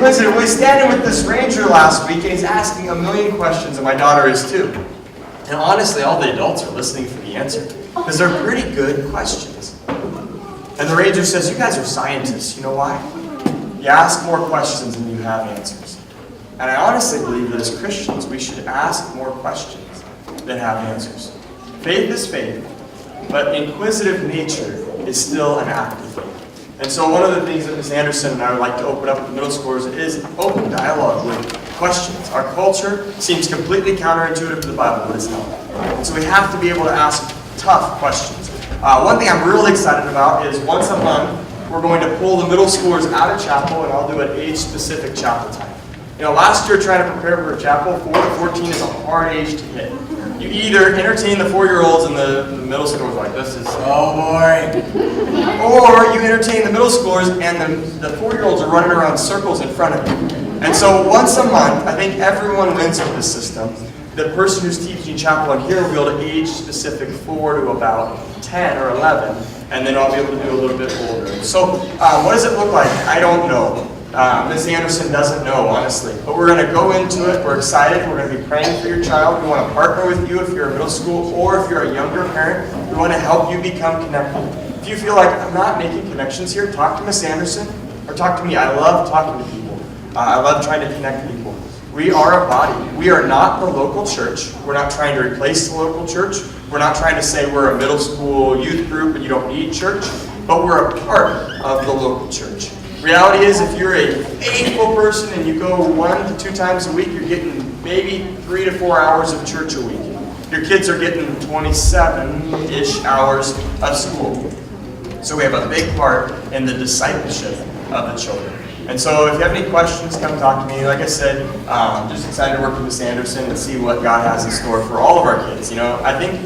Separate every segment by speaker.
Speaker 1: inquisitive. We standing with this ranger last week, and he's asking a million questions, and my daughter is too. And honestly, all the adults are listening for the answer, because they're pretty good questions. And the ranger says, you guys are scientists. You know why? You ask more questions than you have answers. And I honestly believe that as Christians, we should ask more questions than have answers. Faith is faith, but inquisitive nature is still an act of faith. And so one of the things that Ms. Anderson and I would like to open up with middle schoolers is open dialogue with questions. Our culture seems completely counterintuitive to the Bible, but it's not. And so we have to be able to ask tough questions. One thing I'm really excited about is once a month, we're going to pull the middle schoolers out of chapel, and I'll do an age-specific chapel time. You know, last year trying to prepare for a chapel, 4 to 14 is a hard age to hit. You either entertain the 4-year-olds and the middle schoolers like, this is so boring. Or you entertain the middle schoolers and the 4-year-olds are running around circles in front of you. And so once a month, I think everyone wins with this system. The person who's teaching chapel in here will be able to age specific 4 to about 10 or 11, and then I'll be able to do a little bit older. So what does it look like? I don't know. Ms. Anderson doesn't know, honestly. But we're going to go into it. We're excited. We're going to be praying for your child. We want to partner with you if you're a middle school or if you're a younger parent. We want to help you become connected. If you feel like I'm not making connections here, talk to Ms. Anderson or talk to me. I love talking to people. I love trying to connect people. We are a body. We are not the local church. We're not trying to replace the local church. We're not trying to say we're a middle school youth group and you don't need church. But we're a part of the local church. Reality is, if you're a faithful person and you go 1 to 2 times a week, you're getting maybe 3 to 4 hours of church a week. Your kids are getting 27-ish hours of school. So we have a big part in the discipleship of the children. And so if you have any questions, come talk to me. Like I said, I'm just excited to work with Ms. Anderson and see what God has in store for all of our kids. You know, I think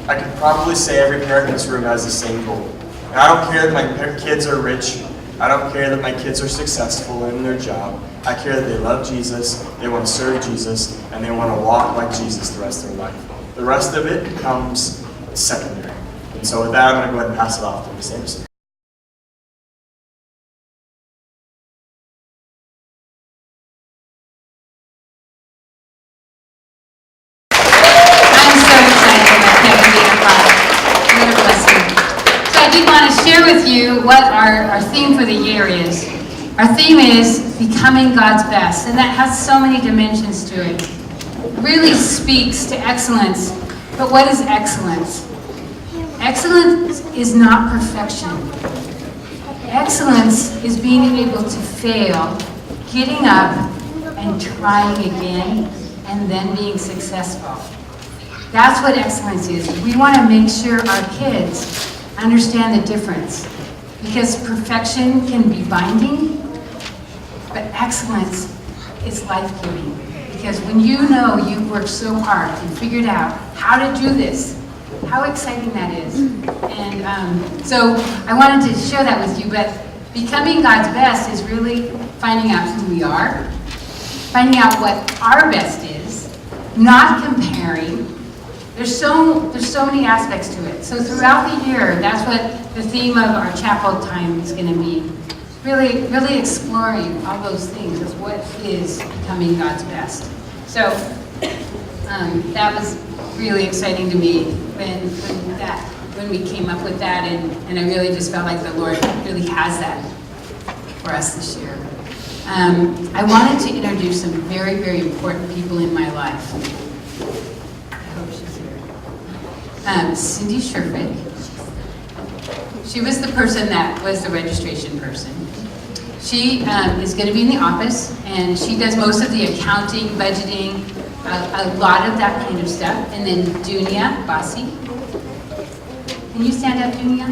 Speaker 1: I could probably say every parent in this room has the same goal. And I don't care that my kids are rich. I don't care that my kids are successful in their job. I care that they love Jesus, they want to serve Jesus, and they want to walk like Jesus the rest of their life. The rest of it comes secondary. And so with that, I'm going to go ahead and pass it off to Ms. Anderson.
Speaker 2: I'm so excited about Kevin being a father. What a blessing. So I did want to share with you what our theme for the year is. Our theme is becoming God's best, and that has so many dimensions to it. It really speaks to excellence, but what is excellence? Excellence is not perfection. Excellence is being able to fail, getting up, and trying again, and then being successful. That's what excellence is. We want to make sure our kids understand the difference, because perfection can be binding, but excellence is life-giving. Because when you know you've worked so hard and figured out how to do this, how exciting that is. And so I wanted to share that with you, but becoming God's best is really finding out who we are, finding out what our best is, not comparing. There's so many aspects to it. So throughout the year, that's what the theme of our chapel time is going to be. Really exploring all those things of what is becoming God's best. So that was really exciting to me when we came up with that, and I really just felt like the Lord really has that for us this year. I wanted to introduce some very, very important people in my life. I hope she's here. Cindy Sherfick. She was the person that was the registration person. She is going to be in the office, and she does most of the accounting, budgeting, a lot of that kind of stuff. And then Dunia Basi. Can you stand up, Dunia?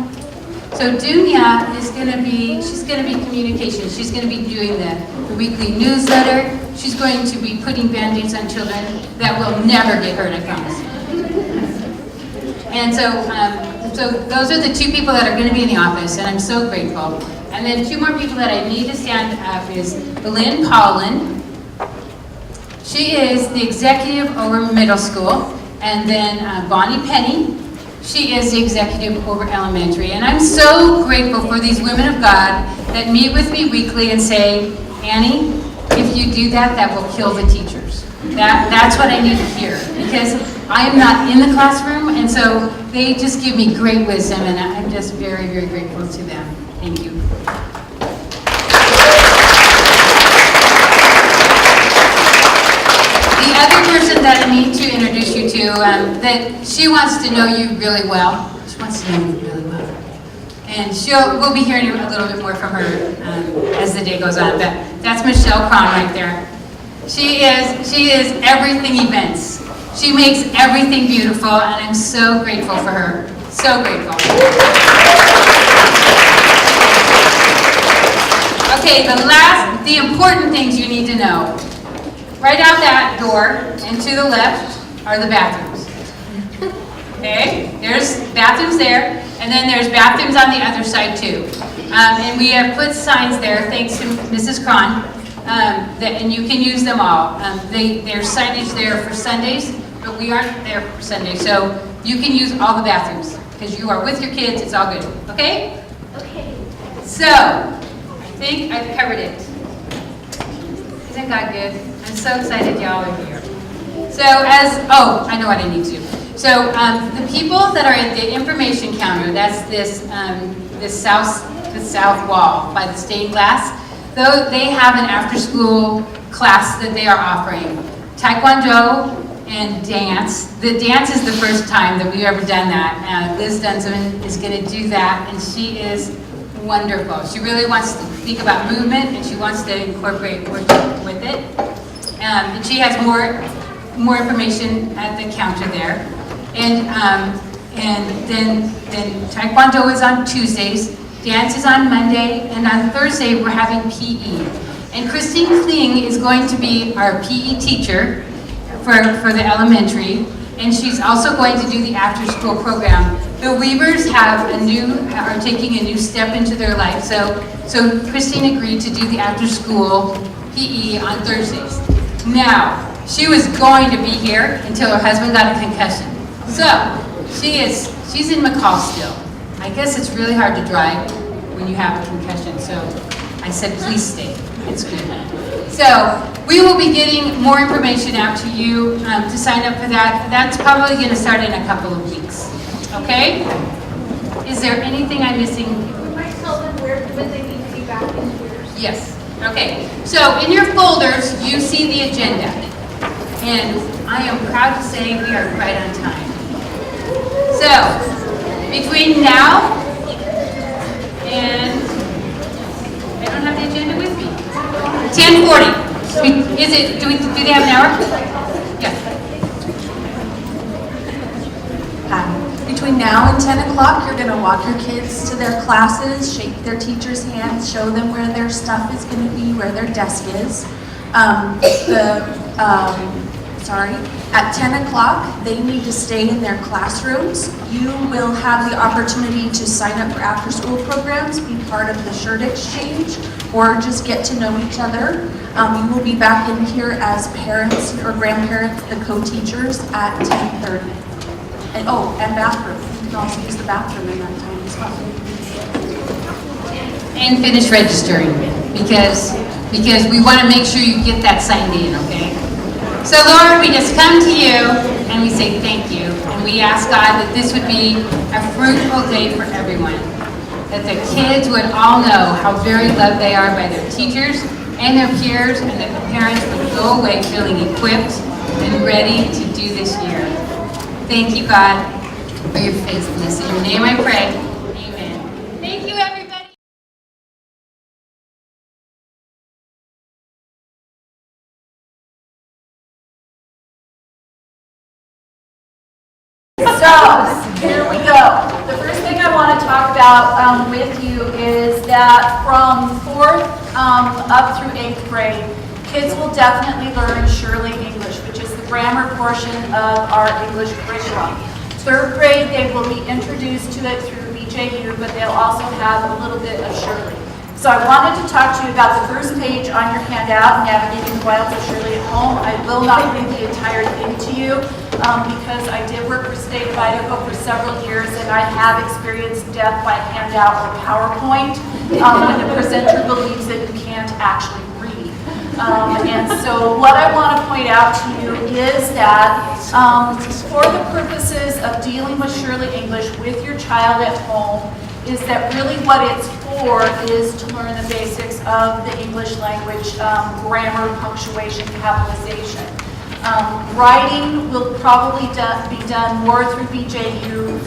Speaker 2: So Dunia is going to be, she's going to be communication. She's going to be doing the weekly newsletter. She's going to be putting Band-Aids on children that will never get hurt, I promise. And so those are the 2 people that are going to be in the office, and I'm so grateful. And then 2 more people that I need to stand up is Lynn Paulin. She is the executive over middle school. And then Bonnie Penny. She is the executive over elementary. And I'm so grateful for these women of God that meet with me weekly and say, Annie, if you do that, that will kill the teachers. That's what I need to hear, because I am not in the classroom, and so they just give me great wisdom, and I'm just very, very grateful to them. Thank you. The other person that I need to introduce you to, that she wants to know you really well. She wants to know you really well. And we'll be hearing a little bit more from her as the day goes on. But that's Michelle Cron right there. She is everything events. She makes everything beautiful, and I'm so grateful for her. So grateful. Okay, the important things you need to know. Right out that door and to the left are the bathrooms. Okay, there's bathrooms there, and then there's bathrooms on the other side too. And we have put signs there, thanks to Mrs. Cron, and you can use them all. There's signage there for Sundays, but we aren't there for Sundays, so you can use all the bathrooms because you are with your kids. It's all good. Okay? Okay. So I think I've covered it. Isn't God good? I'm so excited y'all are here. So I know what I need to. So the people that are at the information counter, that's this south wall by the stained glass, though they have an after-school class that they are offering. Taekwondo and dance. The dance is the first time that we've ever done that. Liz Dunzman is going to do that, and she is wonderful. She really wants to think about movement, and she wants to incorporate working with it. And she has more information at the counter there. And then Taekwondo is on Tuesdays, dance is on Monday, and on Thursday we're having PE. And Christine Kling is going to be our PE teacher for the elementary, and she's also going to do the after-school program. The Weavers are taking a new step into their life, so Christine agreed to do the after-school PE on Thursdays. Now, she was going to be here until her husband got a concussion. So, she's in McCall still. I guess it's really hard to drive when you have a concussion, so I said, please stay. It's good. So, we will be getting more information out to you to sign up for that. That's probably going to start in a couple of weeks. Okay? Is there anything I'm missing?
Speaker 3: I tell them where they need to be back in here.
Speaker 2: Yes. Okay. So, in your folders, you see the agenda. And I am proud to say we are right on time. So, between now and, I don't have the agenda with me, 10:40. Do they have an hour? Yeah.
Speaker 4: Between now and 10 o'clock, you're going to walk your kids to their classes, shake their teacher's hands, show them where their stuff is going to be, where their desk is. At 10 o'clock, they need to stay in their classrooms. You will have the opportunity to sign up for after-school programs, be part of the shirt exchange, or just get to know each other. You will be back in here as parents or grandparents, the co-teachers, at 10:30. And bathroom. You can also use the bathroom in that time as well.
Speaker 2: And finish registering, because we want to make sure you get that signed in, okay? So Lord, we just come to you and we say thank you. And we ask God that this would be a fruitful day for everyone. That the kids would all know how very loved they are by their teachers and their peers, and that the parents would go away feeling equipped and ready to do this year. Thank you, God, for your faithfulness. In your name I pray. Amen. Thank you, everybody.
Speaker 3: So, here we go. The first thing I want to talk about with you is that from 4th up through 8th grade, kids will definitely learn Shirley English, which is the grammar portion of our English curriculum. 3rd grade, they will be introduced to it through BJU, but they'll also have a little bit of Shirley. So I wanted to talk to you about the first page on your handout, Navigating the Wilds of Shirley at Home. I will not read the entire thing to you because I did work for the state of Idaho for several years, and I have experienced death by handout or PowerPoint when the presenter believes that you can't actually read. And so what I want to point out to you is that for the purposes of dealing with Shirley English with your child at home, is that really what it's for is to learn the basics of the English language, grammar, punctuation, capitalization. Writing will probably be done more through BJU.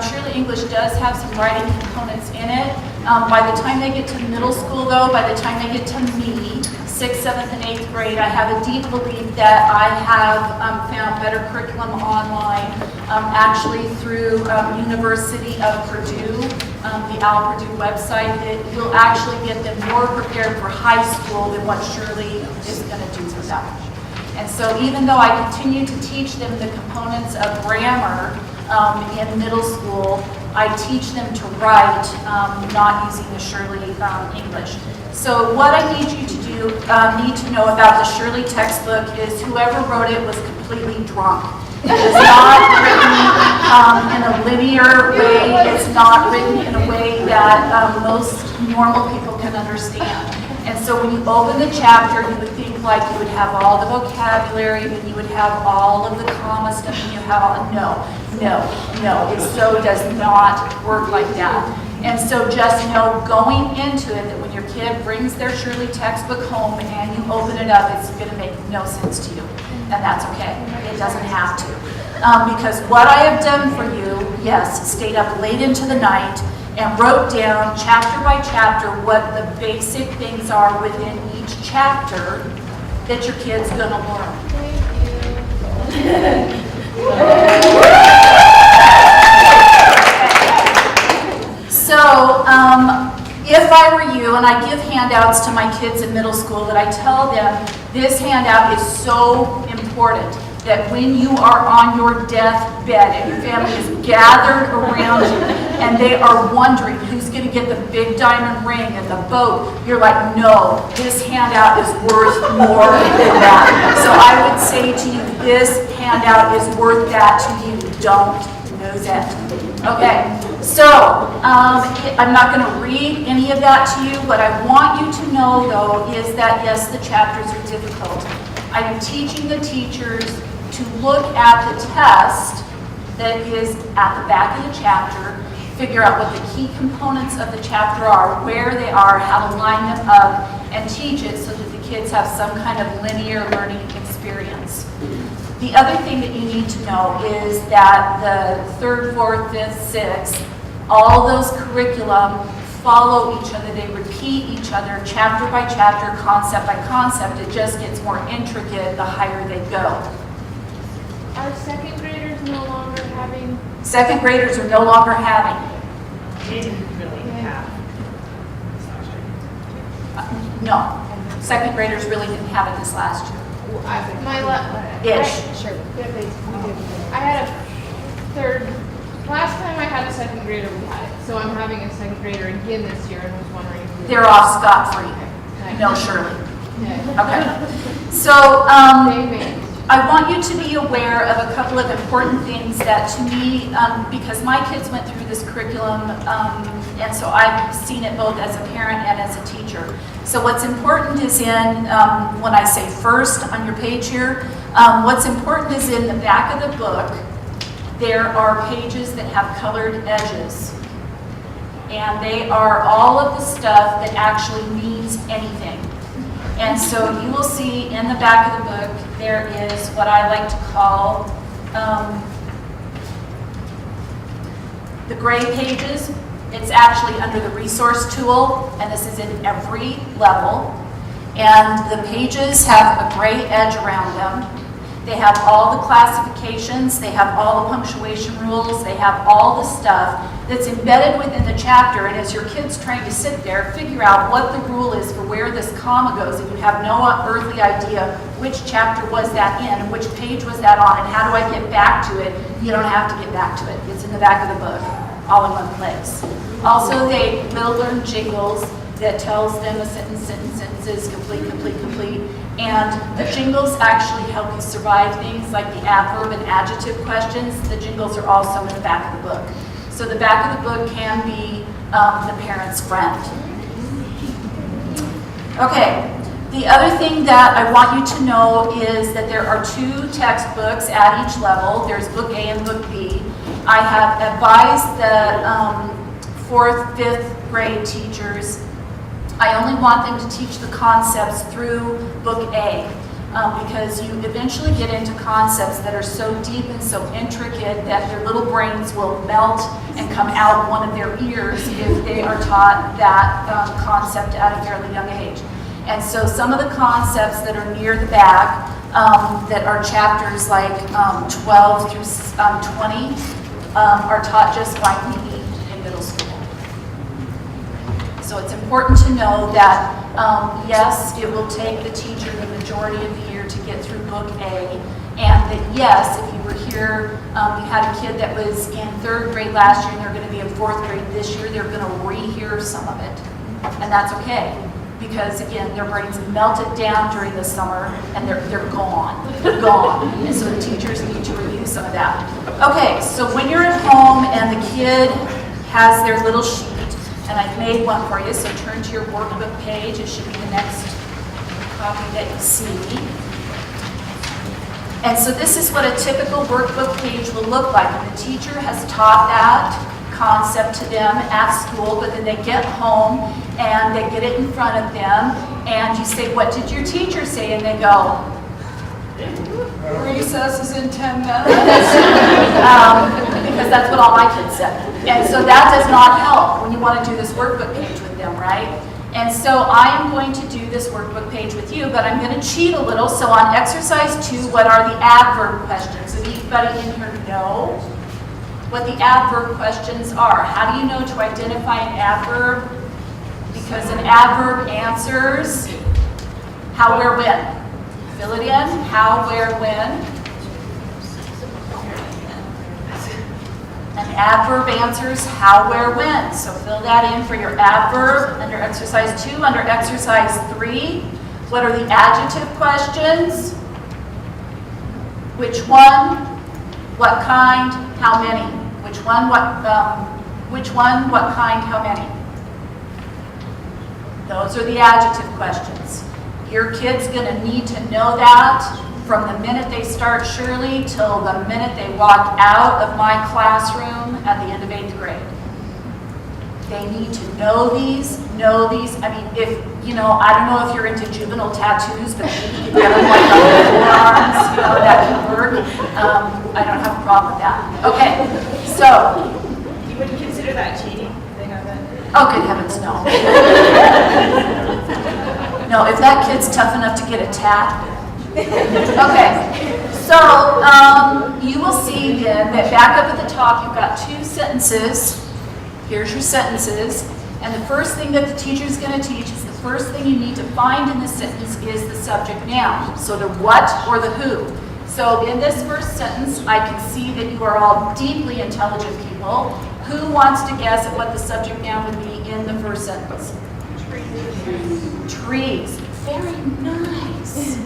Speaker 3: Shirley English does have some writing components in it. By the time they get to middle school though, by the time they get to me, 6th, 7th, and 8th grade, I have a deep belief that I have found better curriculum online, actually through University of Purdue, the Al Purdue website. It will actually get them more prepared for high school than what Shirley is going to do for them. And so even though I continue to teach them the components of grammar in middle school, I teach them to write, not using the Shirley English. So what I need you to need to know about the Shirley textbook is whoever wrote it was completely drunk. It is not written in a linear way. It's not written in a way that most normal people can understand. And so when you open the chapter, you would think like you would have all the vocabulary, and you would have all of the comma stuff, and you have all, no, it so does not work like that. And so just know going into it that when your kid brings their Shirley textbook home and you open it up, it's going to make no sense to you. And that's okay. It doesn't have to. Because what I have done for you, yes, stayed up late into the night and wrote down chapter by chapter what the basic things are within each chapter that your kid's going to learn. So, if I were you, and I give handouts to my kids in middle school, that I tell them this handout is so important that when you are on your deathbed and your family is gathered around you and they are wondering who's going to get the big diamond ring and the boat, you're like, no, this handout is worth more than that. So I would say to you, this handout is worth that to you. Don't lose it. Okay, so I'm not going to read any of that to you. What I want you to know, though, is that, yes, the chapters are difficult. I am teaching the teachers to look at the test that is at the back of the chapter, figure out what the key components of the chapter are, where they are, how to line them up, and teach it so that the kids have some kind of linear learning experience. The other thing that you need to know is that the 3rd, 4th, 5th, 6th, all those curriculum follow each other. They repeat each other chapter by chapter, concept by concept. It just gets more intricate the higher they go.
Speaker 5: Are second graders no longer having?
Speaker 3: Second graders are no longer having.
Speaker 6: Didn't really have.
Speaker 3: No. Second graders really didn't have it this last year. Ish.
Speaker 5: I had a third. Last time I had a second grader, we had it. So I'm having a second grader again this year, and was wondering.
Speaker 3: They're off scot-free.
Speaker 5: Okay.
Speaker 3: No, Shirley.
Speaker 5: Okay.
Speaker 3: So, I want you to be aware of a couple of important things that to me, because my kids went through this curriculum, and so I've seen it both as a parent and as a teacher. So what's important is in, when I say first on your page here, what's important is in the back of the book, there are pages that have colored edges. And they are all of the stuff that actually means anything. And so you will see in the back of the book, there is what I like to call the gray pages. It's actually under the resource tool, and this is in every level. And the pages have a gray edge around them. They have all the classifications, they have all the punctuation rules, they have all the stuff that's embedded within the chapter. And as your kid's trying to sit there, figure out what the rule is for where this comma goes, and you have no earthly idea which chapter was that in, and which page was that on, and how do I get back to it, you don't have to get back to it. It's in the back of the book, all in one place. Also, they will learn jingles that tells them a sentences, complete. And the jingles actually help you survive things like the adverb and adjective questions. The jingles are also in the back of the book. So the back of the book can be the parent's friend. Okay, The other thing that I want you to know is that there are 2 textbooks at each level. There's Book A and Book B. I have advised the 4th, 5th grade teachers, I only want them to teach the concepts through Book A. Because you eventually get into concepts that are so deep and so intricate that their little brains will melt and come out one of their ears if they are taught that concept at a fairly young age. And so some of the concepts that are near the back, that are chapters like 12 through 20, are taught just like we in middle school. So it's important to know that, yes, it will take the teacher the majority of the year to get through Book A, and that yes, if you were here, you had a kid that was in 3rd grade last year and they're going to be in 4th grade this year, they're going to rehear some of it. And that's okay, because again, their brains melted down during the summer and they're gone. They're gone. And so the teachers need to review some of that. Okay, so when you're at home and the kid has their little sheet, and I've made one for you, so turn to your workbook page. It should be the next copy that you see. And so this is what a typical workbook page will look like. And the teacher has taught that concept to them at school, but then they get home and they get it in front of them, and you say, what did your teacher say? And they go, recess is in 10 minutes. Because that's what all my kids said. And so that does not help when you want to do this workbook page with them, right? And so I am going to do this workbook page with you, but I'm going to cheat a little. So on exercise 2, what are the adverb questions? Does anybody in here know what the adverb questions are? How do you know to identify an adverb? Because an adverb answers how, where, when. Fill it in. How, where, when. An adverb answers how, where, when. So fill that in for your adverb under exercise 2. Under exercise 3, what are the adjective questions? Which one? What kind? How many? Which one? What kind? How many? Those are the adjective questions. Your kid's going to need to know that from the minute they start Shirley till the minute they walk out of my classroom at the end of 8th grade. They need to know these. I mean, if, I don't know if you're into juvenile tattoos, but maybe you get them like on the forearms, that can work. I don't have a problem with that. Okay, so.
Speaker 6: You wouldn't consider that cheating if they have that?
Speaker 3: Oh, good heavens, no. No, if that kid's tough enough to get a tat. Okay, so you will see then that back up at the top you've got 2 sentences. Here's your sentences. And the first thing that the teacher is going to teach is the first thing you need to find in the sentence is the subject noun. So the what or the who. So in this first sentence, I can see that you are all deeply intelligent people. Who wants to guess at what the subject noun would be in the first sentence? Trees. Very nice.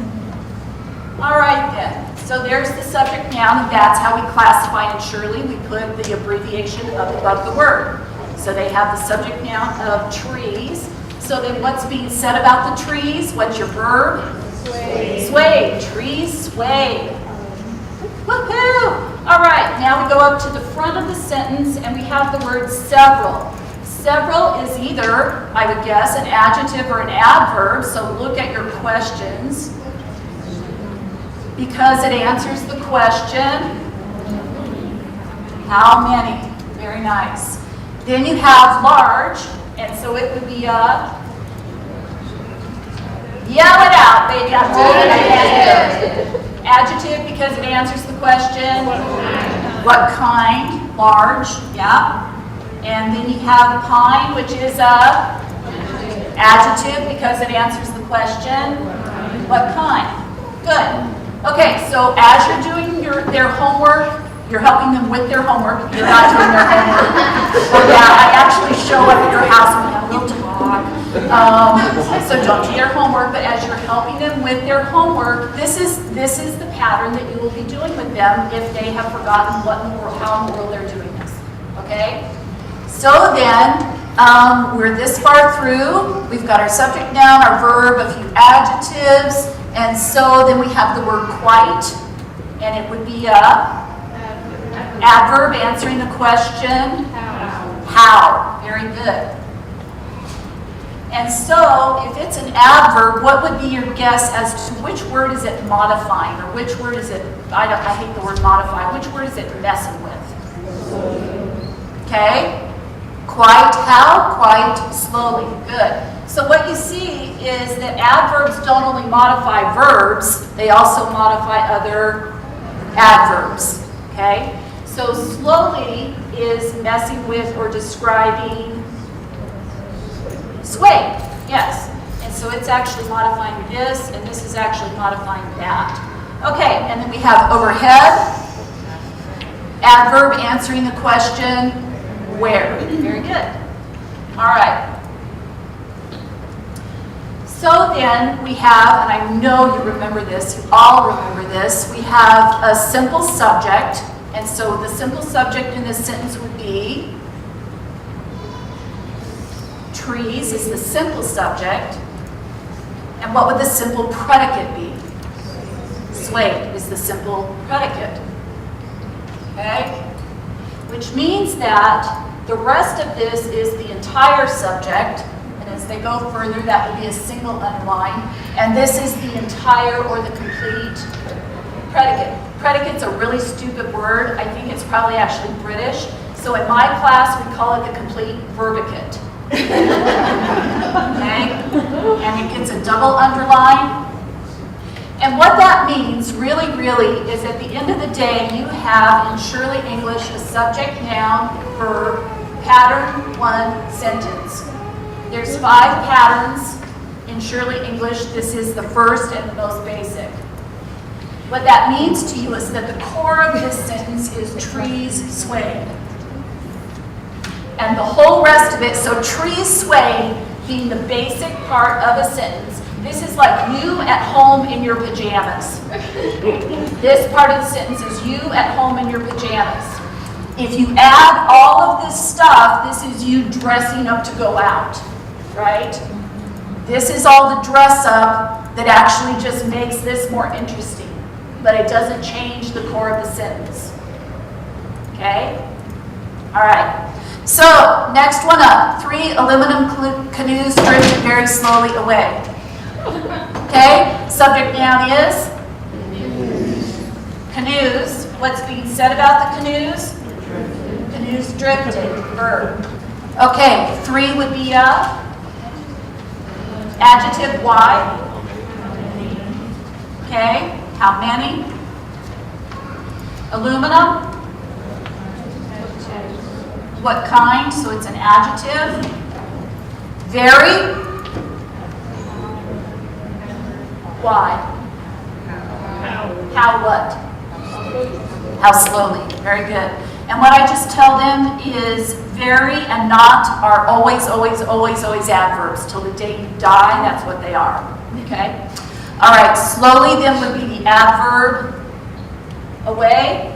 Speaker 3: All right then. So there's the subject noun, and that's how we classify in Shirley. We put the abbreviation up above the word. So they have the subject noun of trees. So then what's being said about the trees? What's your verb? Sway. Sway. Trees sway. Woohoo! All right, now we go up to the front of the sentence and we have the word several. Several is either, I would guess, an adjective or an adverb. So look at your questions. Because it answers the question, how many? Very nice. Then you have large, and so it would be a, yell it out, baby, I'm holding it. Adjective because it answers the question, what kind? Large, yeah. And then you have pine, which is a adjective because it answers the question, what kind? Good. Okay, so as you're doing their homework, you're helping them with their homework. You're not doing their homework. Or yeah, I actually show up at your house and we have a little talk. So don't do their homework, but as you're helping them with their homework, this is the pattern that you will be doing with them if they have forgotten what in the world, how in the world they're doing this. Okay? So then, We're this far through. We've got our subject noun, our verb, a few adjectives, and so then we have the word quite, and it would be a adverb answering the question, how. Very good. And so, if it's an adverb, what would be your guess as to which word is it modifying, or which word is it, I hate the word modify, which word is it messing with? Okay? Quite how? Quite slowly. Good. So what you see is that adverbs don't only modify verbs, they also modify other adverbs. Okay? So slowly is messing with or describing sway. Yes. And so it's actually modifying this, and this is actually modifying that. Okay, and then we have overhead. Adverb answering the question, where? Very good. All right. So then we have, and I know you remember this, you all remember this, we have a simple subject, and so the simple subject in this sentence would be trees is the simple subject, and what would the simple predicate be? Swayed is the simple predicate. Okay? Which means that the rest of this is the entire subject, and as they go further, that will be a single underline, and this is the entire or the complete predicate. Predicate's a really stupid word. I think it's probably actually British. So in my class, we call it the complete verbicate. Okay? And it gets a double underline. And what that means, really, is at the end of the day, you have in Shirley English a subject, noun, verb, pattern, one sentence. There's 5 patterns in Shirley English. This is the first and the most basic. What that means to you is that the core of this sentence is trees swayed. And the whole rest of it, so trees swayed being the basic part of a sentence, this is like you at home in your pajamas. This part of the sentence is you at home in your pajamas. If you add all of this stuff, this is you dressing up to go out, right? This is all the dress up that actually just makes this more interesting, but it doesn't change the core of the sentence. Okay? All right. So, next one up. 3 aluminum canoes drifted very slowly away. Okay? Subject noun is? Canoes. What's being said about the canoes? Canoes drifted. Verb. Okay, 3 would be a adjective. Why? Okay, how many? Aluminum. What kind? So it's an adjective. Very. Why? How what? How slowly. Very good. And what I just tell them is very and not are always adverbs. Till the day you die, that's what they are. Okay? All right, slowly then would be the adverb. Away.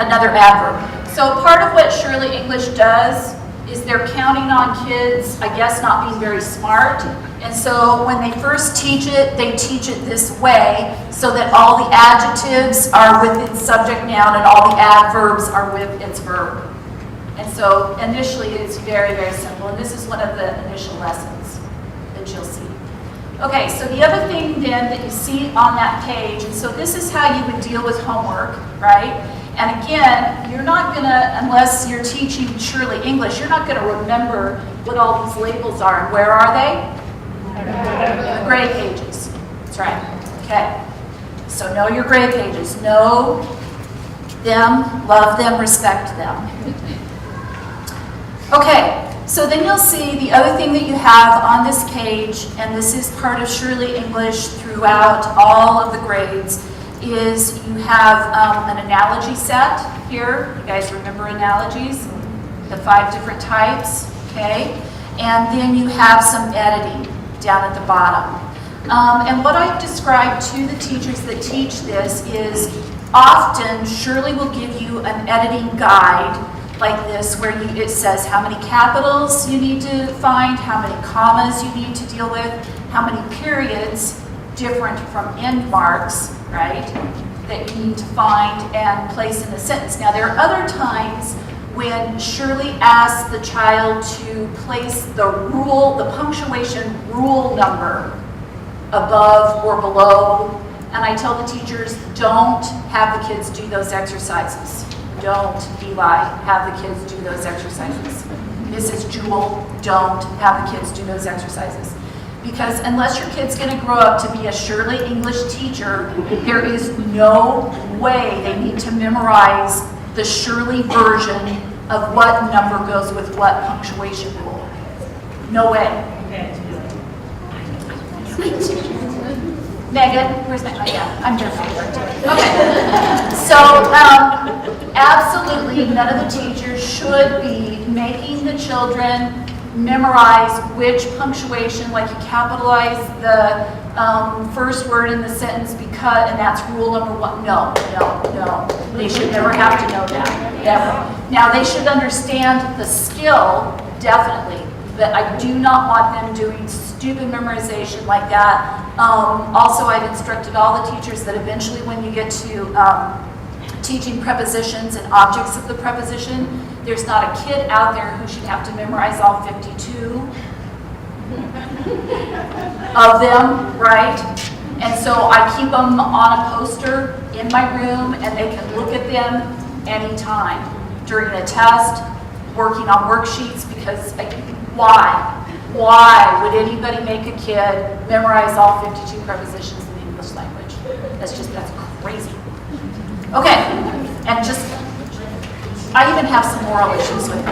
Speaker 3: Another adverb. So part of what Shirley English does is they're counting on kids, I guess, not being very smart. And so when they first teach it, they teach it this way so that all the adjectives are with its subject noun and all the adverbs are with its verb. And so initially it's very, very simple. And this is one of the initial lessons that you'll see. Okay, so the other thing then that you see on that page, and so this is how you would deal with homework, right? And again, you're not going to, unless you're teaching Shirley English, you're not going to remember what all these labels are. And where are they? The grade pages. That's right. Okay. So know your grade pages. Know them, love them, respect them. Okay. So then you'll see the other thing that you have on this page, and this is part of Shirley English throughout all of the grades, is you have an analogy set here. You guys remember analogies? The 5 different types, okay? And then you have some editing down at the bottom. And what I've described to the teachers that teach this is often Shirley will give you an editing guide, like this where it says how many capitals you need to find, how many commas you need to deal with, how many periods, different from end marks, right, that you need to find and place in the sentence. Now, there are other times when Shirley asks the child to place the punctuation rule number above or below, and I tell the teachers, don't have the kids do those exercises. Don't, Eli, have the kids do those exercises. Mrs. Jewel, don't have the kids do those exercises. Because unless your kid's going to grow up to be a Shirley English teacher, there is no way they need to memorize the Shirley version of what number goes with what punctuation rule. No way. Megan, where's my, oh yeah, I'm your favorite. Okay, so absolutely none of the teachers should be making the children memorize which punctuation, like you capitalize the first word in the sentence because, and that's rule number 1. No. They should never have to know that, ever. Now they should understand the skill, definitely, but I do not want them doing stupid memorization like that. Also, I've instructed all the teachers that eventually when you get to teaching prepositions and objects of the preposition, there's not a kid out there who should have to memorize all 52 of them, right? And so I keep them on a poster in my room and they can look at them anytime during a test, working on worksheets, because why would anybody make a kid memorize all 52 prepositions in the English language? That's crazy. Okay, and just, I even have some moral issues with it.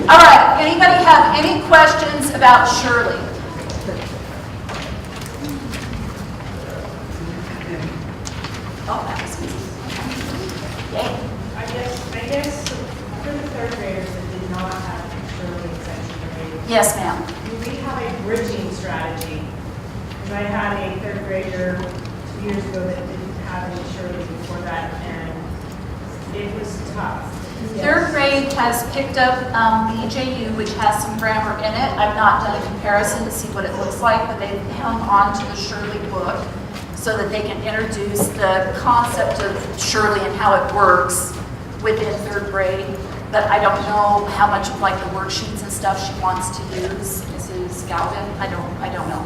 Speaker 3: All right, anybody have any questions about Shirley? Oh, that was easy. Yay.
Speaker 6: I guess for the third graders that did not have Shirley in second grade,
Speaker 3: Yes, ma'am.
Speaker 6: do we have a bridging strategy? Because I had a third grader 2 years ago that didn't have any Shirley before that, and it was tough.
Speaker 3: Third grade has picked up BJU, which has some grammar in it. I've not done a comparison to see what it looks like, but they've hung on to the Shirley book so that they can introduce the concept of Shirley and how it works within third grade. But I don't know how much of like the worksheets and stuff she wants to use, Mrs. Galvin. I don't know.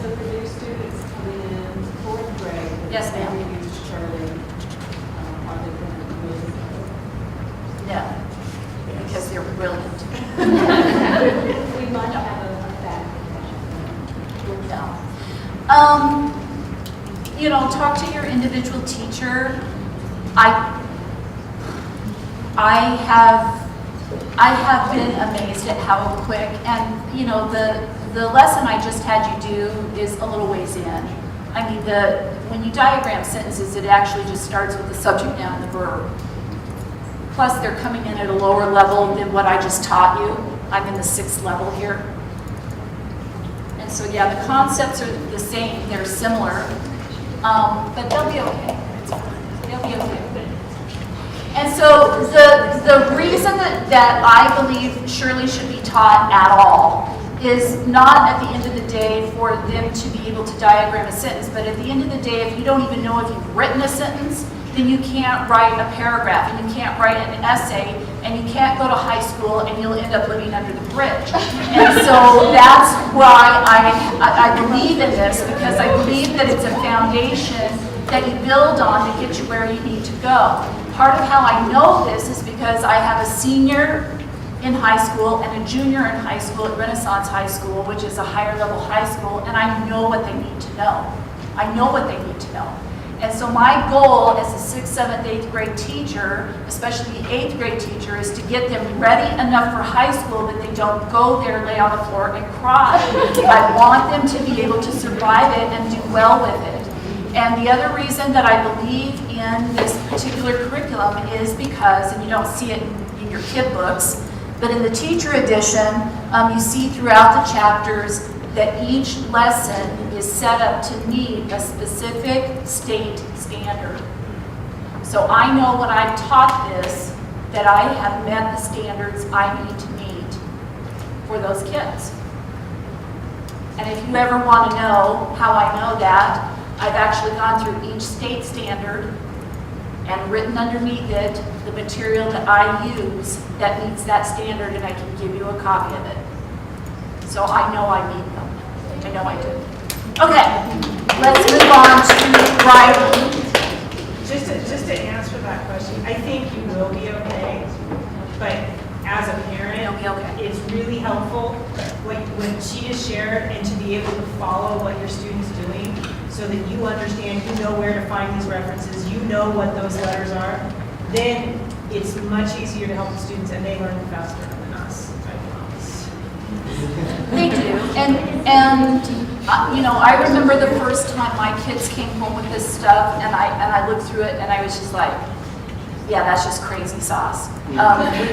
Speaker 7: So for new students coming in fourth grade,
Speaker 3: Yes, ma'am.
Speaker 7: we use Shirley, are they going to use?
Speaker 3: No, because they're brilliant.
Speaker 7: We might have a back
Speaker 3: No. Talk to your individual teacher. I have been amazed at how quick, and the lesson I just had you do is a little ways in. I mean, when you diagram sentences, it actually just starts with the subject, noun, and the verb. Plus, they're coming in at a lower level than what I just taught you. I'm in the 6th level here. And so, yeah, the concepts are the same. They're similar. But they'll be okay. They'll be okay. And so the reason that I believe Shirley should be taught at all is not at the end of the day for them to be able to diagram a sentence, but at the end of the day, if you don't even know if you've written a sentence, then you can't write a paragraph, and you can't write an essay, and you can't go to high school, and you'll end up living under the bridge. And so that's why I believe in this, because I believe that it's a foundation that you build on to get you where you need to go. Part of how I know this is because I have a senior in high school and a junior in high school at Renaissance High School, which is a higher level high school, and I know what they need to know. I know what they need to know. And so my goal as a 6th, 7th, 8th grade teacher, especially the 8th grade teacher, is to get them ready enough for high school that they don't go there, lay on the floor, and cry. I want them to be able to survive it and do well with it. And the other reason that I believe in this particular curriculum is because, and you don't see it in your kid books, But in the teacher edition, you see throughout the chapters that each lesson is set up to meet a specific state standard. So I know when I've taught this that I have met the standards I need to meet for those kids. And if you ever want to know how I know that, I've actually gone through each state standard and written underneath it the material that I use that meets that standard, and I can give you a copy of it. So I know I meet them. I know I do. Okay, let's move on to writing.
Speaker 6: Just to answer that question, I think you will be okay, but as a parent,
Speaker 3: You'll be okay.
Speaker 6: it's really helpful what she just shared, and to be able to follow what your student's doing so that you understand, you know where to find these references, you know what those letters are, then it's much easier to help the students, and they learn faster than us, I promise.
Speaker 3: They do, and you know, I remember the first time my kids came home with this stuff, and I looked through it, and I was just like, yeah, that's just crazy sauce. We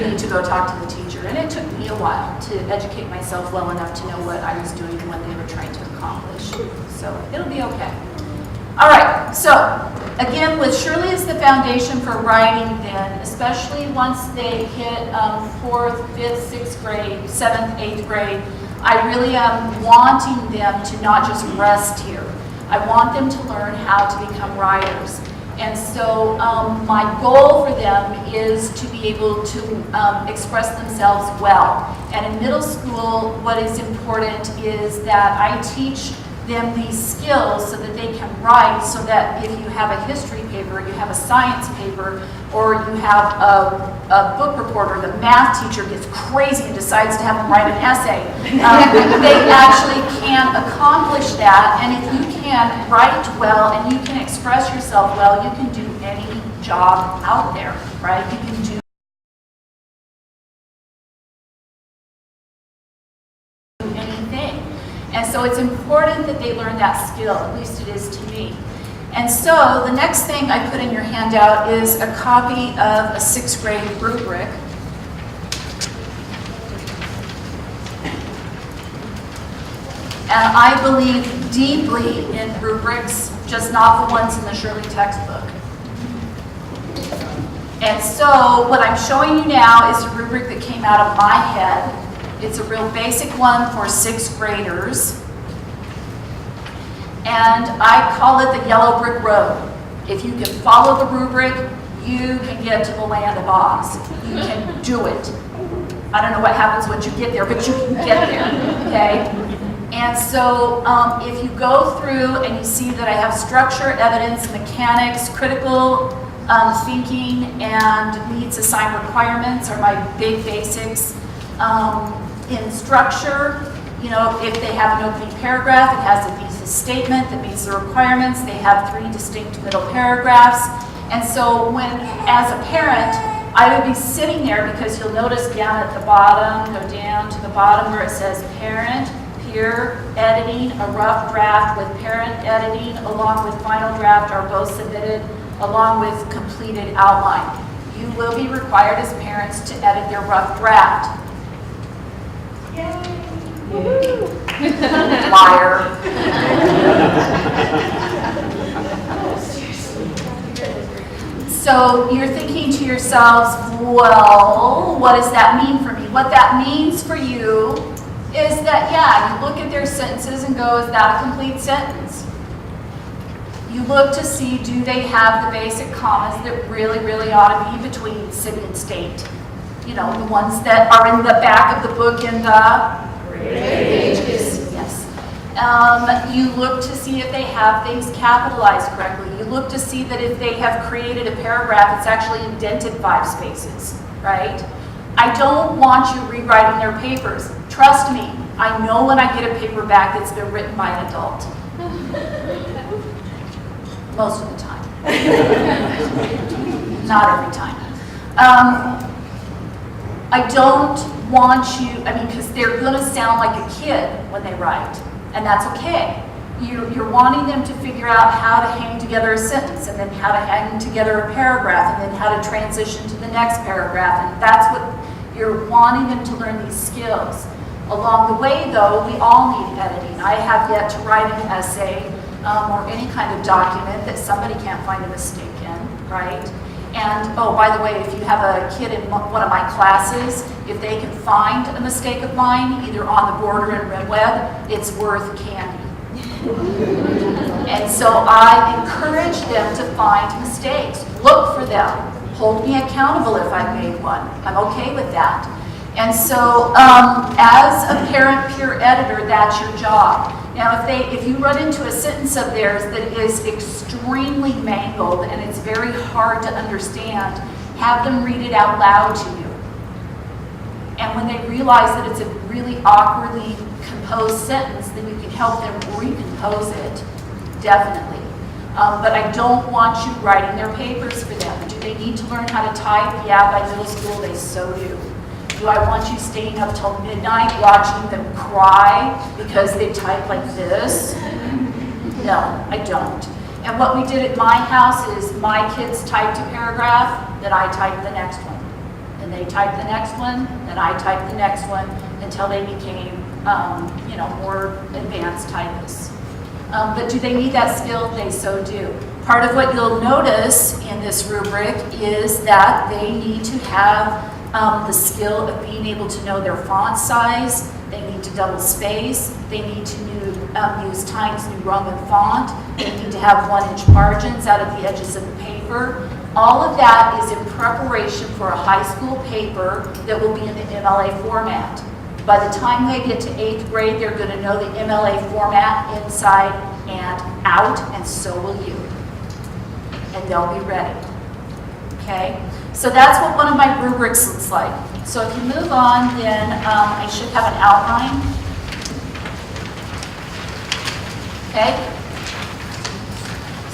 Speaker 3: need to go talk to the teacher, and it took me a while to educate myself well enough to know what I was doing and what they were trying to accomplish. So it'll be okay. All right. So again, with Shirley as the foundation for writing, then especially once they hit 4th, 5th, 6th grade, 7th, 8th grade. I really am wanting them to not just rest here. I want them to learn how to become writers. And so my goal for them is to be able to express themselves well. And in middle school, what is important is that I teach them these skills so that they can write, so that if you have a history paper, you have a science paper, or you have a book reporter, the math teacher gets crazy and decides to have them write an essay, they actually can accomplish that. And if you can write well and you can express yourself well, you can do any job out there, right? You can do anything. And so it's important that they learn that skill, at least it is to me. And so the next thing I put in your handout is a copy of a 6th grade rubric. And I believe deeply in rubrics, just not the ones in the Shirley textbook. And so what I'm showing you now is a rubric that came out of my head. It's a real basic one for 6th graders. And I call it the yellow brick road. If you can follow the rubric, you can get to the land of Oz. You can do it. I don't know what happens once you get there, but you can get there, okay? And so if you go through and you see that I have structure, evidence, mechanics, critical thinking, and needs assigned requirements are my big basics. In structure, you know, if they have an opening paragraph, it has a thesis statement that meets the requirements. They have 3 distinct middle paragraphs. And so when, as a parent, I would be sitting there, because you'll notice down at the bottom, go down to the bottom where it says parent, peer editing, a rough draft with parent editing along with final draft are both submitted along with completed outline. You will be required as parents to edit their rough draft. Liar. So you're thinking to yourselves, well, what does that mean for me? What that means for you is that, yeah, you look at their sentences and go, is that a complete sentence? You look to see, do they have the basic commas that really, really ought to be between city and state? You know, the ones that are in the back of the book in the pages. Yes. You look to see if they have things capitalized correctly. You look to see that if they have created a paragraph, it's actually indented 5 spaces, right? I don't want you rewriting their papers. Trust me, I know when I get a paper back that's been written by an adult. Most of the time. Not every time. I don't want you, because they're going to sound like a kid when they write, and that's okay. You're wanting them to figure out how to hang together a sentence, and then how to hang together a paragraph, and then how to transition to the next paragraph, and that's what You're wanting them to learn these skills. Along the way, though, we all need editing. I have yet to write an essay or any kind of document that somebody can't find a mistake in, right? And, oh, by the way, if you have a kid in one of my classes, if they can find a mistake of mine, either on the board or in RimWeb, it's worth candy. And so I encourage them to find mistakes. Look for them. Hold me accountable if I made one. I'm okay with that. And so as a parent peer editor, that's your job. Now, if you run into a sentence of theirs that is extremely mangled and it's very hard to understand, have them read it out loud to you. And when they realize that it's a really awkwardly composed sentence, then you can help them recompose it, definitely. But I don't want you writing their papers for them. Do they need to learn how to type? Yeah, by middle school they so do. Do I want you staying up till midnight watching them cry because they type like this? No, I don't. And what we did at my house is my kids typed a paragraph, then I typed the next one. Then they typed the next one, then I typed the next one until they became, more advanced typists. But do they need that skill? They so do. Part of what you'll notice in this rubric is that they need to have the skill of being able to know their font size. They need to double space. They need to use Times New Roman font. They need to have 1-inch margins out of the edges of the paper. All of that is in preparation for a high school paper that will be in the MLA format. By the time they get to 8th grade, they're going to know the MLA format inside and out, and so will you. And they'll be ready. Okay? So that's what one of my rubrics looks like. So if you move on, then I should have an outline. Okay?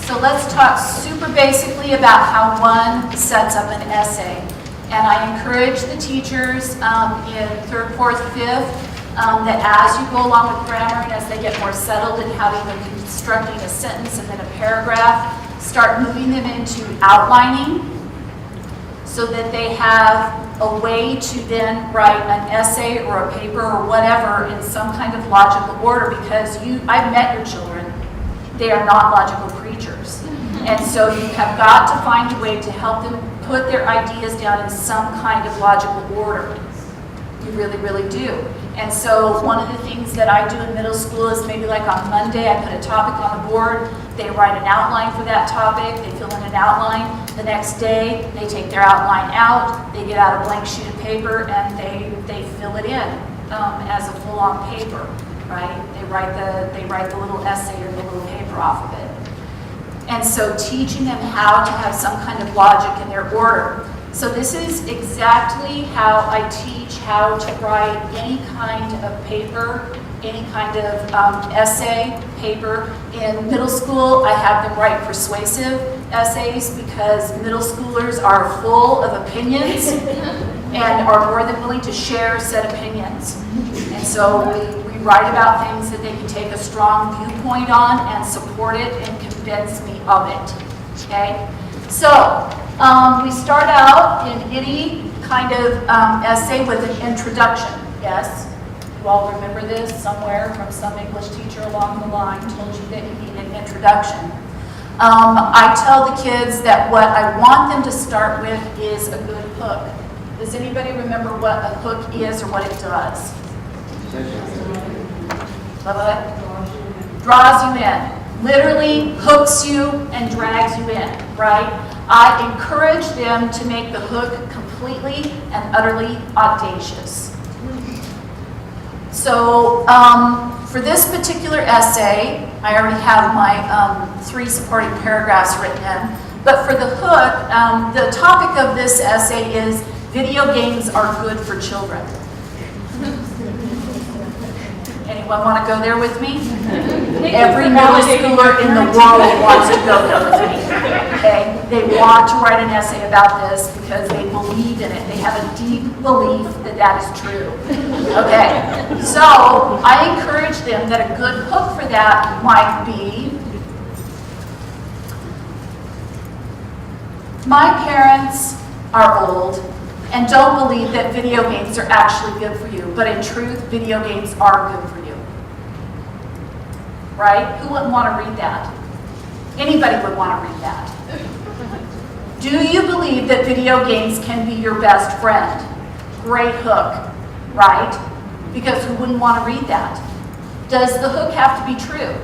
Speaker 3: So let's talk super basically about how one sets up an essay. And I encourage the teachers in 3rd, 4th, 5th that as you go along with grammar and as they get more settled in how to constructing a sentence and then a paragraph, start moving them into outlining so that they have a way to then write an essay or a paper or whatever in some kind of logical order, because I've met your children. They are not logical creatures. And so you have got to find a way to help them put their ideas down in some kind of logical order. You really, really do. And so one of the things that I do in middle school is maybe like on Monday, I put a topic on the board, they write an outline for that topic, they fill in an outline. The next day, they take their outline out, they get out a blank sheet of paper, and they fill it in as a full-on paper, right? They write the little essay or the little paper off of it. And so teaching them how to have some kind of logic in their order. So this is exactly how I teach how to write any kind of paper, any kind of essay, paper. In middle school, I have them write persuasive essays because middle schoolers are full of opinions and are more than willing to share said opinions. And so we write about things that they can take a strong viewpoint on and support it and convince me of it, okay? So we start out in any kind of essay with an introduction, yes? You all remember this somewhere from some English teacher along the line told you that you need an introduction. I tell the kids that what I want them to start with is a good hook. Does anybody remember what a hook is or what it does? Draws you in. Literally hooks you and drags you in, right? I encourage them to make the hook completely and utterly audacious. So for this particular essay, I already have my 3 supporting paragraphs written in. But for the hook, the topic of this essay is video games are good for children. Anyone want to go there with me? Every middle schooler in the world wants to go there with me. Okay? They want to write an essay about this because they believe in it. They have a deep belief that that is true. Okay? So I encourage them that a good hook for that might be, my parents are old and don't believe that video games are actually good for you. But in truth, video games are good for you. Right? Who wouldn't want to read that? Anybody would want to read that. Do you believe that video games can be your best friend? Great hook, right? Because who wouldn't want to read that? Does the hook have to be true?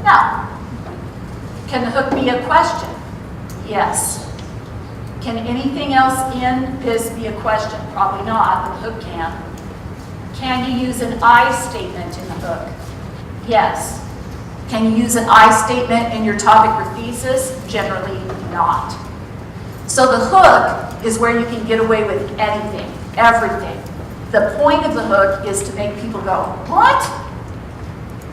Speaker 3: No. Can the hook be a question? Yes. Can anything else in this be a question? Probably not, but the hook can. Can you use an I statement in the hook? Yes. Can you use an I statement in your topic or thesis? Generally not. So the hook is where you can get away with anything, everything. The point of the hook is to make people go, what?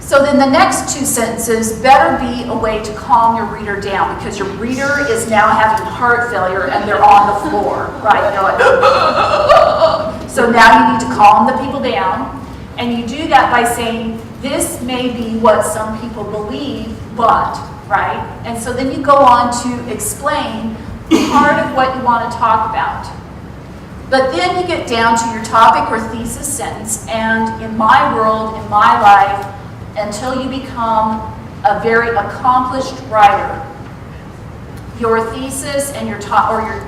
Speaker 3: So then the next two sentences better be a way to calm your reader down, because your reader is now having heart failure and they're on the floor, right? They're like, so now you need to calm the people down, and you do that by saying, this may be what some people believe, but, right? And so then you go on to explain part of what you want to talk about. But then you get down to your topic or thesis sentence, and in my world, in my life, until you become a very accomplished writer, your thesis and your topic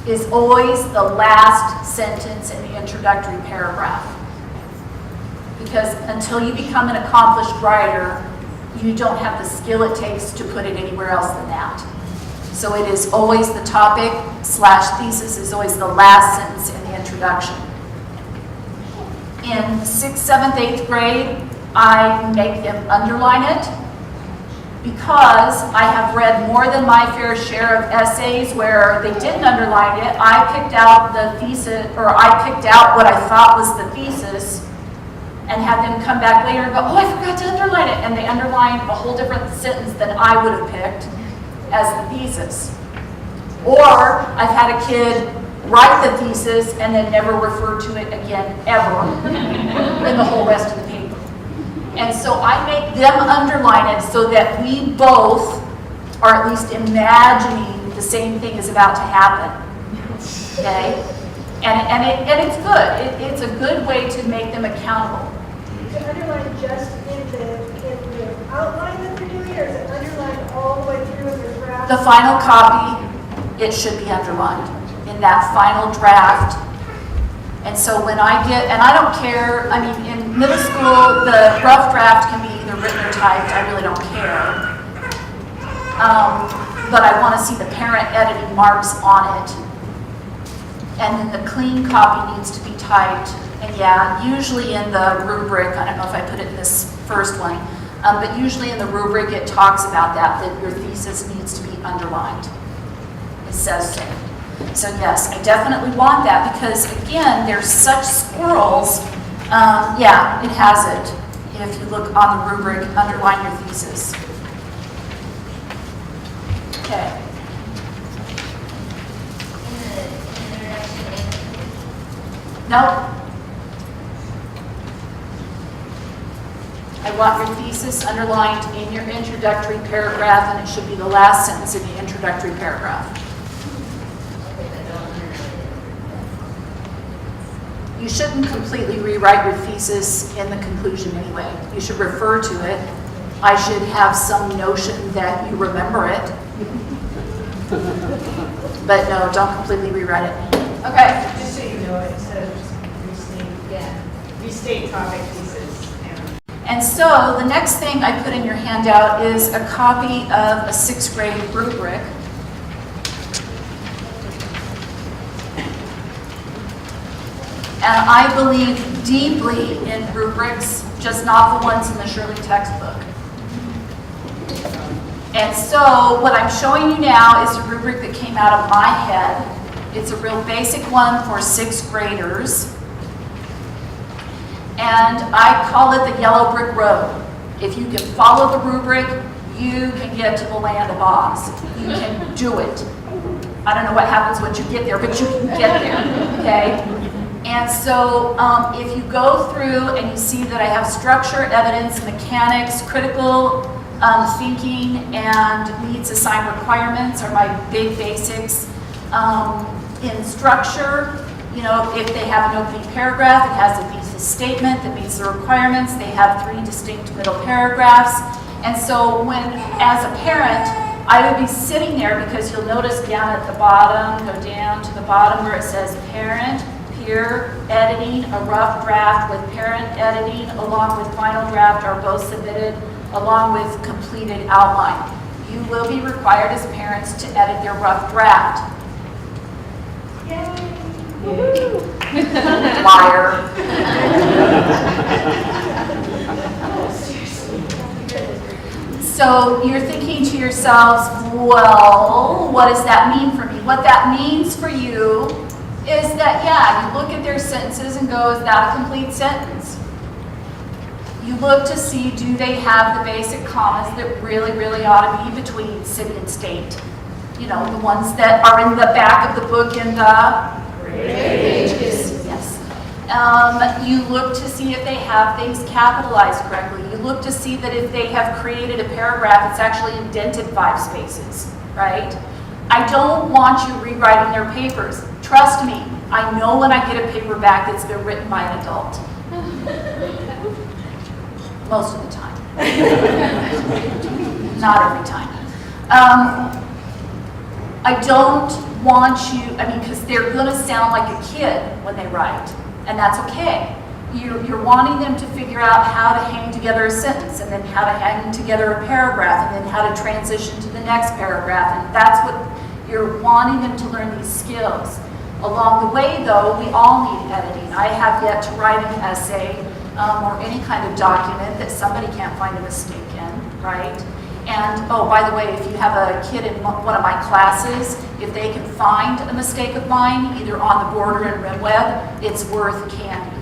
Speaker 3: is always the last sentence in the introductory paragraph. Because until you become an accomplished writer, you don't have the skill it takes to put it anywhere else than that. So it is always the topic / thesis is always the last sentence in the introduction. In 6th, 7th, 8th grade, I make them underline it because I have read more than my fair share of essays where they didn't underline it. I picked out the thesis, or I picked out what I thought was the thesis and had them come back later and go, oh, I forgot to underline it. And they underlined a whole different sentence than I would have picked as the thesis. Or I've had a kid write the thesis and then never refer to it again ever in the whole rest of the paper. And so I make them underline it so that we both are at least imagining the same thing is about to happen. Okay? And it's good. It's a good way to make them accountable.
Speaker 8: To underline just in the outline that they're doing, or is it underlined all the way through in the draft?
Speaker 3: The final copy, it should be underlined in that final draft. And so when I get, and I don't care, I mean, in middle school, the rough draft can be either written or typed, I really don't care. But I want to see the parent editing marks on it. And then the clean copy needs to be typed. And yeah, usually in the rubric, I don't know if I put it in this first one, but usually in the rubric it talks about that your thesis needs to be underlined. It says so. So yes, I definitely want that because again, they're such squirrels. Yeah, it has it. If you look on the rubric, underline your thesis. Okay. Nope. I want your thesis underlined in your introductory paragraph, and it should be the last sentence in the introductory paragraph. You shouldn't completely rewrite your thesis in the conclusion anyway. You should refer to it. I should have some notion that you remember it. But no, don't completely rewrite it. Okay.
Speaker 6: Just so you know, instead of just restate topic thesis.
Speaker 3: And so the next thing I put in your handout is a copy of a 6th grade rubric. And I believe deeply in rubrics, just not the ones in the Shirley textbook. And so what I'm showing you now is a rubric that came out of my head. It's a real basic one for 6th graders. And I call it the yellow brick road. If you can follow the rubric, you can get to the land of Oz. You can do it. I don't know what happens once you get there, but you can get there, okay? And so if you go through and you see that I have structure, evidence, mechanics, critical thinking, and needs assigned requirements are my big basics. In structure, you know, if they have an opening paragraph, it has a thesis statement that meets the requirements. They have 3 distinct middle paragraphs. And so when, as a parent, I would be sitting there, because you'll notice down at the bottom, go down to the bottom where it says parent, peer editing, a rough draft with parent editing along with final draft are both submitted along with completed outline. You will be required as parents to edit their rough draft. Liar. So you're thinking to yourselves, well, what does that mean for me? What that means for you is that, yeah, you look at their sentences and go, is that a complete sentence? You look to see, do they have the basic commas that really, really ought to be between city and state? You know, the ones that are in the back of the book in the pages. Yes. You look to see if they have things capitalized correctly. You look to see that if they have created a paragraph, it's actually indented 5 spaces, right? I don't want you rewriting their papers. Trust me, I know when I get a paper back that's been written by an adult. Most of the time. Not every time. I don't want you, because they're going to sound like a kid when they write, and that's okay. You're wanting them to figure out how to hang together a sentence, and then how to hang together a paragraph, and then how to transition to the next paragraph, and that's what you're wanting them to learn, these skills. Along the way, though, we all need editing. I have yet to write an essay or any kind of document that somebody can't find a mistake in, right? And, oh, by the way, if you have a kid in one of my classes, if they can find a mistake of mine, either on the board or in RimWeb, it's worth candy.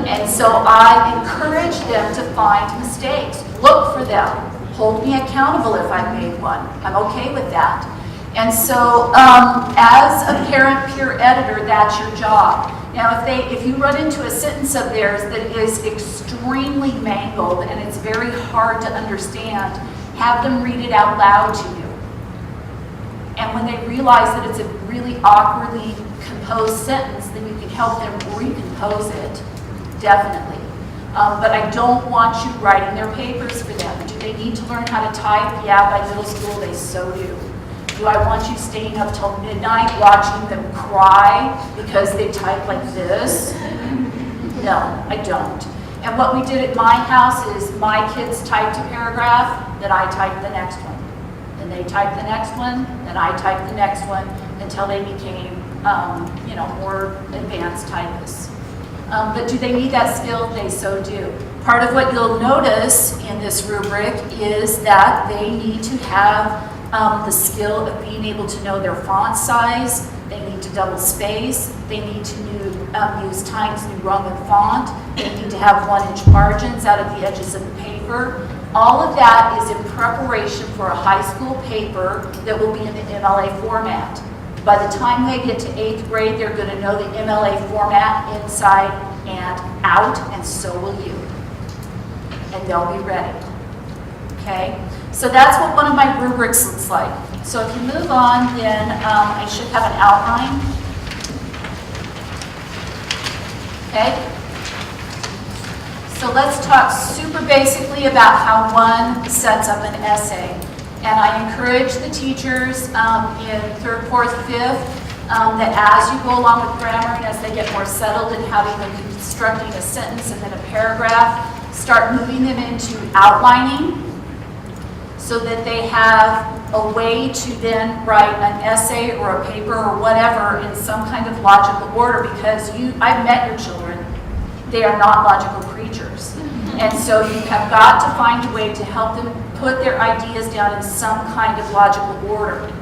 Speaker 3: And so I encourage them to find mistakes. Look for them. Hold me accountable if I made one. I'm okay with that. And so as a parent peer editor, that's your job. Now, if you run into a sentence of theirs that is extremely mangled and it's very hard to understand, have them read it out loud to you. And when they realize that it's a really awkwardly composed sentence, then you can help them recompose it, definitely. But I don't want you writing their papers for them. Do they need to learn how to type? Yeah, by middle school they so do. Do I want you staying up till midnight watching them cry because they type like this? No, I don't. And what we did at my house is my kids typed a paragraph, then I typed the next one. Then they typed the next one, then I typed the next one, until they became, more advanced typists. But do they need that skill? They so do. Part of what you'll notice in this rubric is that they need to have the skill of being able to know their font size. They need to double space. They need to use Times New Roman font. They need to have 1-inch margins out of the edges of the paper. All of that is in preparation for a high school paper that will be in the MLA format. By the time they get to 8th grade, they're going to know the MLA format inside and out, and so will you. And they'll be ready. Okay? So that's what one of my rubrics looks like. So if you move on, then I should have an outline. Okay? So let's talk super basically about how one sets up an essay. And I encourage the teachers in 3rd, 4th, 5th that as you go along with grammar and as they get more settled in how they're constructing a sentence and then a paragraph, start moving them into outlining so that they have a way to then write an essay or a paper or whatever in some kind of logical order, because I've met your children. They are not logical creatures. And so you have got to find a way to help them put their ideas down in some kind of logical order.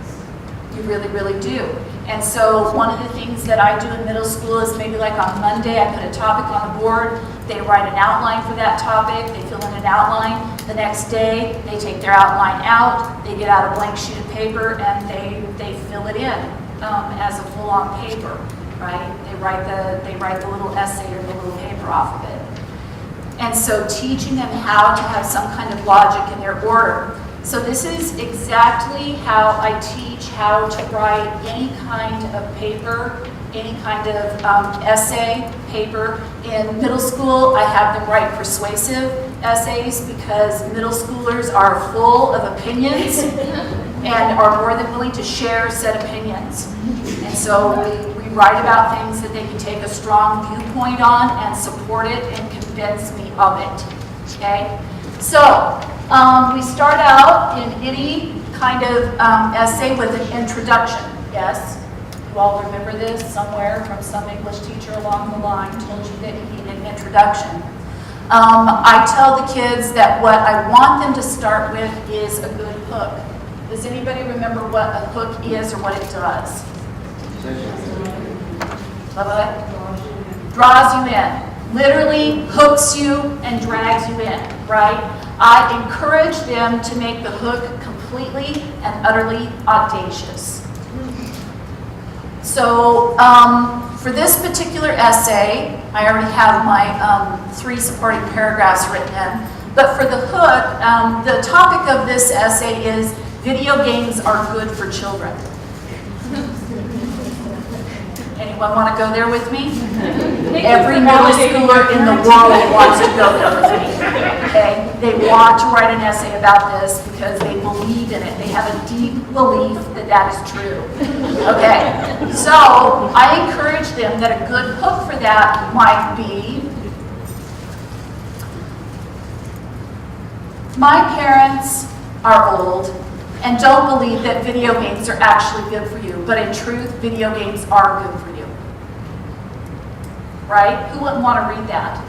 Speaker 3: You really, really do. And so one of the things that I do in middle school is maybe like on Monday, I put a topic on the board, they write an outline for that topic, they fill in an outline. The next day, they take their outline out, they get out a blank sheet of paper, and they fill it in as a full-on paper, right? They write the little essay or the little paper off of it. And so teaching them how to have some kind of logic in their order. So this is exactly how I teach how to write any kind of paper, any kind of essay, paper. In middle school, I have them write persuasive essays because middle schoolers are full of opinions and are more than willing to share said opinions. And so we write about things that they can take a strong viewpoint on and support it and convince me of it, okay? So we start out in any kind of essay with an introduction, yes? You all remember this somewhere from some English teacher along the line told you that you need an introduction. I tell the kids that what I want them to start with is a good hook. Does anybody remember what a hook is or what it does? What? Draws you in. Literally hooks you and drags you in, right? I encourage them to make the hook completely and utterly audacious. So for this particular essay, I already have my 3 supporting paragraphs written in. But for the hook, the topic of this essay is video games are good for children. Anyone want to go there with me? Every middle schooler in the world wants to go there with me. Okay? They want to write an essay about this because they believe in it. They have a deep belief that that is true. Okay? So I encourage them that a good hook for that might be, my parents are old and don't believe that video games are actually good for you, but in truth, video games are good for you. Right? Who wouldn't want to read that?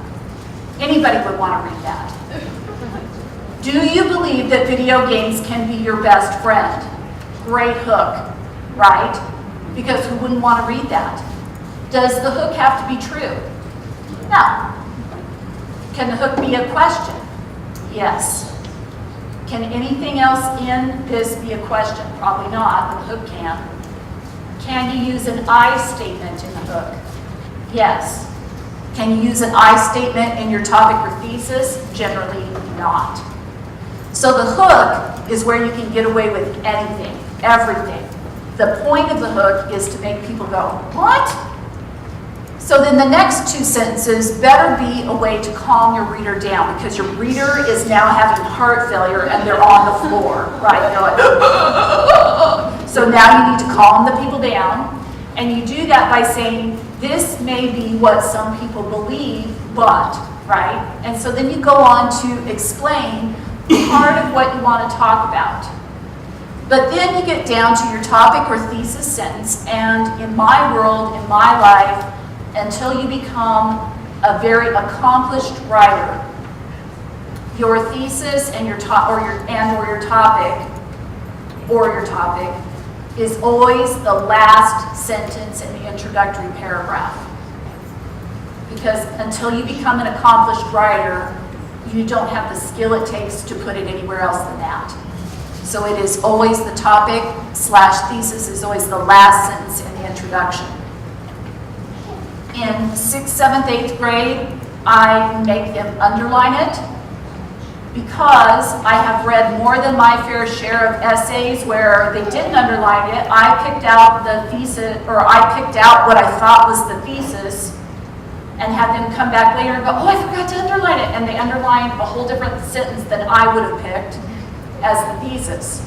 Speaker 3: Anybody would want to read that. Do you believe that video games can be your best friend? Great hook, right? Because who wouldn't want to read that? Does the hook have to be true? No. Can the hook be a question? Yes. Can anything else in this be a question? Probably not, but the hook can. Can you use an I statement in the hook? Yes. Can you use an I statement in your topic or thesis? Generally not. So the hook is where you can get away with anything, everything. The point of the hook is to make people go, what? So then the next 2 sentences better be a way to calm your reader down because your reader is now having heart failure and they're on the floor, right? They're like, so now you need to calm the people down. And you do that by saying, this may be what some people believe, but, right? And so then you go on to explain part of what you want to talk about. But then you get down to your topic or thesis sentence, and in my world, in my life, until you become a very accomplished writer, your thesis and your topic is always the last sentence in the introductory paragraph. Because until you become an accomplished writer, you don't have the skill it takes to put it anywhere else than that. So it is always the topic / thesis is always the last sentence in the introduction. In 6th, 7th, 8th grade, I make them underline it because I have read more than my fair share of essays where they didn't underline it. I picked out the thesis, or I picked out what I thought was the thesis and had them come back later and go, oh, I forgot to underline it. And they underlined a whole different sentence than I would have picked as the thesis.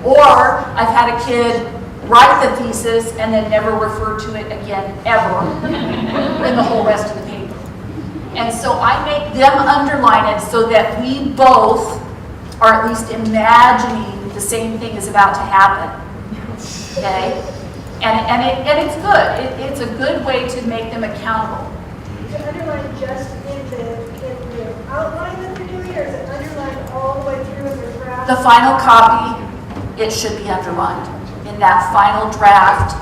Speaker 3: Or I've had a kid write the thesis and then never refer to it again ever in the whole rest of the paper. And so I make them underline it so that we both are at least imagining the same thing is about to happen. Okay? And it's good. It's a good way to make them accountable.
Speaker 8: Is it underlined just in the outline that they're doing, or is it underlined all the way through in their draft?
Speaker 3: The final copy, it should be underlined in that final draft.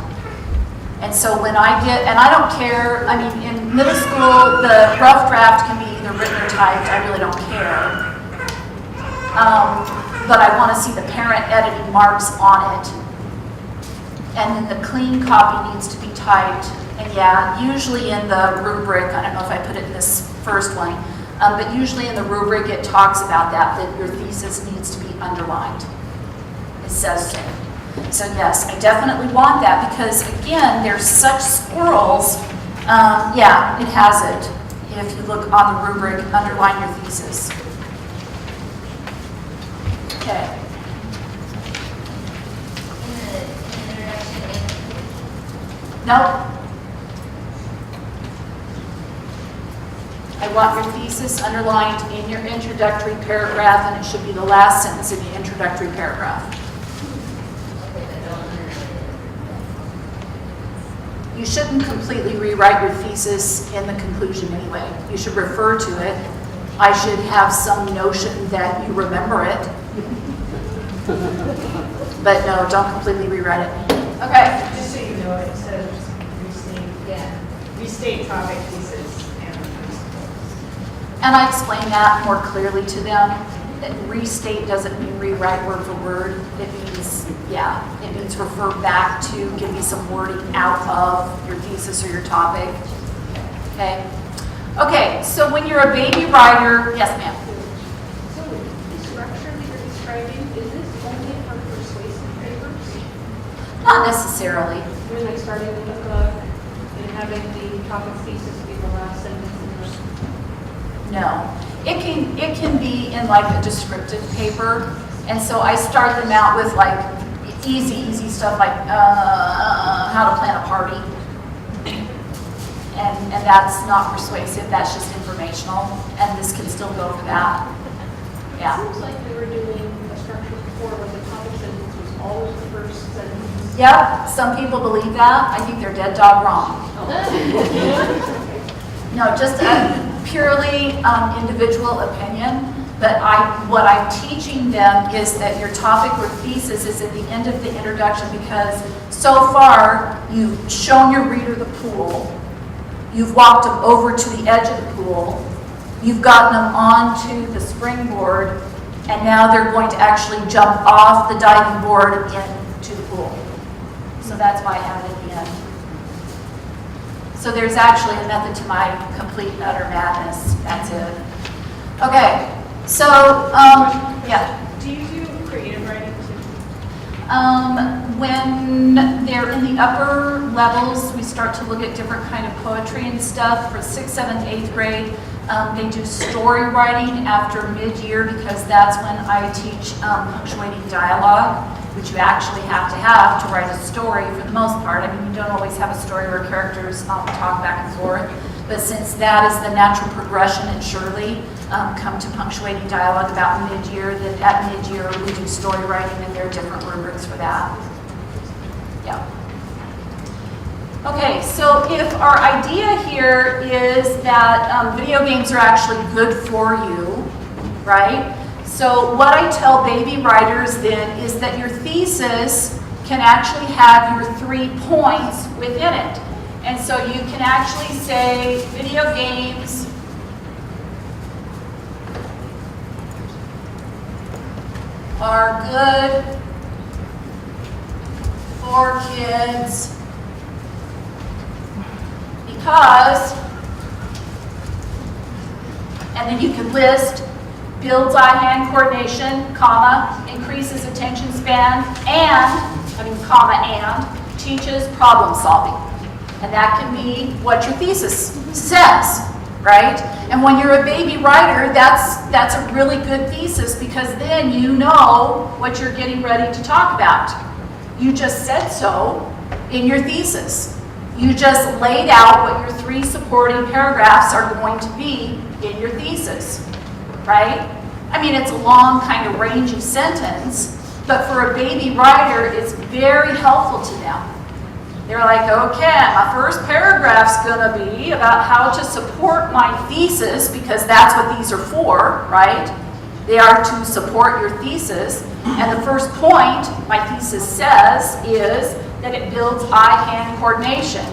Speaker 3: And so when I get, and I don't care, I mean, in middle school, the rough draft can be either written or typed, I really don't care. But I want to see the parent editing marks on it. And then the clean copy needs to be typed. And yeah, usually in the rubric, I don't know if I put it in this first one, But usually in the rubric, it talks about that your thesis needs to be underlined. It says so. So yes, I definitely want that because again, there's such squirrels. Yeah, it has it. If you look on the rubric, underline your thesis. Okay. Nope. I want your thesis underlined in your introductory paragraph, and it should be the last sentence in the introductory paragraph. You shouldn't completely rewrite your thesis in the conclusion anyway. You should refer to it. I should have some notion that you remember it. But no, don't completely rewrite it. Okay.
Speaker 6: Just so you know, it says restate topic, thesis, and principles.
Speaker 3: And I explain that more clearly to them. That restate doesn't mean rewrite word for word. It means, yeah, it means refer back to, give me some wording out of your thesis or your topic. Okay. Okay, so when you're a baby writer, yes ma'am.
Speaker 9: So the structure that you're describing, is this only for persuasive papers?
Speaker 3: Not necessarily.
Speaker 9: When like starting with the book and having the topic thesis be the last sentence in the...
Speaker 3: No. It can be in like a descriptive paper. And so I start them out with like easy stuff like how to plan a party. And that's not persuasive, that's just informational. And this can still go for that. Yeah.
Speaker 9: It seems like we were doing a structure before where the topic sentence was always the first sentence.
Speaker 3: Yep, some people believe that. I think they're dead dog wrong. No, just a purely individual opinion. But what I'm teaching them is that your topic or thesis is at the end of the introduction because so far you've shown your reader the pool, you've walked them over to the edge of the pool, you've gotten them onto the springboard, and now they're going to actually jump off the diving board into the pool. So that's why I have it at the end. So there's actually a method to my complete and utter madness. That's it. Okay, so, yeah.
Speaker 6: Do you do creative writing too?
Speaker 3: When they're in the upper levels, we start to look at different kind of poetry and stuff. For 6th, 7th, 8th grade, they do story writing after mid-year because that's when I teach punctuating dialogue, which you actually have to write a story for the most part. I mean, you don't always have a story where characters talk back and forth, but since that is the natural progression and surely come to punctuating dialogue about mid-year, that at mid-year we do story writing and there are different rubrics for that. Yeah. Okay, so if our idea here is that video games are actually good for you, right? So what I tell baby writers then is that your thesis can actually have your 3 points within it. And so you can actually say video games are good for kids because, and then you can list builds eye-hand coordination, comma, increases attention span, comma, and teaches problem solving. And that can be what your thesis says, right? And when you're a baby writer, that's a really good thesis because then you know what you're getting ready to talk about. You just said so in your thesis. You just laid out what your 3 supporting paragraphs are going to be in your thesis, right? I mean, it's a long kind of rangy sentence, but for a baby writer, it's very helpful to them. They're like, okay, my first paragraph's gonna be about how to support my thesis because that's what these are for, right? They are to support your thesis. And the first point my thesis says is that it builds eye-hand coordination.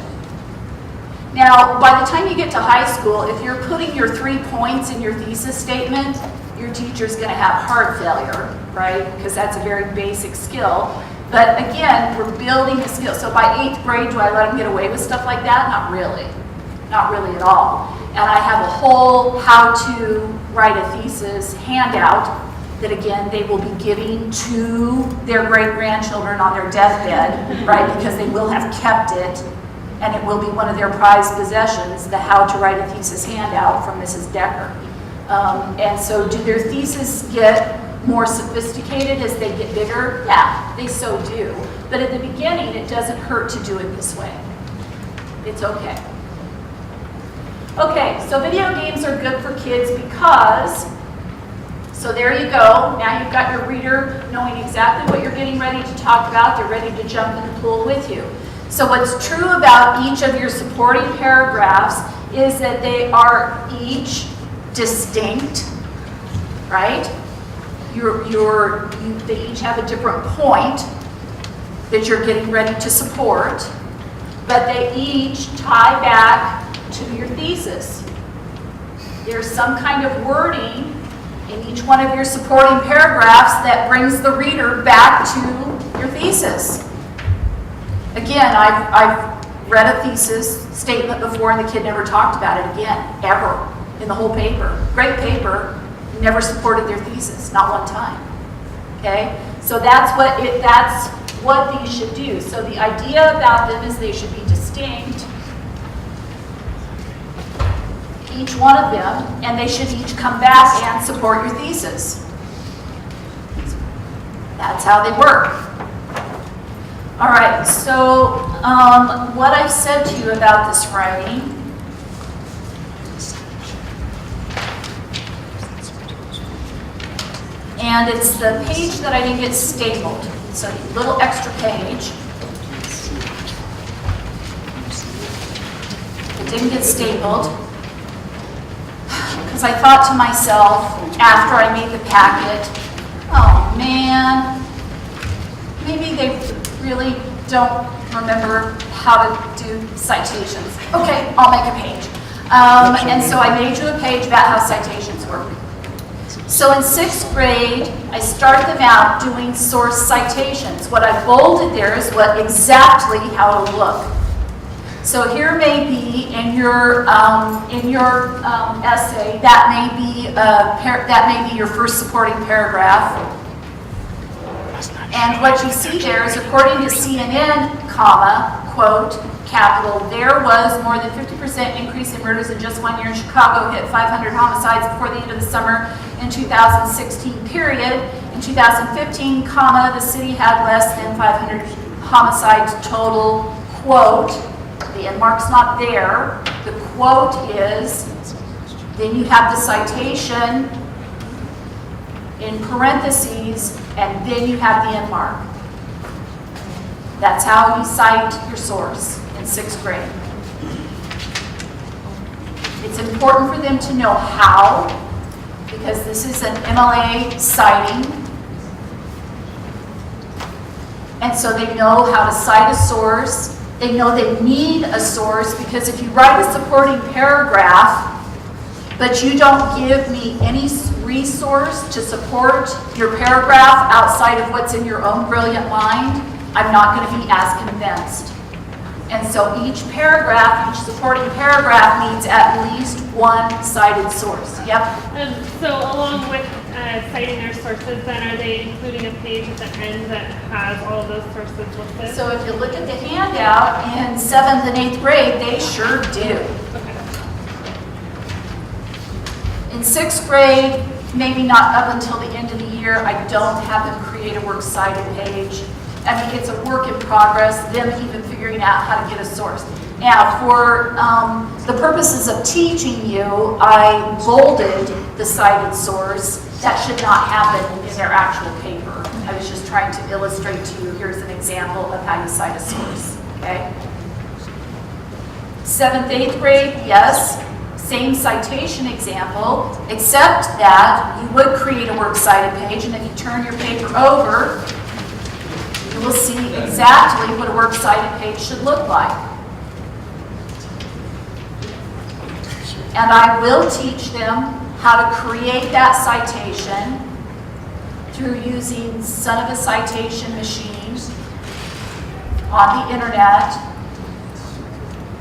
Speaker 3: Now, by the time you get to high school, if you're putting your 3 points in your thesis statement, your teacher's gonna have heart failure, right? Because that's a very basic skill. But again, we're building the skill. So by 8th grade, do I let them get away with stuff like that? Not really. not really at all. And I have a whole how to write a thesis handout that again, they will be giving to their great-grandchildren on their deathbed, right? Because they will have kept it, and it will be one of their prized possessions, the how to write a thesis handout from Mrs. Decker. And so do their theses get more sophisticated as they get bigger? Yeah, they so do. But at the beginning, it doesn't hurt to do it this way. It's okay. Okay, so video games are good for kids because, so there you go. Now you've got your reader knowing exactly what you're getting ready to talk about. They're ready to jump in the pool with you. So what's true about each of your supporting paragraphs is that they are each distinct, right? They each have a different point that you're getting ready to support, but they each tie back to your thesis. There's some kind of wording in each one of your supporting paragraphs that brings the reader back to your thesis. Again, I've read a thesis statement before and the kid never talked about it again, ever, in the whole paper. Great paper, never supported their thesis, not one time. Okay? So that's what these should do. So the idea about them is they should be distinct, each one of them, and they should each come back and support your thesis. That's how they work. All right, so what I've said to you about this writing, and it's the page that I didn't get stapled. So a little extra page. It didn't get stapled because I thought to myself after I made the packet, oh man, maybe they really don't remember how to do citations. Okay, I'll make a page. And so I made you a page about how citations work. So in 6th grade, I start them out doing source citations. What I bolded there is exactly how it'll look. So here may be in your essay, that may be your first supporting paragraph. And what you see there is, according to CNN, comma, quote, capital, there was more than 50% increase in murders in just 1 year in Chicago, hit 500 homicides before the end of the summer in 2016, period. In 2015, comma, the city had less than 500 homicides total, quote. The end mark's not there. The quote is, then you have the citation in parentheses, and then you have the end mark. That's how you cite your source in 6th grade. It's important for them to know how, because this is an MLA citing, and so they know how to cite a source. They know they need a source, because if you write a supporting paragraph, but you don't give me any resource to support your paragraph outside of what's in your own brilliant mind, I'm not going to be as convinced. And so each paragraph, each supporting paragraph needs at least one cited source. Yep?
Speaker 5: So along with citing their sources, then are they including a page at the end that has all of those sources listed?
Speaker 3: So if you look at the handout in 7th and 8th grade, they sure do.
Speaker 5: Okay.
Speaker 3: In 6th grade, maybe not up until the end of the year, I don't have them create a works cited page. I mean, it's a work in progress, them even figuring out how to get a source. Now, for the purposes of teaching you, I bolded the cited source. That should not happen in their actual paper. I was just trying to illustrate to you, here's an example of how you cite a source, okay? 7th, 8th grade, yes, same citation example, except that you would create a works cited page, and if you turn your paper over, you will see exactly what a works cited page should look like. And I will teach them how to create that citation through using son of a citation machines on the internet.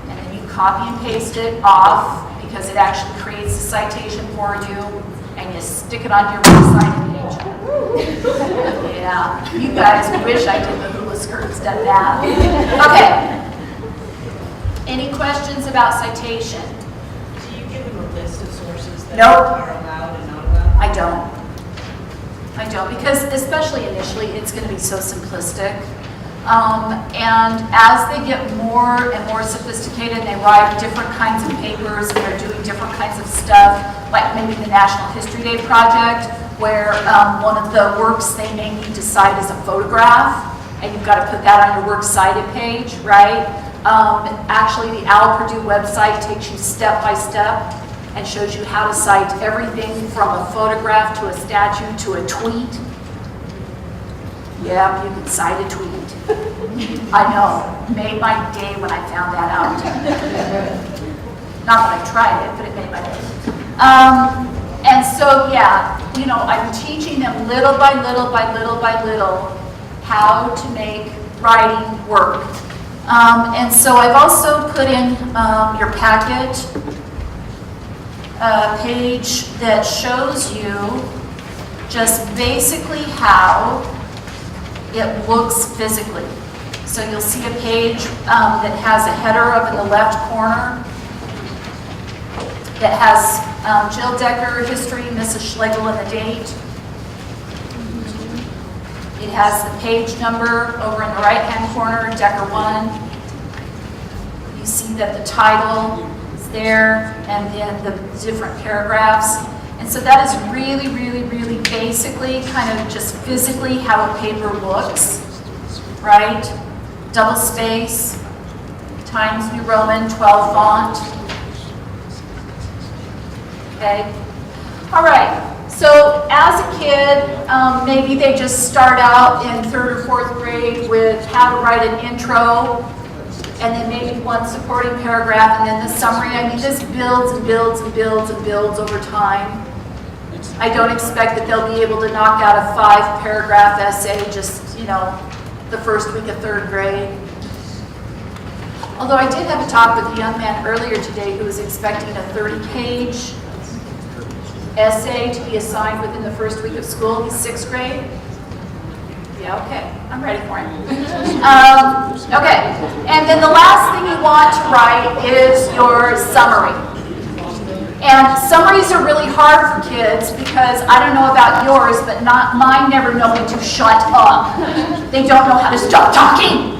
Speaker 3: And then you copy and paste it off because it actually creates a citation for you, and you stick it on your website page. Yeah, you guys wish I did the hula skirt instead of that. Okay. Any questions about citation?
Speaker 6: Do you give them a list of sources that
Speaker 3: Nope.
Speaker 6: are allowed and not allowed?
Speaker 3: I don't, because especially initially, it's going to be so simplistic. And as they get more and more sophisticated, and they write different kinds of papers, and they're doing different kinds of stuff, like maybe the National History Day project, where one of the works they may need to cite is a photograph, and you've got to put that on your works cited page, right? Actually, the Al Purdue website takes you step by step and shows you how to cite everything from a photograph to a statue to a tweet. Yeah, you can cite a tweet. I know, made my day when I found that out. Not that I tried it, but it made my day. And so, yeah, you know, I'm teaching them little by little by little by little how to make writing work. And so I've also put in your packet a page that shows you just basically how it looks physically. So you'll see a page that has a header up in the left corner that has Jill Decker, history, Mrs. Schlegel, and the date. It has the page number over in the right-hand corner, Decker 1. You see that the title is there, and then the different paragraphs. And so that is really, really, really basically kind of just physically how a paper looks, right? Double space, Times New Roman, 12 font. Okay. All right. So as a kid, maybe they just start out in 3rd or 4th grade with how to write an intro, and then maybe one supporting paragraph, and then the summary. I mean, this builds and builds and builds and builds over time. I don't expect that they'll be able to knock out a 5-paragraph essay just, you know, the first week of 3rd grade. Although I did have a talk with a young man earlier today who was expecting a 30-page essay to be assigned within the first week of school. He's 6th grade. Yeah, okay, I'm ready for him. Okay, and then the last thing you want to write is your summary. And summaries are really hard for kids because I don't know about yours, but mine never know when to shut up. They don't know how to stop talking.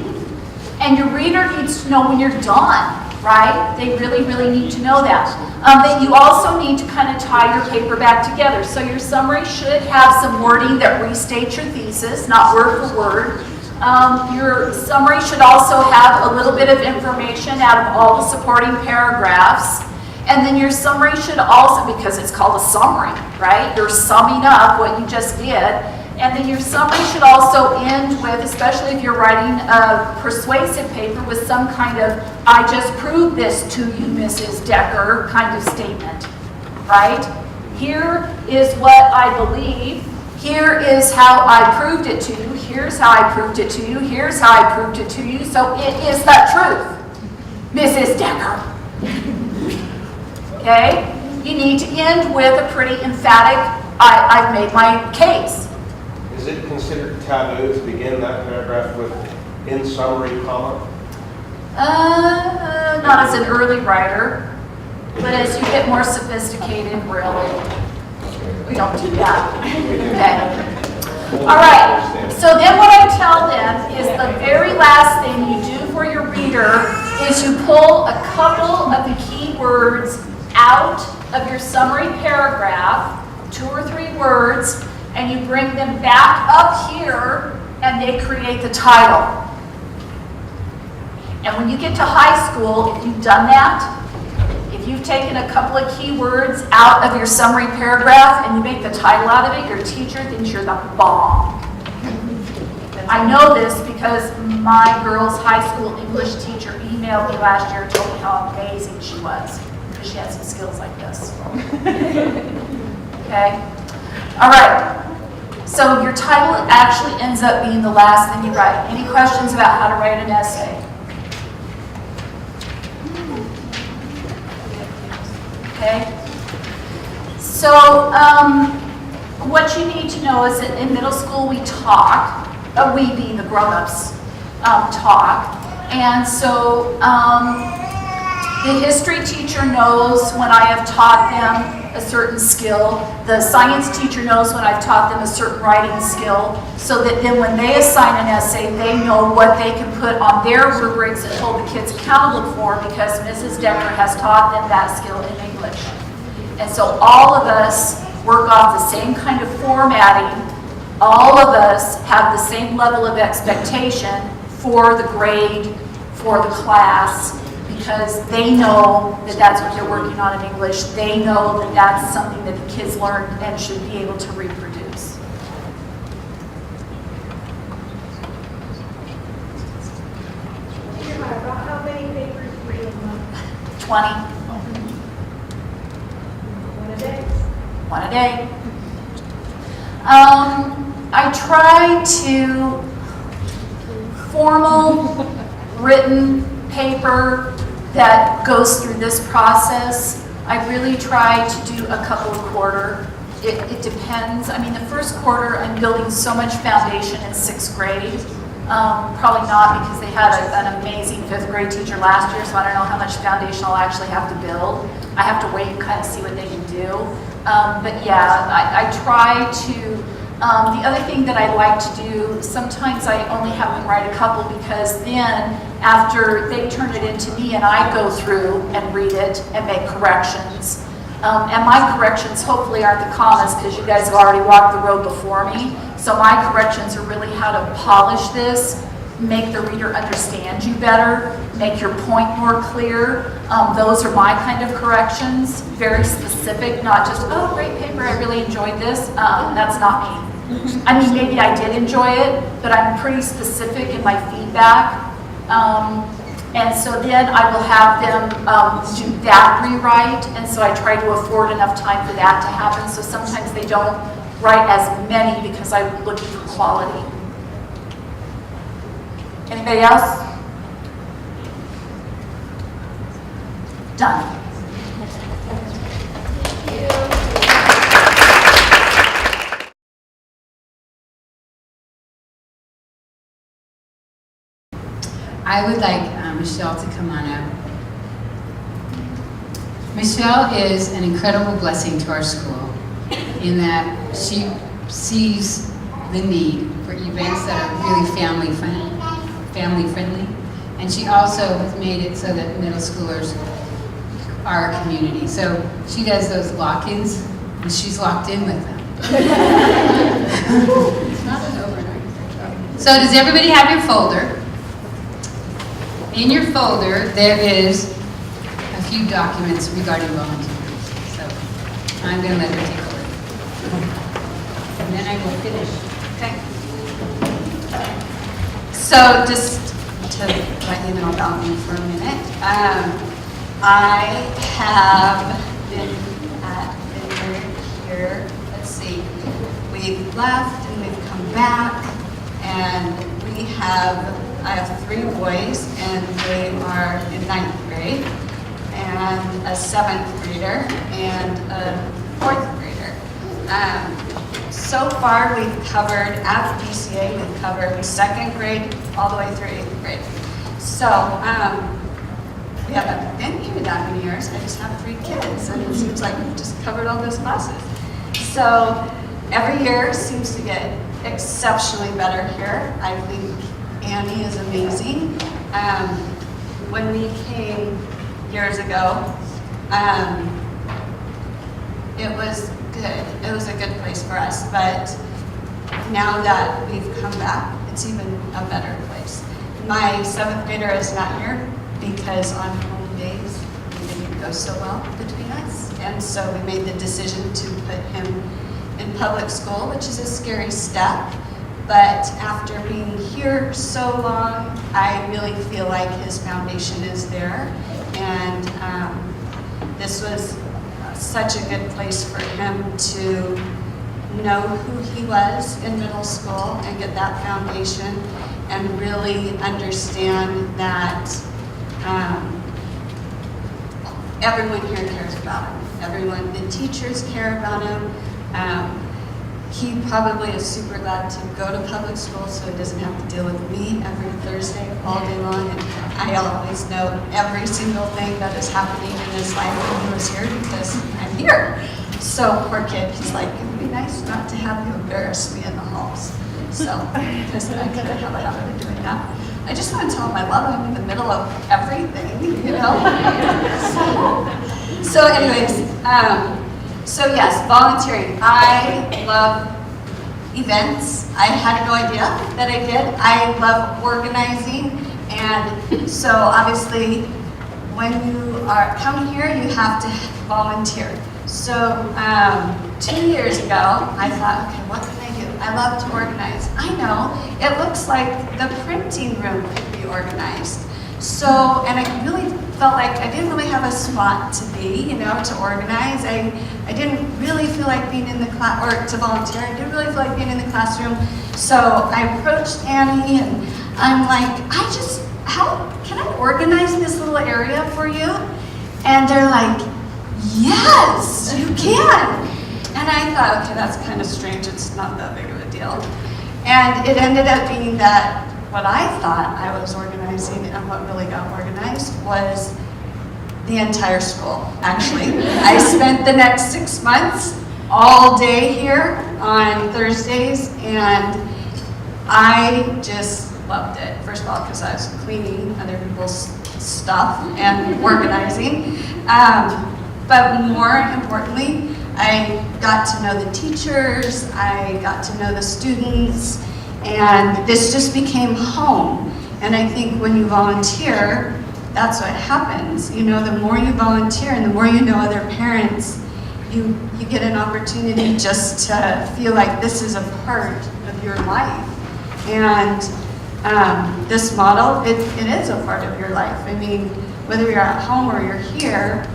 Speaker 3: And your reader needs to know when you're done, right? They really, really need to know that. Then you also need to kind of tie your paper back together. So your summary should have some wording that restates your thesis, not word for word. Your summary should also have a little bit of information out of all the supporting paragraphs. And then your summary should also, because it's called a summary, right? You're summing up what you just did. And then your summary should also end with, especially if you're writing a persuasive paper, with some kind of, I just proved this to you, Mrs. Decker, kind of statement, right? Here is what I believe. Here is how I proved it to you. Here's how I proved it to you. Here's how I proved it to you. So it is the truth, Mrs. Decker. Okay? You need to end with a pretty emphatic, I've made my case.
Speaker 10: Is it considered taboo to begin that paragraph with in summary, comma?
Speaker 3: Not as an early writer, but as you get more sophisticated, really. We don't do that. Okay. All right. So then what I tell them is the very last thing you do for your reader is you pull a couple of the key words out of your summary paragraph, 2 or 3 words, and you bring them back up here, and they create the title. And when you get to high school, if you've done that, if you've taken a couple of key words out of your summary paragraph and you make the title out of it, your teacher thinks you're the bomb. I know this because my girl's high school English teacher emailed me last year and told me how amazing she was, because she had some skills like this. Okay? All right. So your title actually ends up being the last thing you write. Any questions about how to write an essay? okay? So, what you need to know is that in middle school we talk, we being the grown-ups, talk. And so, the history teacher knows when I have taught them a certain skill. The science teacher knows when I've taught them a certain writing skill, so that then when they assign an essay, they know what they can put on their rubrics and hold the kids accountable for, because Mrs. Decker has taught them that skill in English. And so all of us work off the same kind of formatting. All of us have the same level of expectation for the grade, for the class, because they know that that's what they're working on in English. They know that that's something that the kids learn and should be able to reproduce.
Speaker 8: About how many papers do you do a month?
Speaker 3: 20,
Speaker 8: One a day?
Speaker 3: one a day. I try to formal written paper that goes through this process. I really try to do a couple a quarter. It depends. I mean, the first quarter, I'm building so much foundation in 6th grade. Probably not, because they had an amazing 5th grade teacher last year, so I don't know how much foundation I'll actually have to build. I have to wait and kind of see what they can do. But yeah, I try to. The other thing that I like to do, sometimes I only have them write a couple, because then after they turn it into me and I go through and read it and make corrections. And my corrections hopefully aren't the commas, because you guys have already walked the road before me. So my corrections are really how to polish this, make the reader understand you better, make your point more clear. Those are my kind of corrections, very specific, not just, oh, great paper, I really enjoyed this. That's not me. I mean, maybe I did enjoy it, but I'm pretty specific in my feedback. And so then I will have them do that rewrite, and so I try to afford enough time for that to happen. So sometimes they don't write as many, because I'm looking for quality. Anybody else? Done.
Speaker 2: I would like Michelle to come on up. Michelle is an incredible blessing to our school, in that she sees the need for events that are really family friendly, and she also has made it so that middle schoolers are a community. So she does those lock-ins, and she's locked in with them. It's not an overnight. So does everybody have your folder? In your folder, there is a few documents regarding volunteers. So I'm going to let her take over. And then I will finish. Okay. So just to let you know about me for a minute, I have been at Vineyard here. Let's see. We've left and we've come back, and I have 3 boys, and they are in 9th grade, and a 7th grader, and a 4th grader. So far, we've covered, at VCA, we've covered 2nd grade all the way through 8th grade. So, we haven't been here that many years. I just have 3 kids, and it seems like we've just covered all those classes. So, every year seems to get exceptionally better here. I think Annie is amazing. When we came years ago, it was good. It was a good place for us, but now that we've come back, it's even a better place. My 7th grader is not here because on home days, it didn't go so well between us, and so we made the decision to put him in public school, which is a scary step. But after being here so long, I really feel like his foundation is there. And this was such a good place for him to know who he was in middle school and get that foundation and really understand that everyone here cares about him.
Speaker 4: everyone. The teachers care about him. He probably is super glad to go to public school so he doesn't have to deal with me every Thursday all day long. And I always know every single thing that is happening in his life when he was here because I'm here. So poor kid, he's like, it would be nice not to have you embarrass me in the halls. So, because I kind of have a habit of doing that. I just want to tell him I love him in the middle of everything, you know? So anyways, so yes, volunteering. I love events. I had no idea that I did. I love organizing. And so obviously, when you come here, you have to volunteer. So 2 years ago, I thought, okay, what can I do? I love to organize. I know, it looks like the printing room could be organized. So, and I really felt like I didn't really have a spot to be, you know, to organize. I didn't really feel like being in the class, or to volunteer. I didn't really feel like being in the classroom. So I approached Annie and I'm like, how can I organize this little area for you? And they're like, yes, you can. And I thought, okay, that's kind of strange. It's not that big of a deal. And it ended up being that what I thought I was organizing and what really got organized was the entire school, actually. I spent the next 6 months all day here on Thursdays, and I just loved it. First of all, because I was cleaning other people's stuff and organizing. But more importantly, I got to know the teachers, I got to know the students, and this just became home. And I think when you volunteer, that's what happens. You know, the more you volunteer and the more you know other parents, you get an opportunity just to feel like this is a part of your life. And this model, it is a part of your life. I mean, whether you're at home or you're here,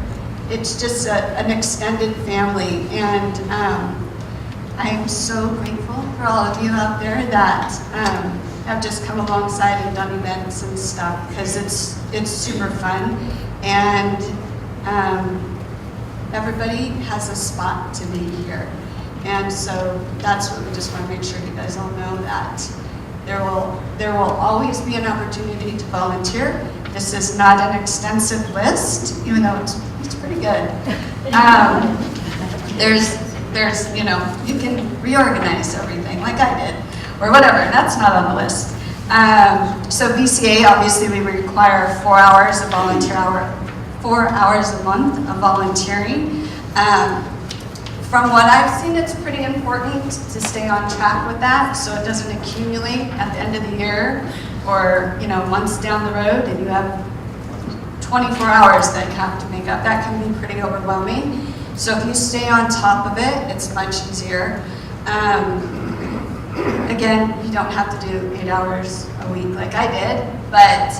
Speaker 4: it's just an extended family. And I am so grateful for all of you out there that have just come alongside and done events and stuff, because it's super fun. And everybody has a spot to be here. And so that's what we just want to make sure you guys all know, that there will always be an opportunity to volunteer. This is not an extensive list, even though it's pretty good. There's, you know, you can reorganize everything like I did, or whatever. That's not on the list. So VCA, obviously, we require 4 hours of 4 hours a month of volunteering. From what I've seen, it's pretty important to stay on track with that, so it doesn't accumulate at the end of the year, or, you know, months down the road, and you have 24 hours that you have to make up. That can be pretty overwhelming. So if you stay on top of it, it's much easier. Again, you don't have to do 8 hours a week like I did, but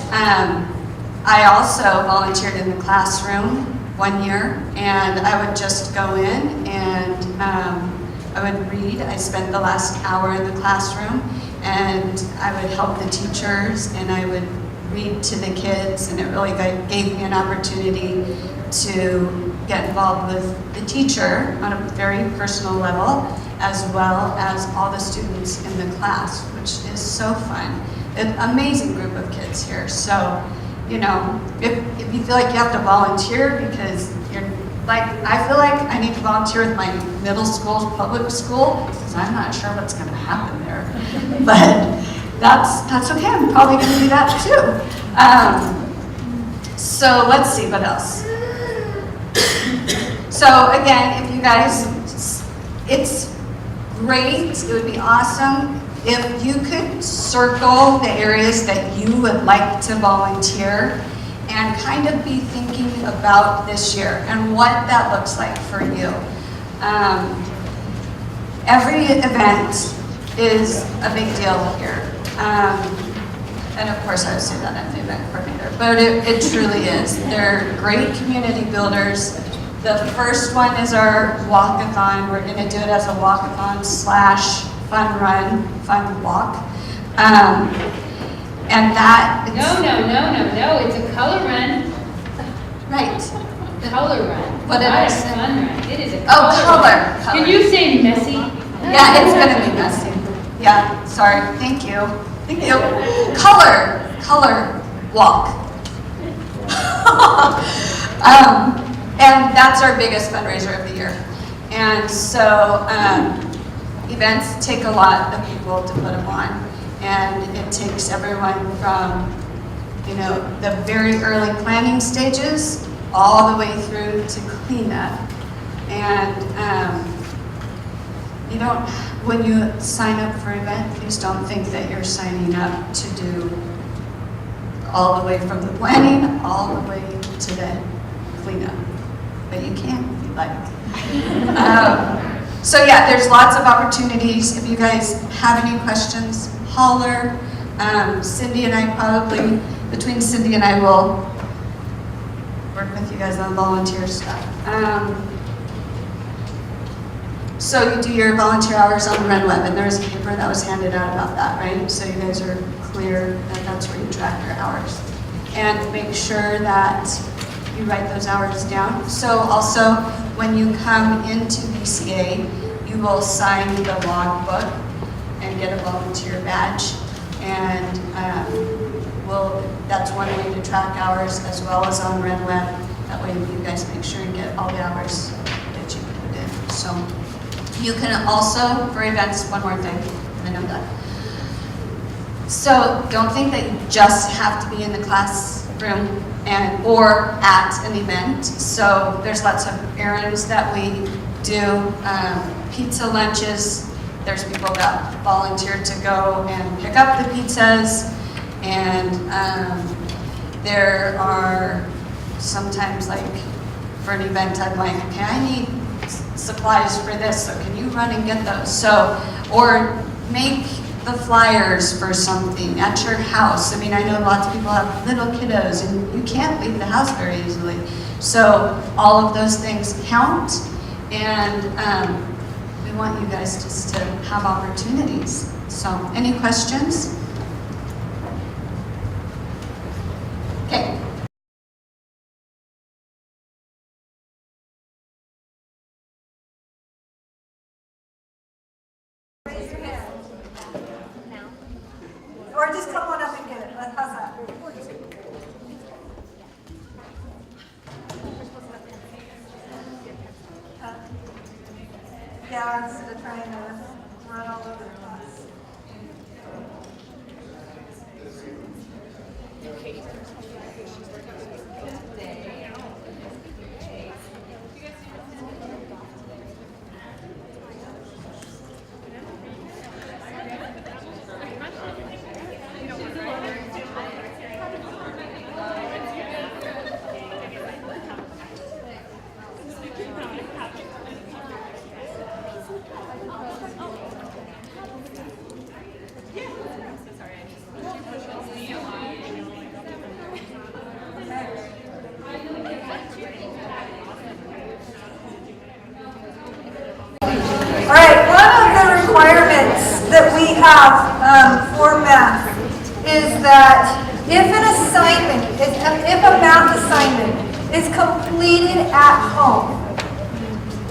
Speaker 4: I also volunteered in the classroom 1 year, and I would just go in and I would read. I spent the last hour in the classroom, and I would help the teachers, and I would read to the kids, and it really gave me an opportunity to get involved with the teacher on a very personal level, as well as all the students in the class, which is so fun. An amazing group of kids here. So, you know, if you feel like you have to volunteer because you're like, I feel like I need to volunteer with my middle school, public school, because I'm not sure what's going to happen there. But that's okay. I'm probably going to do that too. So let's see what else. So again, if you guys, it's great. It would be awesome if you could circle the areas that you would like to volunteer and kind of be thinking about this year and what that looks like for you. Every event is a big deal here. And of course I would say that I'm the event coordinator, but it truly is. They're great community builders. The first one is our walkathon. We're going to do it as a walkathon / fun run, fun walk. And that...
Speaker 2: No, it's a color run.
Speaker 4: Right.
Speaker 2: Color run.
Speaker 4: What did I
Speaker 5: Not a
Speaker 4: say?
Speaker 5: fun run. It is a
Speaker 4: Oh, color.
Speaker 5: Can you say messy?
Speaker 4: Yeah, it's gonna be messy. Yeah, sorry, thank you. Thank you. Color walk. And that's our biggest fundraiser of the year. And so events take a lot of people to put them on. And it takes everyone from, you know, the very early planning stages all the way through to cleanup. And you don't, when you sign up for an event, please don't think that you're signing up to do all the way from the planning, all the way to the cleanup. But you can if you like. So yeah, there's lots of opportunities. If you guys have any questions, holler. Cindy and I probably, between Cindy and I will work with you guys on volunteer stuff. So you do your volunteer hours on RunWeb, and there's a paper that was handed out about that, right? So you guys are clear that that's where you track your hours. And make sure that you write those hours down. So also, when you come into VCA, you will sign the logbook and get a volunteer badge. And that's one way to track hours, as well as on RunWeb. That way you guys make sure you get all the hours that you put in. So you can also, for events, one more thing, and then I'm done. So don't think that you just have to be in the classroom or at an event. So there's lots of errands that we do, pizza lunches. There's people that volunteer to go and pick up the pizzas. And there are sometimes, like, for an event, I'm like, okay, I need supplies for this, so can you run and get those? So, or make the flyers for something at your house. I mean, I know lots of people have little kiddos and you can't leave the house very easily. So all of those things count, and we want you guys just to have opportunities. So any questions? Okay.
Speaker 8: Or just come on up and get it. How's that? Yeah, instead of trying to run all over the class. All right, one of the requirements that we have for math is that if an assignment, if a math assignment is completed at home,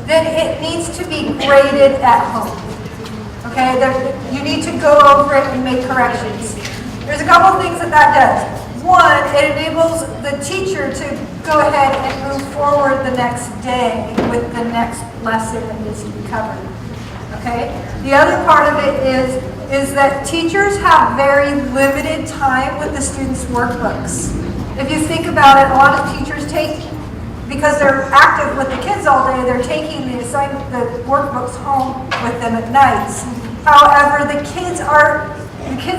Speaker 8: then it needs to be graded at home. Okay, you need to go over it and make corrections. There's a couple of things that does. One, it enables the teacher to go ahead and move forward the next day with the next lesson that needs to be covered. Okay? The other part of it is that teachers have very limited time with the students' workbooks. If you think about it, a lot of teachers take, because they're active with the kids all day, they're taking the workbooks home with them at nights. However, the kids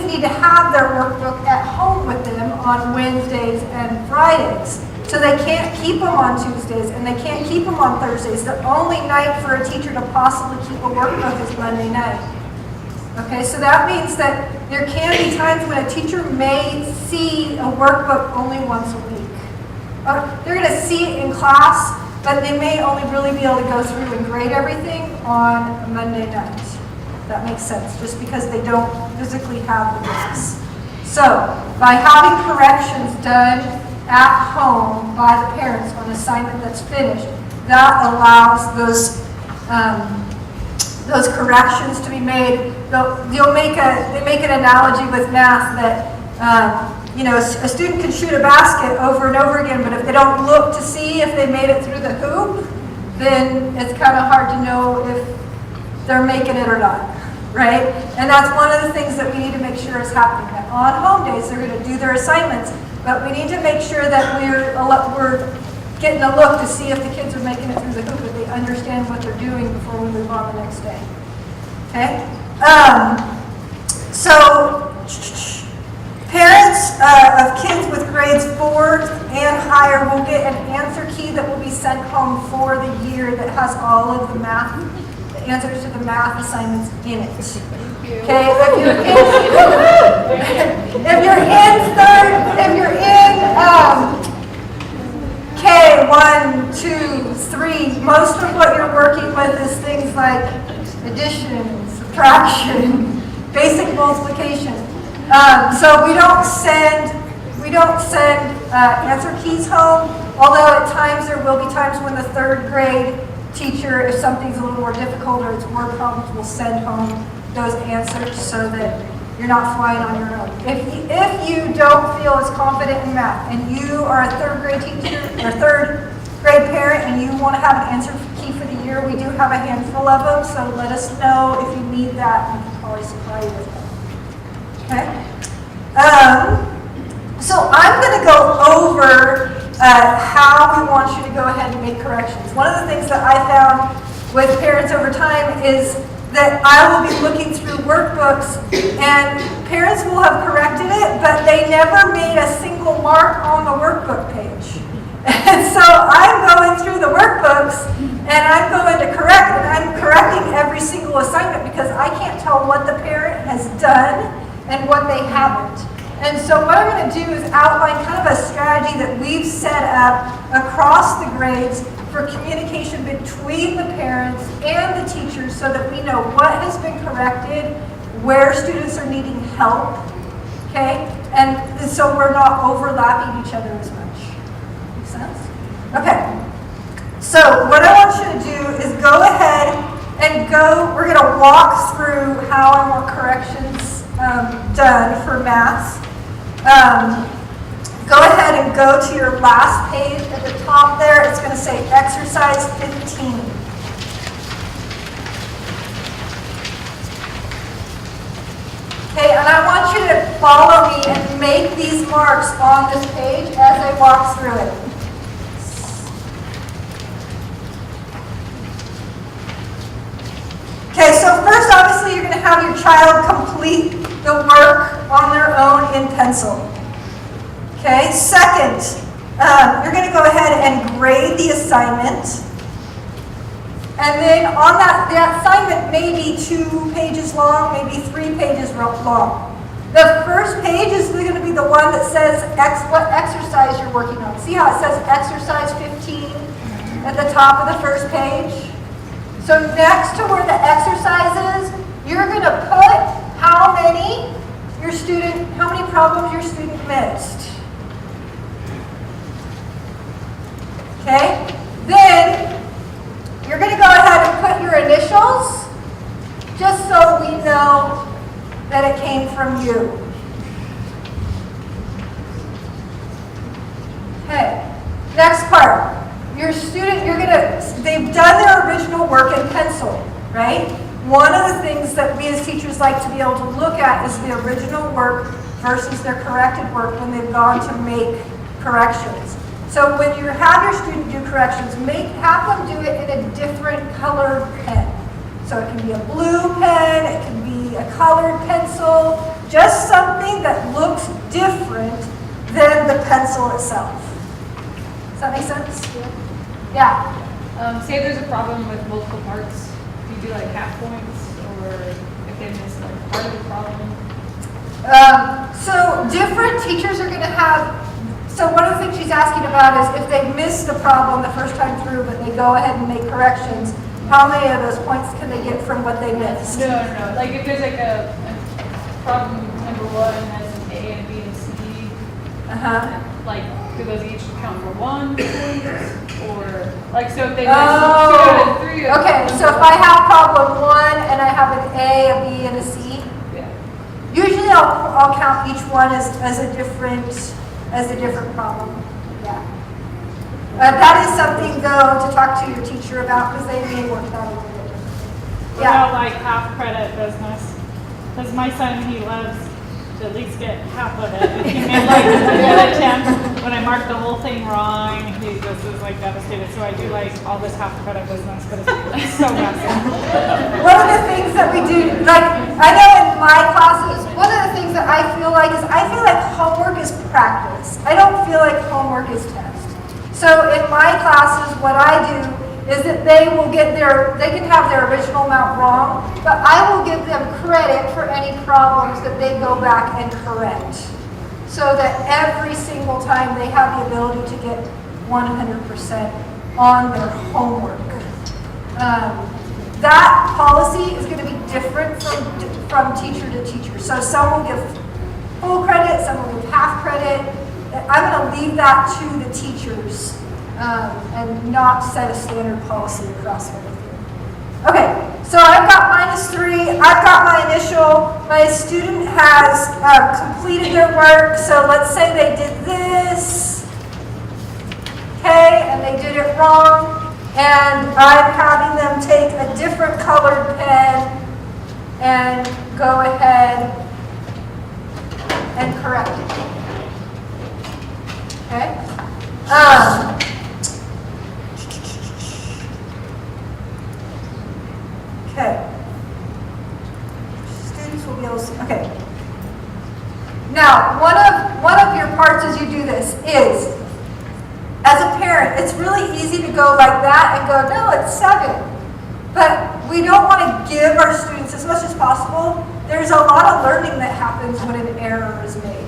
Speaker 8: need to have their workbook at home with them on Wednesdays and Fridays. So they can't keep them on Tuesdays and they can't keep them on Thursdays. The only night for a teacher to possibly keep a workbook is Monday night. Okay, so that means that there can be times when a teacher may see a workbook only once a week. They're going to see it in class, but they may only really be able to go through and grade everything on Monday night. That makes sense, just because they don't physically have the books. So, by having corrections done at home by the parents on an assignment that's finished, that allows those corrections to be made. They make an analogy with math that, a student can shoot a basket over and over again, but if they don't look to see if they made it through the hoop, then it's kind of hard to know if they're making it or not, right? And that's one of the things that we need to make sure is happening. That on home days, they're going to do their assignments, but we need to make sure that we're getting a look to see if the kids are making it through the hoop, if they understand what they're doing before we move on the next day. Okay? So, parents of kids with grades 4 and higher will get an answer key that will be sent home for the year that has all of the answers to the math assignments in it. Okay, if you're in K1, 2, 3, most of what you're working with is things like addition, subtraction, basic multiplication. So we don't send answer keys home, although at times there will be times when the 3rd grade teacher, if something's a little more difficult or it's word problems, will send home those answers so that you're not flying on your own. If you don't feel as confident in math and you are a 3rd grade teacher or 3rd grade parent and you want to have an answer key for the year, we do have a handful of them, so let us know if you need that. We can probably supply you with them. Okay? So I'm going to go over how we want you to go ahead and make corrections. One of the things that I found with parents over time is that I will be looking through workbooks and parents will have corrected it, but they never made a single mark on the workbook page. And so I'm going through the workbooks and I'm going to correct, and I'm correcting every single assignment because I can't tell what the parent has done and what they haven't. And so what I'm going to do is outline kind of a strategy that we've set up across the grades for communication between the parents and the teachers so that we know what has been corrected, where students are needing help, okay? And so we're not overlapping each other as much. Make sense? Okay. So what I want you to do is go ahead and we're going to walk through how I want corrections done for maths. Go ahead and go to your last page at the top there. It's going to say exercise 15. Okay, and I want you to follow me and make these marks on this page as I walk through it. Okay, so first obviously you're going to have your child complete the work on their own in pencil. Okay, second, you're going to go ahead and grade the assignment. And then on that assignment may be 2 pages long, maybe 3 pages long. The first page is going to be the one that says what exercise you're working on. See how it says exercise 15 at the top of the first page? So next to where the exercise is, you're going to put how many problems your student missed. Okay? Then you're going to go ahead and put your initials just so we know that it came from you. Okay. Next part. Your student, they've done their original work in pencil, right? One of the things that we as teachers like to be able to look at is the original work versus their corrected work when they've gone to make corrections. So when you have your student do corrections, have them do it in a different colored pen. So it can be a blue pen, it can be a colored pencil, just something that looks different than the pencil itself. Does that make sense? Yeah.
Speaker 5: Say there's a problem with multiple parts. Do you do like half points, or if they miss like part of the problem?
Speaker 8: So different teachers are going to have. So one of the things she's asking about is if they miss the problem the first time through, but they go ahead and make corrections, how many of those points can they get from what they missed?
Speaker 5: No. Like if there's like a problem number 1 has an A and B and C, like do those each count for 1 point? Or, like, so if they
Speaker 8: Oh,
Speaker 5: miss 2 out of 3.
Speaker 8: okay, so if I have problem 1 and I have an A, a B, and a C,
Speaker 5: Yeah.
Speaker 8: usually I'll count each one as a different problem. Yeah. That is something though to talk to your teacher about because they may work that a little bit differently.
Speaker 11: What
Speaker 8: Yeah.
Speaker 11: about like half credit business? Because my son, he loves to at least get half of it. If he made like a good attempt, when I mark the whole thing wrong, he just is like devastated. So I do like all this half credit business, but it's so messy.
Speaker 8: One of the things that we do, like, I know in my classes, one of the things that I feel like homework is practice. I don't feel like homework is test. So in my classes, what I do is that they can have their original amount wrong, but I will give them credit for any problems that they go back and correct. So that every single time they have the ability to get 100% on their homework. That policy is going to be different from teacher to teacher. So some will give full credit, some will give half credit. I'm going to leave that to the teachers and not set a standard policy across everything. Okay, so I've got -3. I've got my initial. My student has completed their work. So let's say they did this. Okay, and they did it wrong. And I'm having them take a different colored pen and go ahead and correct it. Okay? Okay. Students will be able to see. Okay. Now, one of your parts as you do this is, as a parent, it's really easy to go like that and go, no, it's 7. But we don't want to give our students, as much as possible, there's a lot of learning that happens when an error is made.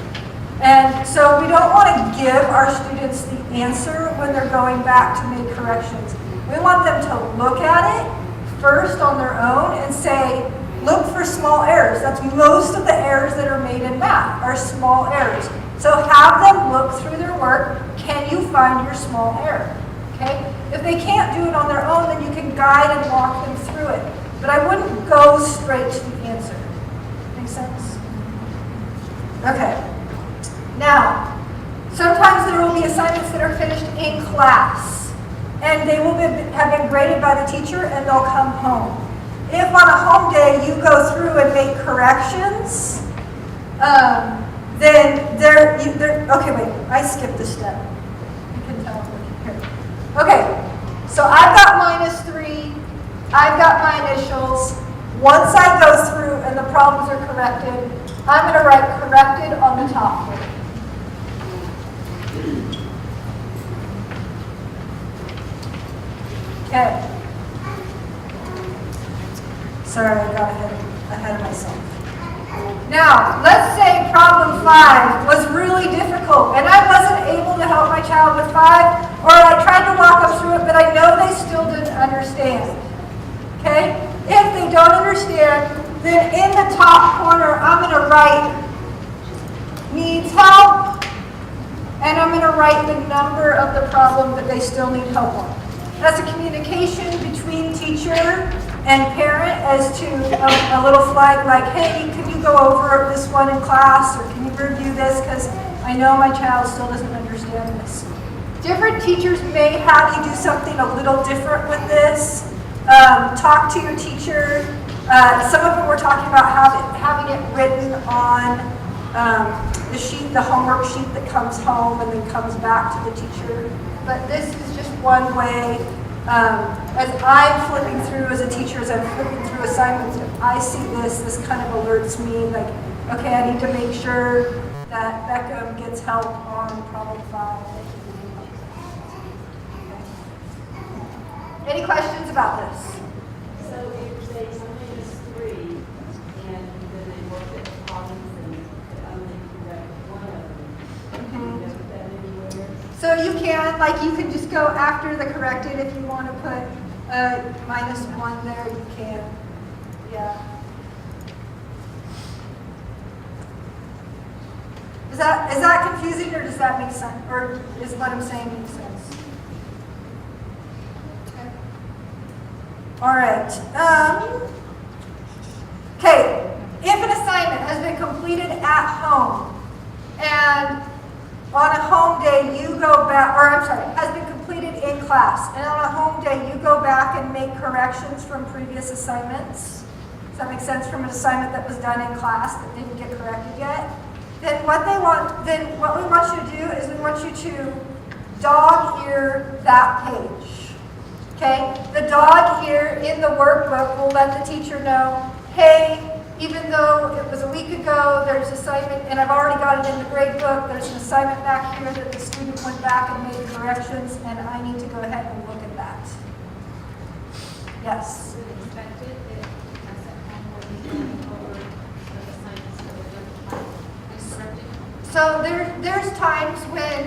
Speaker 8: And so we don't want to give our students the answer when they're going back to make corrections. We want them to look at it first on their own and say, look for small errors. That's most of the errors that are made in math, are small errors. So have them look through their work. Can you find your small error? Okay? If they can't do it on their own, then you can guide and walk them through it. But I wouldn't go straight to the answer. Make sense? Okay. Now, sometimes there will be assignments that are finished in class, and they will have been graded by the teacher, and they'll come home. If on a home day you go through and make corrections, then okay, wait, I skipped a step. You can tell I'm looking here. Okay, so I've got -3, I've got my initials. Once I go through and the problems are corrected, I'm going to write corrected on the top here. Okay. Sorry, I got ahead of myself. Now, let's say problem 5 was really difficult and I wasn't able to help my child with 5, or I tried to walk them through it, but I know they still didn't understand. Okay? If they don't understand, then in the top corner, I'm going to write needs help, and I'm going to write the number of the problem that they still need help on. That's a communication between teacher and parent as to a little flag like, hey, can you go over this one in class, or can you review this because I know my child still doesn't understand this. Different teachers may have you do something a little different with this. Talk to your teacher. Some of them were talking about having it written on the sheet, the homework sheet that comes home and then comes back to the teacher. But this is just one way. As I'm flipping through as a teacher, as I'm flipping through assignments, if I see this kind of alerts me, like, okay, I need to make sure that Beckham gets help on problem 5. Okay. Any questions about this?
Speaker 7: So if they something is 3, and then they work at problems and only correct one of them, can you note that anywhere?
Speaker 8: So you can, like, you can just go after the corrected if you want to put -1 there, you can. Yeah. Is that confusing, or does that make sense? Or is what I'm saying make sense? All right. Okay, if an assignment has been completed at home and on a home day you go back, or I'm sorry, has been completed in class, and on a home day you go back and make corrections from previous assignments. Does that make sense? From an assignment that was done in class that didn't get corrected yet? Then what we want you to do is we want you to dog ear that page. Okay? The dog ear in the workbook will let the teacher know, hey, even though it was a week ago, there's an assignment, and I've already got it in the grade book, there's an assignment back here that the student went back and made corrections, and I need to go ahead and look at that. Yes?
Speaker 9: Is it expected that us at home will be going over the assignments that were done in class and correcting?
Speaker 8: So there's times when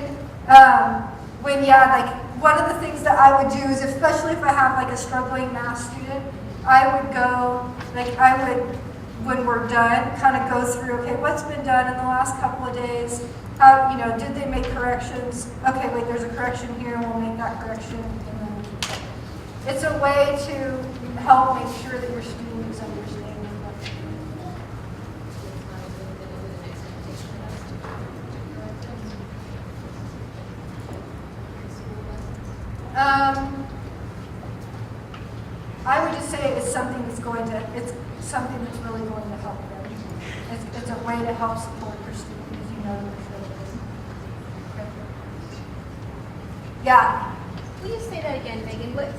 Speaker 8: yeah, like one of the things that I would do is, especially if I have like a struggling math student, I would go, like when we're done, kind of go through, okay, what's been done in the last couple of days? How, did they make corrections? Okay, wait, there's a correction here, we'll make that correction. And then it's a way to help make sure that your student is understanding what you're doing. I would just say it's something that's really going to help them. It's a way to help support your student because you know they're feeling. Yeah.
Speaker 12: Will you say that again, Megan? What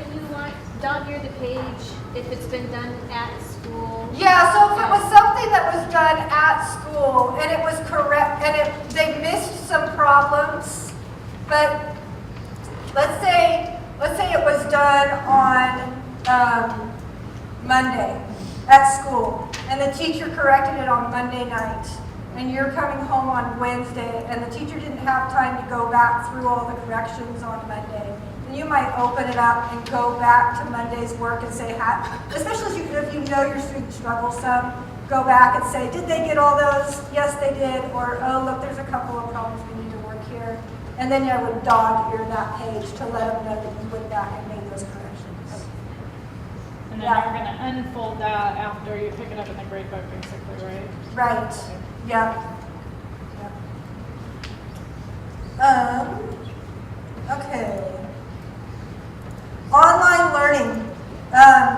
Speaker 12: do you want? Dog ear the page if it's been done at school?
Speaker 8: Yeah, so if it was something that was done at school and it was correct and they missed some problems, but let's say it was done on Monday at school, and the teacher corrected it on Monday night, and you're coming home on Wednesday, and the teacher didn't have time to go back through all the corrections on Monday, then you might open it up and go back to Monday's work and say, especially if you know your student struggles some, go back and say, did they get all those? Yes, they did. Or, oh, look, there's a couple of problems we need to work here. And then I would dog ear that page to let them know that you went back and made those corrections.
Speaker 11: And then you're going to unfold that after you pick it up in the grade book, basically, right?
Speaker 8: Right. Yep. Okay. Online learning.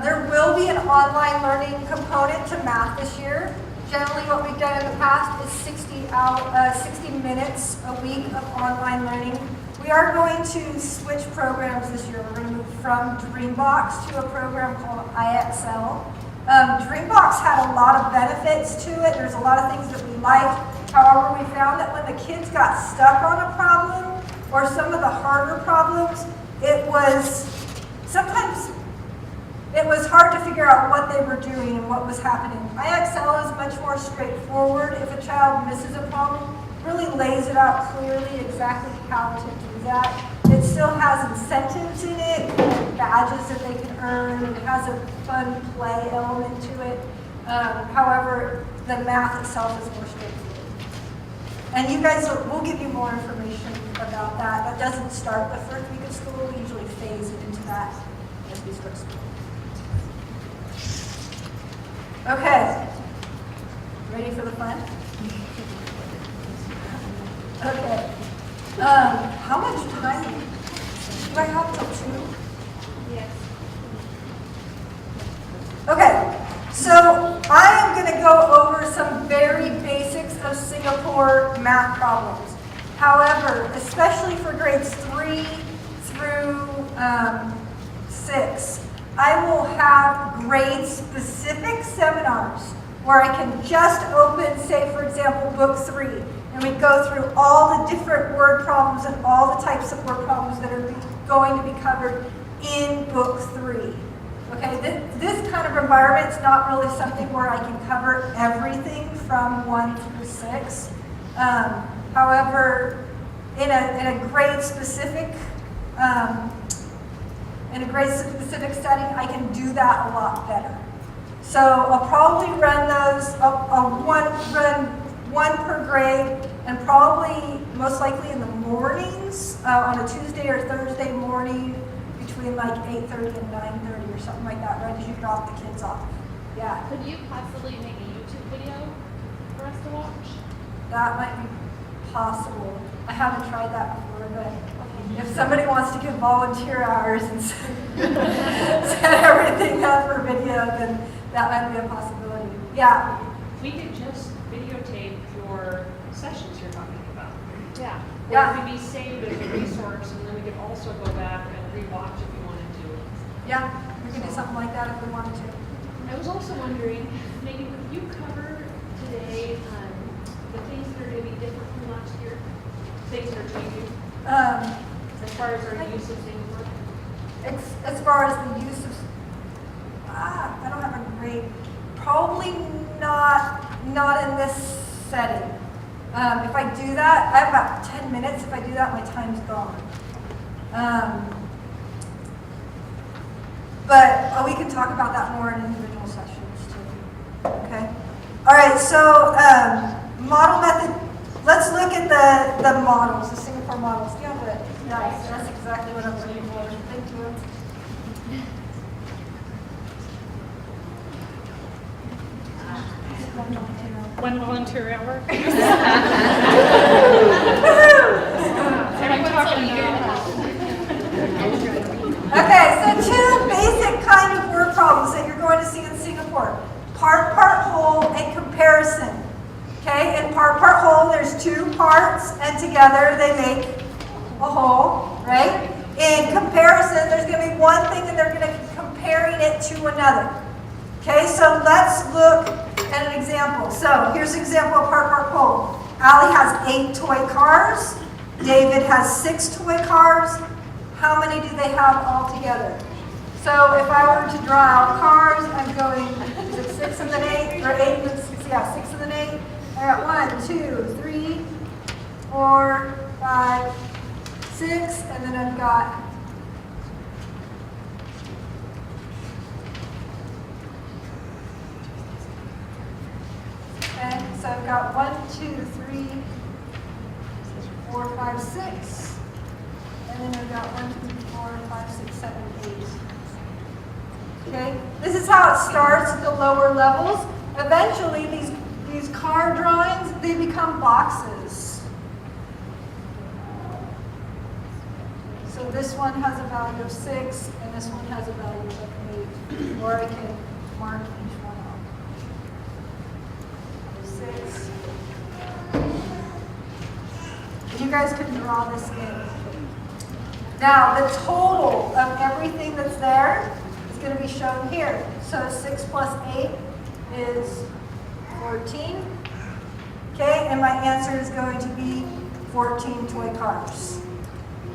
Speaker 8: There will be an online learning component to math this year. Generally, what we've done in the past is 60 minutes a week of online learning. We are going to switch programs this year. We're going to move from Dreambox to a program called IXL. Dreambox had a lot of benefits to it. There's a lot of things that we liked. However, we found that when the kids got stuck on a problem or some of the harder problems, sometimes it was hard to figure out what they were doing and what was happening. IXL is much more straightforward. If a child misses a problem, really lays it out clearly exactly how to do that. It still has incentives in it, badges that they can earn. It has a fun play element to it. However, the math itself is more straightforward. And you guys, we'll give you more information about that. That doesn't start the first week of school. We usually phase it into that as we start school. Okay, ready for the fun? Okay, how much time do I have till 2?
Speaker 12: Yes.
Speaker 8: Okay, so I am going to go over some very basics of Singapore math problems. However, especially for grades 3 through 6, I will have grade-specific seminars where I can just open, say, for example, book 3, and we go through all the different word problems and all the types of word problems that are going to be covered in book 3. Okay, this kind of environment is not really something where I can cover everything from 1 through 6. However, in a grade-specific setting, I can do that a lot better. So I'll probably run those, run one per grade, and probably most likely in the mornings, on a Tuesday or Thursday morning, between like 8:30 and 9:30 or something like that, right as you drop the kids off. Yeah,
Speaker 5: Could you possibly make a YouTube video for us to watch?
Speaker 8: that might be possible. I haven't tried that before, but if somebody wants to give volunteer hours and set everything up for video, then that might be a possibility. Yeah,
Speaker 9: We could just videotape your sessions you're talking about.
Speaker 5: Yeah.
Speaker 8: Yeah.
Speaker 9: Or it could be saved as a resource, and then we could also go back and rewatch if you wanted to.
Speaker 8: yeah, we can do something like that if we wanted to.
Speaker 9: I was also wondering, Megan, could you cover today the things that are going to be different from last year? Things that are changing as far as our use of things work?
Speaker 8: As far as the use of, I don't have a great, probably not in this setting. If I do that, I have about 10 minutes. If I do that, my time's gone. But we can talk about that more in individual sessions too. Okay. All right. So model method. Let's look at the models, the Singapore models. Do you have it? Nice. That's exactly what I'm looking for. Thank you.
Speaker 11: One volunteer hour.
Speaker 8: Okay, so two basic kind of word problems that you're going to see in Singapore. Part, whole, and comparison. Okay, in part, whole, there's two parts, and together they make a whole, right? In comparison, there's going to be one thing and they're going to be comparing it to another. Okay, so let's look at an example. So here's an example of part, whole. Allie has 8 toy cars. David has 6 toy cars. How many do they have all together? So if I were to draw out cars, I'm going, is it 6 and then 8? Or 8 and then 6? Yeah, 6 and then 8. I got 1, 2, 3, 4, 5, 6, and then I've got okay, so I've got 1, 2, 3, 4, 5, 6. And then I've got 1, 2, 4, 5, 6, 7, 8. Okay, this is how it starts at the lower levels. Eventually, these car drawings, they become boxes. So this one has a value of 6, and this one has a value of 8. Or I can mark each one off. 6. You guys can draw this in. Now, the total of everything that's there is going to be shown here. So 6 plus 8 is 14. Okay, and my answer is going to be 14 toy cars.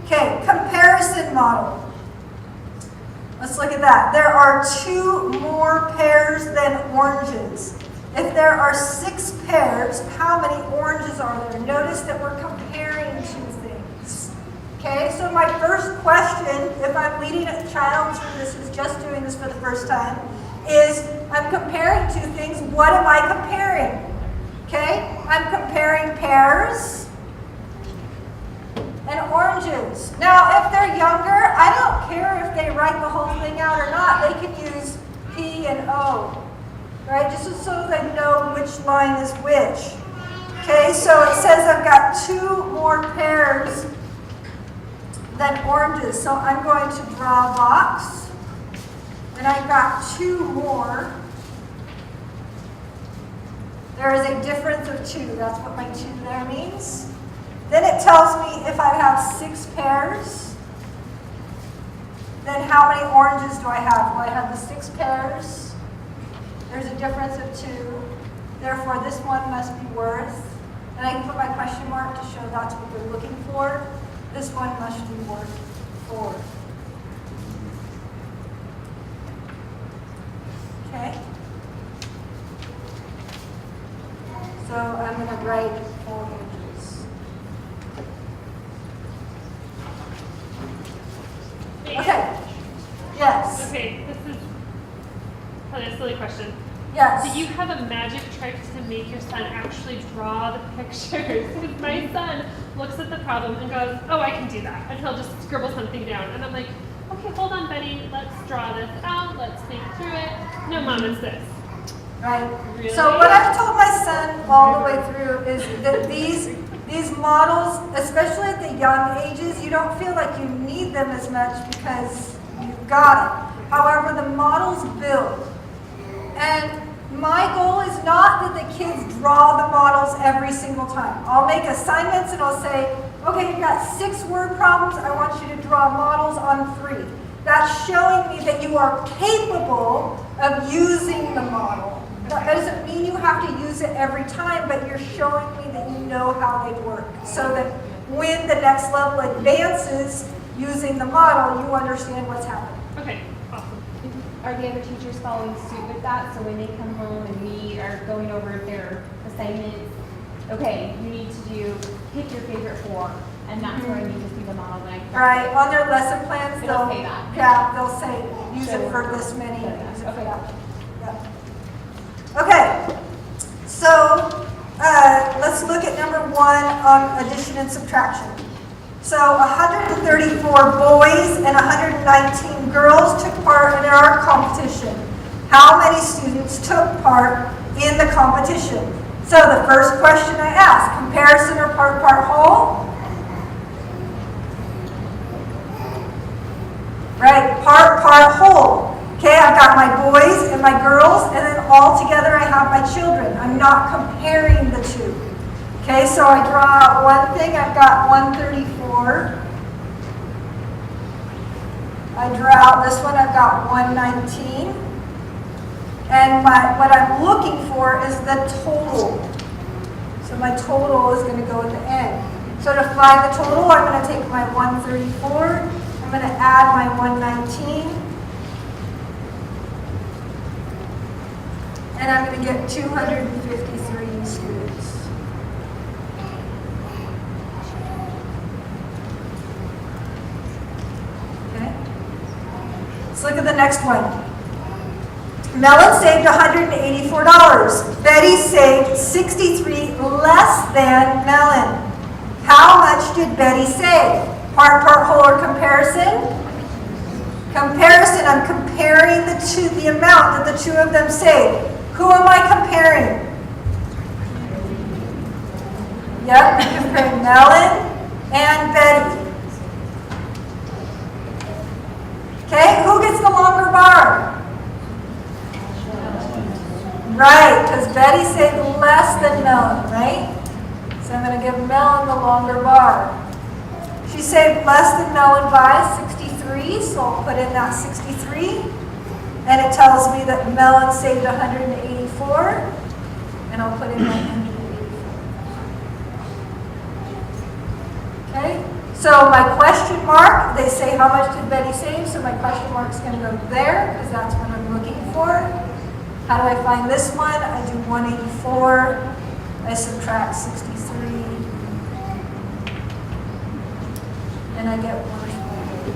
Speaker 8: Okay, comparison model. Let's look at that. There are 2 more pears than oranges. If there are 6 pears, how many oranges are there? Notice that we're comparing 2 things. Okay, so my first question, if I'm leading a child through this who's just doing this for the first time, is I'm comparing 2 things. What am I comparing? Okay, I'm comparing pears and oranges. Now, if they're younger, I don't care if they write the whole thing out or not. They can use P and O, right? Just so they know which line is which. Okay, so it says I've got 2 more pears than oranges. So I'm going to draw a box. And I've got 2 more. There is a difference of 2. That's what my 2 there means. Then it tells me if I have 6 pears, then how many oranges do I have? Well, I have the 6 pears. There's a difference of 2. Therefore, this one must be worth, and I can put my question mark to show that's what they're looking for. This one must be worth 4. Okay? So I'm going to write 4 inches. Okay. Yes.
Speaker 13: Okay, this is probably a silly question.
Speaker 8: Yes.
Speaker 13: Do you have a magic trick to make your son actually draw the pictures? Because my son looks at the problem and goes, oh, I can do that. And he'll just scribble something down. And I'm like, okay, hold on, Betty, let's draw this out, let's think through it. No, Mom, it's this.
Speaker 8: Right.
Speaker 13: Really?
Speaker 8: So what I've told my son all the way through is that these models, especially at the young ages, you don't feel like you need them as much because you've got it. However, the models build. And my goal is not that the kids draw the models every single time. I'll make assignments and I'll say, okay, you've got 6 word problems. I want you to draw models on 3. That's showing me that you are capable of using the model. That doesn't mean you have to use it every time, but you're showing me that you know how they work. So that when the next level advances using the model, you understand what's happening.
Speaker 13: Okay, awesome.
Speaker 14: Are the other teachers following suit with that? So when they come home and we are going over their assignments, okay, you need to pick your favorite 4, and that's where I need to see the model.
Speaker 8: Right, on their lesson plans,
Speaker 14: It'll say that.
Speaker 8: Yeah, they'll say, use it for this many, use it for that. Yeah. Okay, so let's look at number 1 on addition and subtraction. So 134 boys and 119 girls took part in our competition. How many students took part in the competition? So the first question I asked, comparison or part whole? Right, part whole. Okay, I've got my boys and my girls, and then all together I have my children. I'm not comparing the 2. Okay, so I draw out one thing, I've got 134. I draw out this one, I've got 119. And what I'm looking for is the total. So my total is going to go at the end. So to find the total, I'm going to take my 134, I'm going to add my 119, and I'm going to get 253 students. Let's look at the next one. Melon saved $184. Betty saved 63 less than Melon. How much did Betty save? Part whole, or comparison? Comparison. I'm comparing the amount that the 2 of them saved. Who am I comparing? Yep, I'm comparing Melon and Betty. Okay, who gets the longer bar? Right, because Betty saved less than Melon, right? So I'm going to give Melon the longer bar. She saved less than Melon by 63, so I'll put in that 63. And it tells me that Melon saved 184, and I'll put in my 184. Okay? So my question mark, they say how much did Betty save, so my question mark is going to go there, because that's what I'm looking for. How do I find this one? I do 184, I subtract 63, and I get 120.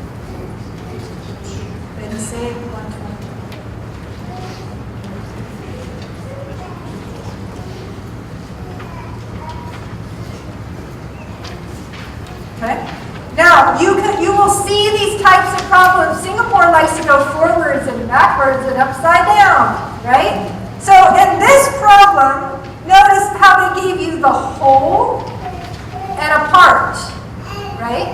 Speaker 8: Betty saved 120. Okay. Now, you will see these types of problems. Singapore likes to go forwards and backwards and upside down, right? So in this problem, notice how they gave you the whole and a part, right?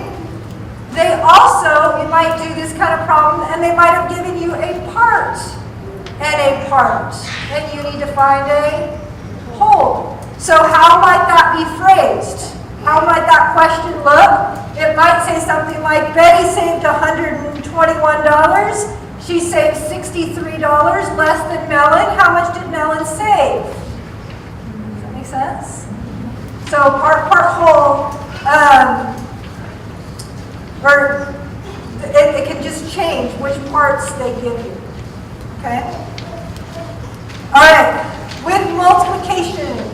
Speaker 8: They also, you might do this kind of problem, and they might have given you a part and a part, and you need to find a whole. So how might that be phrased? How might that question look? It might say something like, Betty saved $121. She saved $63 less than Melon. How much did Melon save? Does that make sense? So part whole, or it can just change which parts they give you. Okay? All right. With multiplication.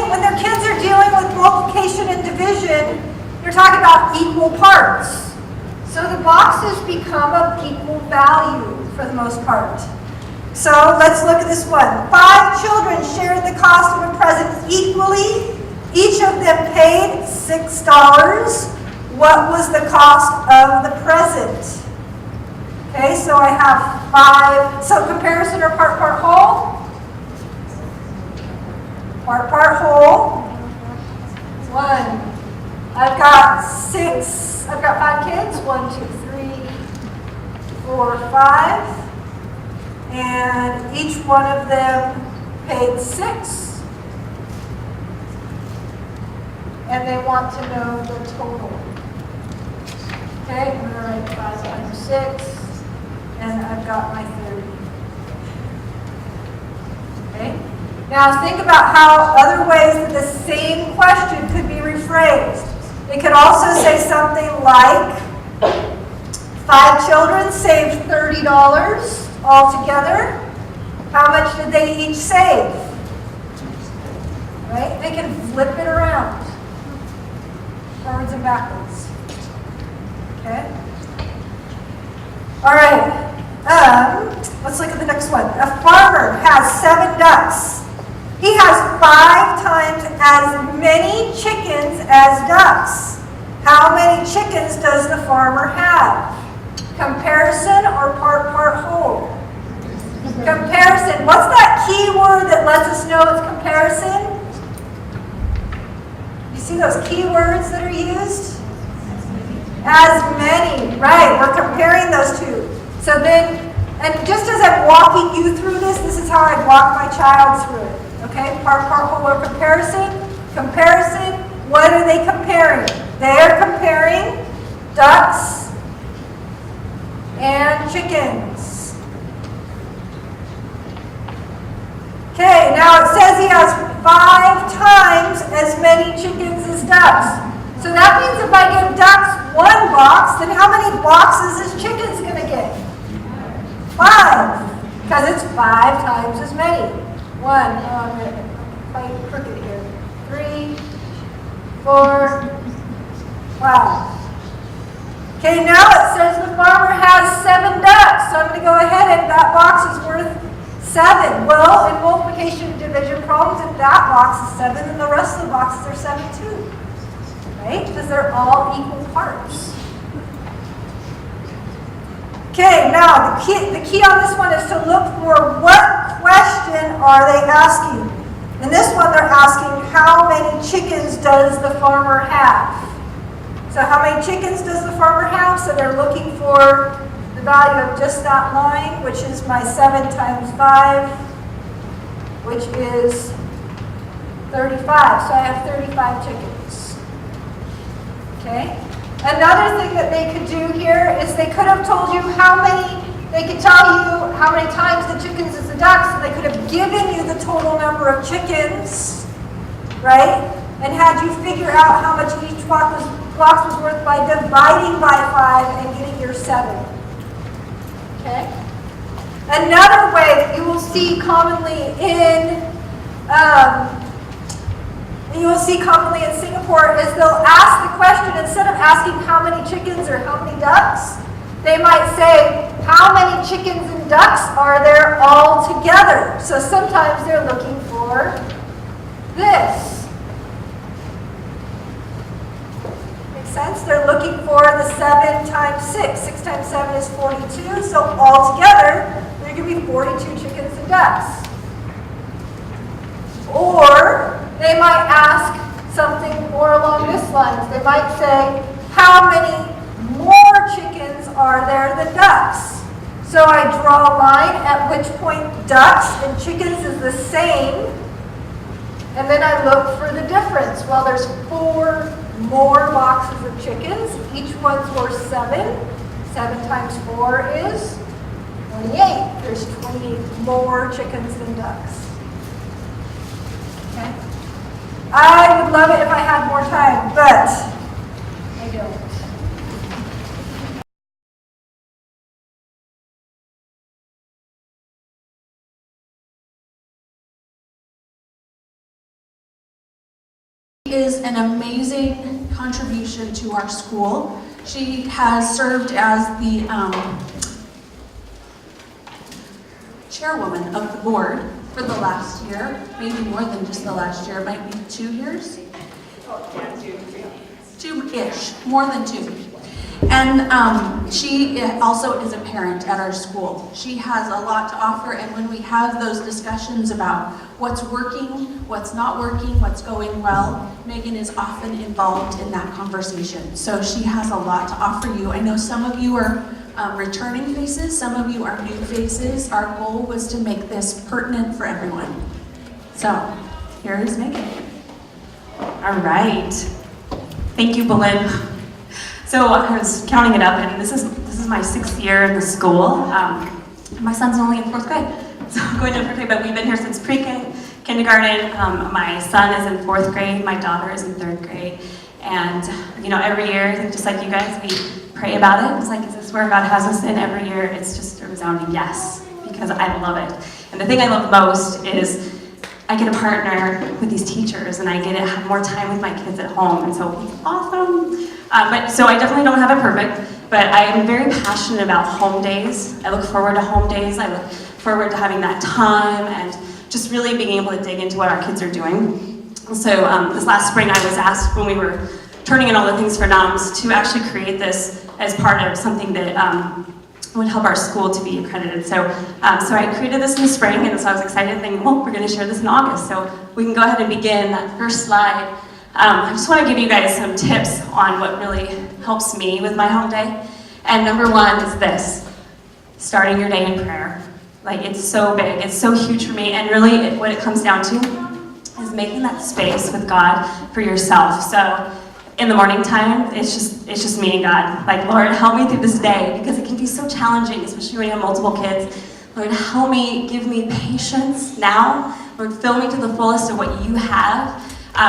Speaker 8: When their kids are dealing with multiplication and division, you're talking about equal parts. So the boxes become of equal value for the most part. So let's look at this one. 5 children shared the cost of a present equally. Each of them paid $6. What was the cost of the present? Okay, so I have 5. So comparison or part whole? Part whole. 1. I've got 6. I've got 5 kids. 1, 2, 3, 4, 5. And each one of them paid 6. And they want to know the total. Okay, I'm going to write 5 times 6. And I've got my 30. Okay? Now think about how other ways that the same question could be rephrased. It could also say something like, 5 children saved $30 altogether. How much did they each save? Right? They can flip it around. Forwards and backwards. Okay? All right. Let's look at the next one. A farmer has 7 ducks. He has 5 times as many chickens as ducks. How many chickens does the farmer have? Comparison or part whole? Comparison. What's that key word that lets us know it's comparison? You see those key words that are used? As many. Right. We're comparing those two. So then, and just as I'm walking you through this, this is how I'd walk my child through it. Okay? Part whole or comparison. Comparison. What are they comparing? They're comparing ducks and chickens. Okay, now it says he has 5 times as many chickens as ducks. So that means if I give ducks 1 box, then how many boxes is chickens going to get? 5. Because it's 5 times as many. 1, I'm going to fight crooked here. 3, 4, 5. Okay, now it says the farmer has 7 ducks. So I'm going to go ahead and that box is worth 7. Well, in multiplication and division problems, if that box is 7, then the rest of the boxes are 7 too. Right? Because they're all equal parts. Okay, now the key on this one is to look for what question are they asking. In this one, they're asking how many chickens does the farmer have? So how many chickens does the farmer have? So they're looking for the value of just that line, which is my 7 times 5, which is 35. So I have 35 chickens. Okay? Another thing that they could do here is they could have told you how many, they could tell you how many times the chickens is the ducks, and they could have given you the total number of chickens, right? And had you figure out how much each box was worth by dividing by 5 and getting your 7. Okay? Another way that you will see commonly in Singapore is they'll ask the question, instead of asking how many chickens or how many ducks, they might say, how many chickens and ducks are there all together? So sometimes they're looking for this. Makes sense? They're looking for the 7 times 6. 6 times 7 is 42. So altogether, there could be 42 chickens and ducks. Or they might ask something more along this lines. They might say, how many more chickens are there than ducks? So I draw a line at which point ducks and chickens is the same. And then I look for the difference. Well, there's 4 more boxes of chickens. Each one's worth 7. 7 times 4 is 28. There's 28 more chickens than ducks. Okay? I would love it if I had more time, but I don't.
Speaker 4: Is an amazing contribution to our school. She has served as the chairwoman of the board for the last year, maybe more than just the last year, it might be 2 years? Two-ish, more than 2. And she also is a parent at our school. She has a lot to offer, and when we have those discussions about what's working, what's not working, what's going well, Megan is often involved in that conversation. So she has a lot to offer you. I know some of you are returning faces, some of you are new faces. Our goal was to make this pertinent for everyone. So here is Megan.
Speaker 15: All right. Thank you, Belinda. So I was counting it up, and this is my 6th year in the school. My son's only in 4th grade, so I'm going to 4th grade, but we've been here since pre-K, kindergarten. My son is in 4th grade, my daughter is in 3rd grade, and every year, I think just like you guys, we pray about it. It's like, is this where God has us? And every year, it's just a resounding yes, because I love it. And the thing I love most is I get to partner with these teachers, and I get to have more time with my kids at home, and so it's awesome. So I definitely don't have it perfect, but I am very passionate about home days. I look forward to home days. I look forward to having that time and just really being able to dig into what our kids are doing. So this last spring, I was asked when we were turning in all the things for NOMS to actually create this as part of something that would help our school to be accredited. So I created this in the spring, and so I was excited thinking, well, we're going to share this in August. So we can go ahead and begin that first slide. I just want to give you guys some tips on what really helps me with my home day. And number 1 is this, starting your day in prayer. Like, it's so big, it's so huge for me, and really what it comes down to is making that space with God for yourself. So in the morning time, it's just me and God. Like, Lord, help me through this day, because it can be so challenging, especially when you have multiple kids. Lord, help me, give me patience now. Lord, fill me to the fullest of what you have.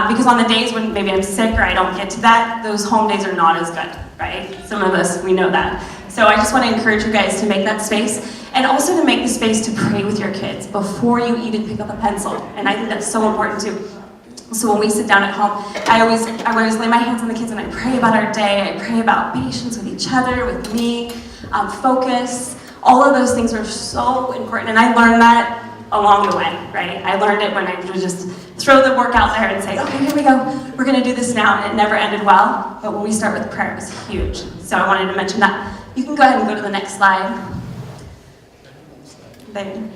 Speaker 15: Because on the days when maybe I'm sick or I don't get to that, those home days are not as good, right? Some of us, we know that. So I just want to encourage you guys to make that space, and also to make the space to pray with your kids before you even pick up a pencil. And I think that's so important too. So when we sit down at home, I always lay my hands on the kids and I pray about our day. I pray about patience with each other, with me, focus. All of those things are so important, and I learned that along the way, right? I learned it when I would just throw the work out there and say, okay, here we go. We're going to do this now, and it never ended well. But when we start with prayer, it was huge. So I wanted to mention that. You can go ahead and go to the next slide. There.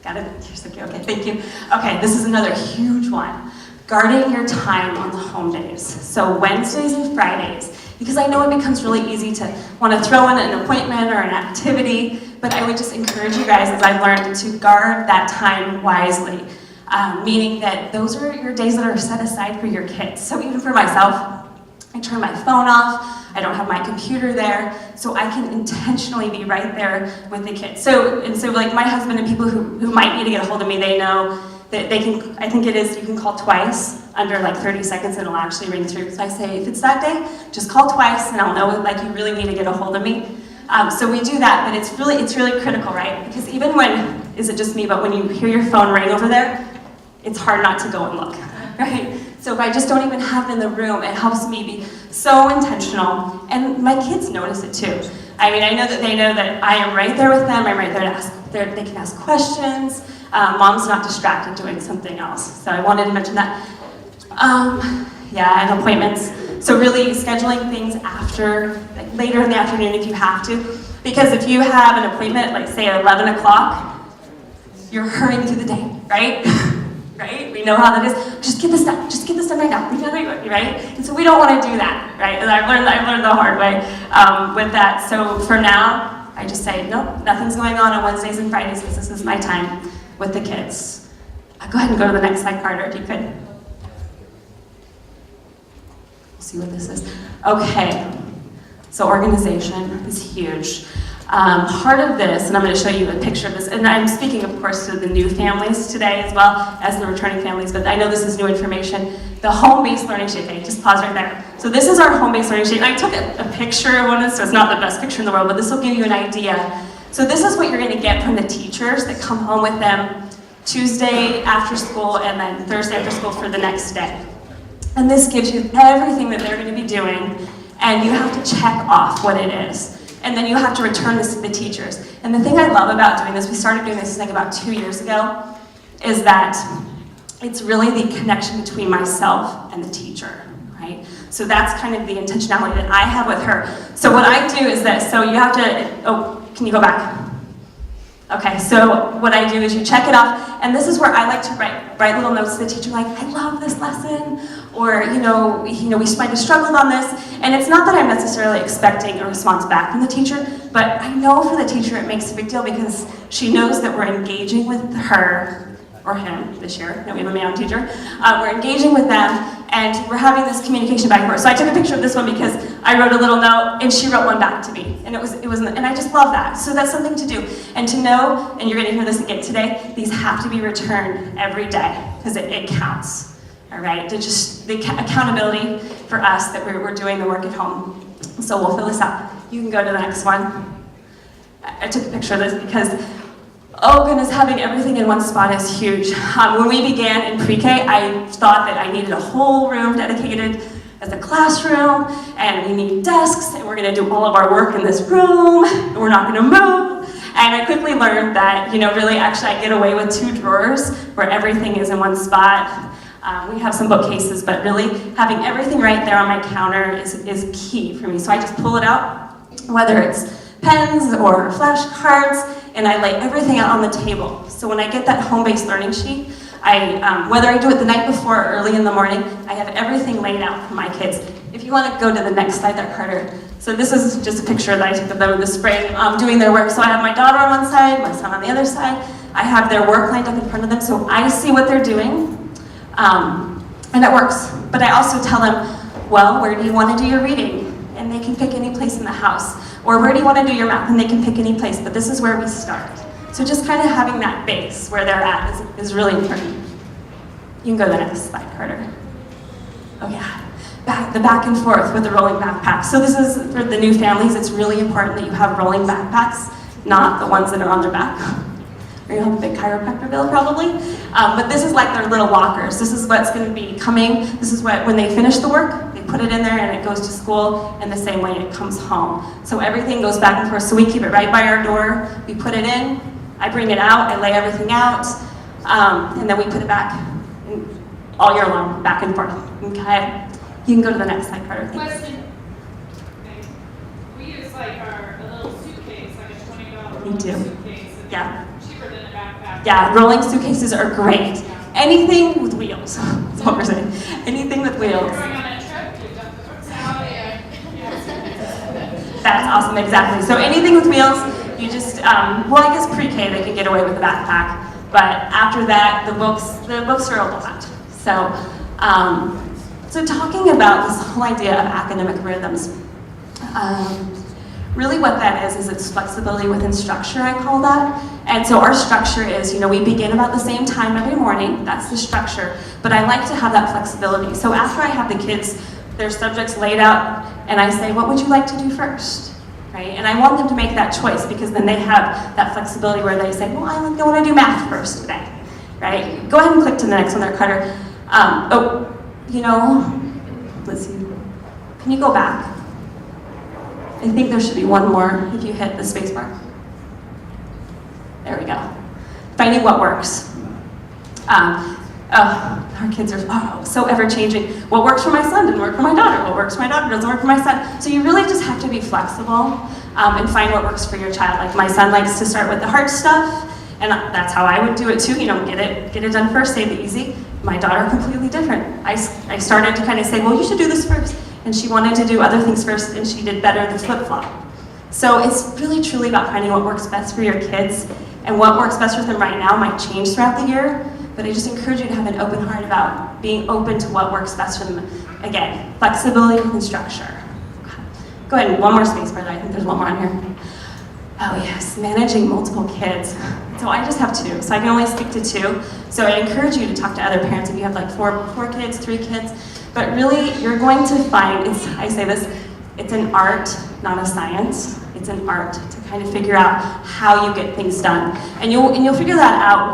Speaker 15: Got it? You're so cute. Okay, thank you. Okay, this is another huge one. Guarding your time on the home days. So Wednesdays and Fridays, because I know it becomes really easy to want to throw in an appointment or an activity, but I would just encourage you guys, as I've learned, to guard that time wisely. Meaning that those are your days that are set aside for your kids. So even for myself, I turn my phone off, I don't have my computer there, so I can intentionally be right there with the kids. So like my husband and people who might need to get a hold of me, they know that they can, I think it is, you can call twice under like 30 seconds and it'll actually ring through. So I say, if it's that day, just call twice and I'll know like you really need to get a hold of me. So we do that, but it's really critical, right? Because even when, is it just me, but when you hear your phone ring over there, it's hard not to go and look, right? So if I just don't even have it in the room, it helps me be so intentional. And my kids notice it too. I mean, I know that they know that I am right there with them. I'm right there to ask, they can ask questions. Mom's not distracted doing something else. So I wanted to mention that. Yeah, and appointments. So really scheduling things after, like later in the afternoon if you have to. Because if you have an appointment, like say at 11 o'clock, you're hurrying through the day, right? Right? We know how that is. Just get this done right now. We gotta, right? And so we don't want to do that, right? And I've learned the hard way with that. So for now, I just say, nope, nothing's going on Wednesdays and Fridays because this is my time with the kids. Go ahead and go to the next slide, Carter, if you could. We'll see what this is. Okay. So organization is huge. Part of this, and I'm going to show you a picture of this, and I'm speaking, of course, to the new families today as well as the returning families, but I know this is new information. The home-based learning sheet, okay, just pause right there. So this is our home-based learning sheet. I took a picture of one of this, so it's not the best picture in the world, but this will give you an idea. So this is what you're going to get from the teachers that come home with them Tuesday after school and then Thursday after school for the next day. And this gives you everything that they're going to be doing and you have to check off what it is. And then you have to return this to the teachers. And the thing I love about doing this, we started doing this, I think, about 2 years ago, is that it's really the connection between myself and the teacher, right? So that's kind of the intentionality that I have with her. So what I do is this, so you have to, oh, can you go back? Okay, so what I do is you check it off, and this is where I like to write little notes to the teacher, like, I love this lesson, or, we might have struggled on this, and it's not that I'm necessarily expecting a response back from the teacher, but I know for the teacher it makes a big deal because she knows that we're engaging with her, or him this year, no, we have a male teacher, we're engaging with them, and we're having this communication back and forth. So I took a picture of this one because I wrote a little note, and she wrote one back to me, and and I just love that. So that's something to do, and to know, and you're gonna hear this again today, these have to be returned every day, because it counts, all right? The accountability for us that we're doing the work at home. So we'll fill this out. You can go to the next one. I took a picture of this because, oh goodness, having everything in one spot is huge. When we began in pre-K, I thought that I needed a whole room dedicated as a classroom, and we need desks, and we're gonna do all of our work in this room, and we're not gonna move. And I quickly learned that, really, actually, I get away with 2 drawers where everything is in one spot. We have some bookcases, but really having everything right there on my counter is key for me. So I just pull it out, whether it's pens or flashcards, and I lay everything out on the table. So when I get that home-based learning sheet, whether I do it the night before or early in the morning, I have everything laid out for my kids. If you want to go to the next slide there, Carter. So this is just a picture that I took of them in the spring doing their work. So I have my daughter on one side, my son on the other side. I have their work lined up in front of them, so I see what they're doing, and it works. But I also tell them, well, where do you want to do your reading? And they can pick any place in the house. Or where do you want to do your math? And they can pick any place, but this is where we start. So just kind of having that base where they're at is really important. You can go to the next slide, Carter. Oh yeah, the back and forth with the rolling backpacks. So this is for the new families, it's really important that you have rolling backpacks, not the ones that are on their back. Or you'll have a big chiropractor bill probably. But this is like their little lockers. This is what's going to be coming. This is what, when they finish the work, they put it in there and it goes to school, and the same way it comes home. So everything goes back and forth. So we keep it right by our door. We put it in. I bring it out. I lay everything out. And then we put it back all year long, back and forth. Okay? You can go to the next slide, Carter. Thanks.
Speaker 11: Question. Okay. We use like a little suitcase, like a $20
Speaker 15: We do.
Speaker 11: suitcase.
Speaker 15: Yeah.
Speaker 11: Cheaper than a backpack.
Speaker 15: Yeah, rolling suitcases are great. Anything with wheels. That's what we're saying. Anything with wheels.
Speaker 11: Going on a trip, you dump the books out,
Speaker 15: That's awesome, exactly. So anything with wheels, you just, well, I guess pre-K they can get away with a backpack, but after that, the books are a lot. So talking about this whole idea of academic rhythms, really what that is it's flexibility within structure, I call that. And so our structure is, we begin about the same time every morning, that's the structure, but I like to have that flexibility. So after I have the kids, their subjects laid out, and I say, what would you like to do first? Right? And I want them to make that choice, because then they have that flexibility where they say, well, I want to do math first today. Right? Go ahead and click to the next one there, Carter. Let's see. Can you go back? I think there should be one more if you hit the space bar. There we go. Finding what works. Our kids are so ever-changing. What works for my son didn't work for my daughter. What works for my daughter doesn't work for my son. So you really just have to be flexible and find what works for your child. Like my son likes to start with the hard stuff, and that's how I would do it too. Get it done first, save the easy. My daughter, completely different. I started to kind of say, well, you should do this first. And she wanted to do other things first, and she did better the flip-flop. So it's really truly about finding what works best for your kids, and what works best for them right now might change throughout the year, but I just encourage you to have an open heart about being open to what works best for them. Again, flexibility and structure. Go ahead, one more space, brother. I think there's one more on here. Oh yes, managing multiple kids. So I just have 2, so I can only speak to 2. So I encourage you to talk to other parents if you have like 4 kids, 3 kids. But really, you're going to find, I say this, it's an art, not a science. It's an art to kind of figure out how you get things done. And you'll figure that out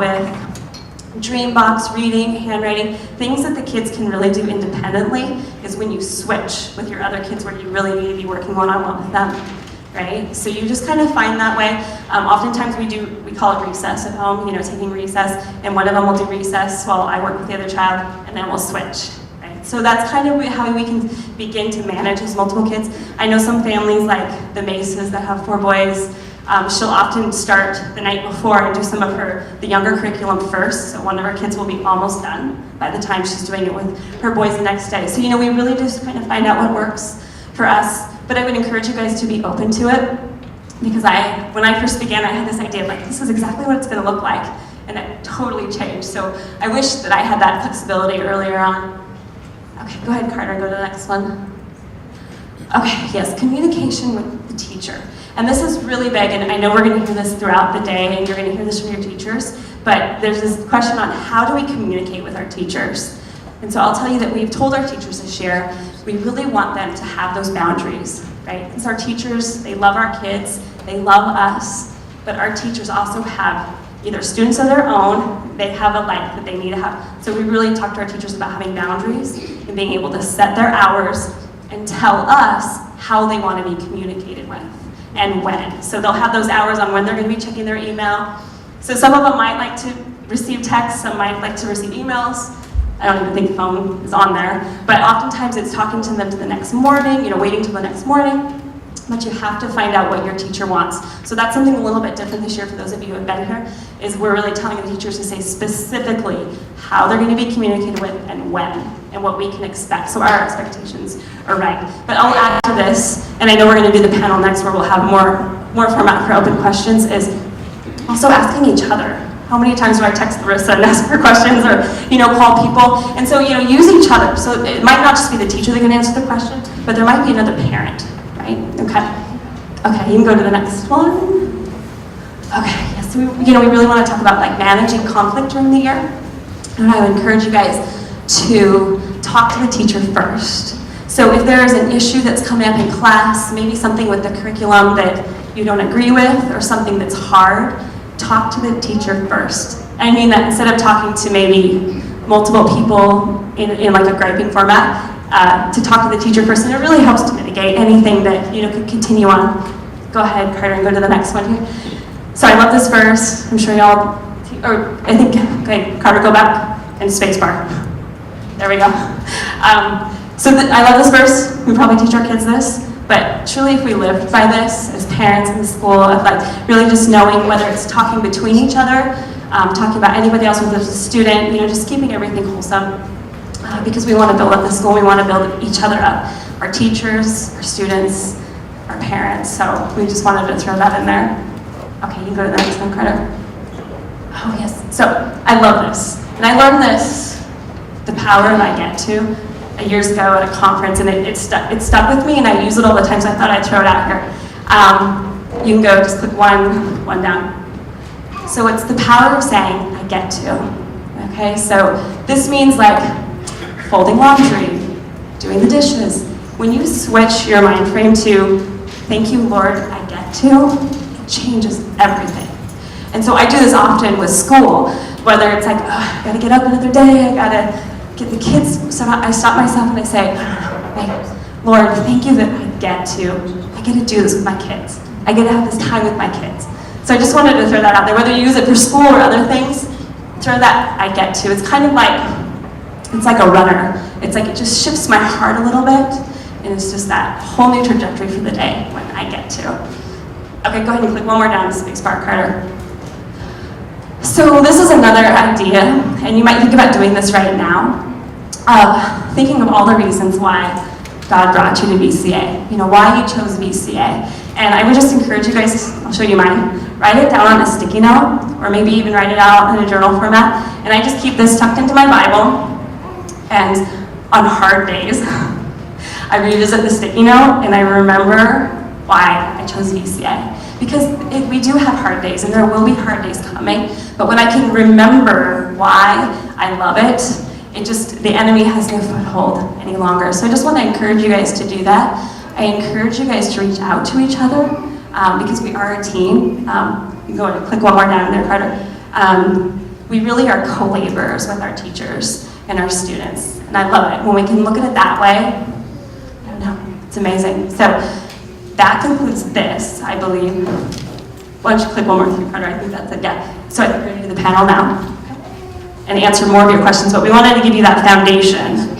Speaker 15: dream box, reading, handwriting, things that the kids can really do independently is when you switch with your other kids where you really need to be working one-on-one with them, right? So you just kind of find that way. Oftentimes we call it recess at home, you know, taking recess, and one of them will do recess while I work with the other child, and then we'll switch. So that's kind of how we can begin to manage as multiple kids. I know some families like the Maces that have 4 boys, she'll often start the night before and do some of the younger curriculum first, so one of her kids will be almost done by the time she's doing it with her boys the next day. So, you know, we really just kind of find out what works for us, but I would encourage you guys to be open to it, because when I first began, I had this idea, like, this is exactly what it's gonna look like, and it totally changed. So I wish that I had that flexibility earlier on. Okay, go ahead, Carter, go to the next one. Okay, yes, communication with the teacher. And this is really big, and I know we're gonna hear this throughout the day, and you're gonna hear this from your teachers, but there's this question on how do we communicate with our teachers? And so I'll tell you that we've told our teachers this year, we really want them to have those boundaries, right? Because our teachers, they love our kids, they love us, but our teachers also have either students of their own, they have a life that they need to have. So we really talk to our teachers about having boundaries and being able to set their hours and tell us how they want to be communicated with and when. So they'll have those hours on when they're going to be checking their email. So some of them might like to receive texts, some might like to receive emails. I don't even think phone is on there, but oftentimes it's talking to them to the next morning, you know, waiting till the next morning. But you have to find out what your teacher wants. So that's something a little bit different this year for those of you who have been here, is we're really telling the teachers to say specifically how they're going to be communicated with and when, and what we can expect, so our expectations are right. But I'll add to this, and I know we're going to do the panel next where we'll have more format for open questions, is also asking each other. How many times do I text Larissa and ask her questions, or, you know, call people? And so, you know, use each other. So it might not just be the teacher that can answer the question, but there might be another parent. Okay. Okay, you can go to the next one. Okay, yes, so we really want to talk about like managing conflict during the year. And I would encourage you guys to talk to the teacher first. So if there is an issue that's coming up in class, maybe something with the curriculum that you don't agree with, or something that's hard, talk to the teacher first. I mean that instead of talking to maybe multiple people in like a griping format, to talk to the teacher first, and it really helps to mitigate anything that, you know, could continue on. Go ahead, Carter, and go to the next one here. So I love this verse. I'm sure y'all, or I think, okay, Carter, go back, and spacebar. There we go. I love this verse. We probably teach our kids this, but truly if we lived by this as parents in the school, of like really just knowing whether it's talking between each other, talking about anybody else with a student, you know, just keeping everything wholesome. Because we want to build up the school, we want to build each other up. Our teachers, our students, our parents, so we just wanted to throw that in there. Okay, you can go to the next one, Carter. Oh yes, so I love this. And I learned this, the power that I get to, years ago at a conference, and it stuck with me, and I use it all the time, so I thought I'd throw it out here. You can go, just click one down. So it's the power of saying, I get to. Okay, so this means like, folding laundry, doing the dishes. When you switch your mind frame to, thank you, Lord, I get to, it changes everything. And so I do this often with school, whether it's like, I gotta get up another day, I gotta get the kids, so I stop myself and I say, Lord, thank you that I get to do this with my kids. I get to have this time with my kids. So I just wanted to throw that out there, whether you use it for school or other things, throw that I get to. It's kind of like, it's like a runner. It's like it just shifts my heart a little bit, and it's just that whole new trajectory for the day when I get to. Okay, go ahead and click one more down to spacebar, Carter. So this is another idea, and you might think about doing this right now, thinking of all the reasons why God brought you to VCA, you know, why you chose VCA. And I would just encourage you guys, I'll show you mine, write it down on a sticky note, or maybe even write it out in a journal format, and I just keep this tucked into my Bible. And on hard days, I revisit the sticky note and I remember why I chose VCA. Because we do have hard days, and there will be hard days coming, but when I can remember why I love it, the enemy has no foothold any longer. So I just want to encourage you guys to do that. I encourage you guys to reach out to each other, because we are a team. You can go and click one more down there, Carter. we really are co-laborers with our teachers and our students. And I love it. When we can look at it that way, I don't know, it's amazing. So that concludes this, I believe. Why don't you click one more three-pointer? I think that's it, yeah. So I think we're going to do the panel now and answer more of your questions, but we wanted to give you that foundation.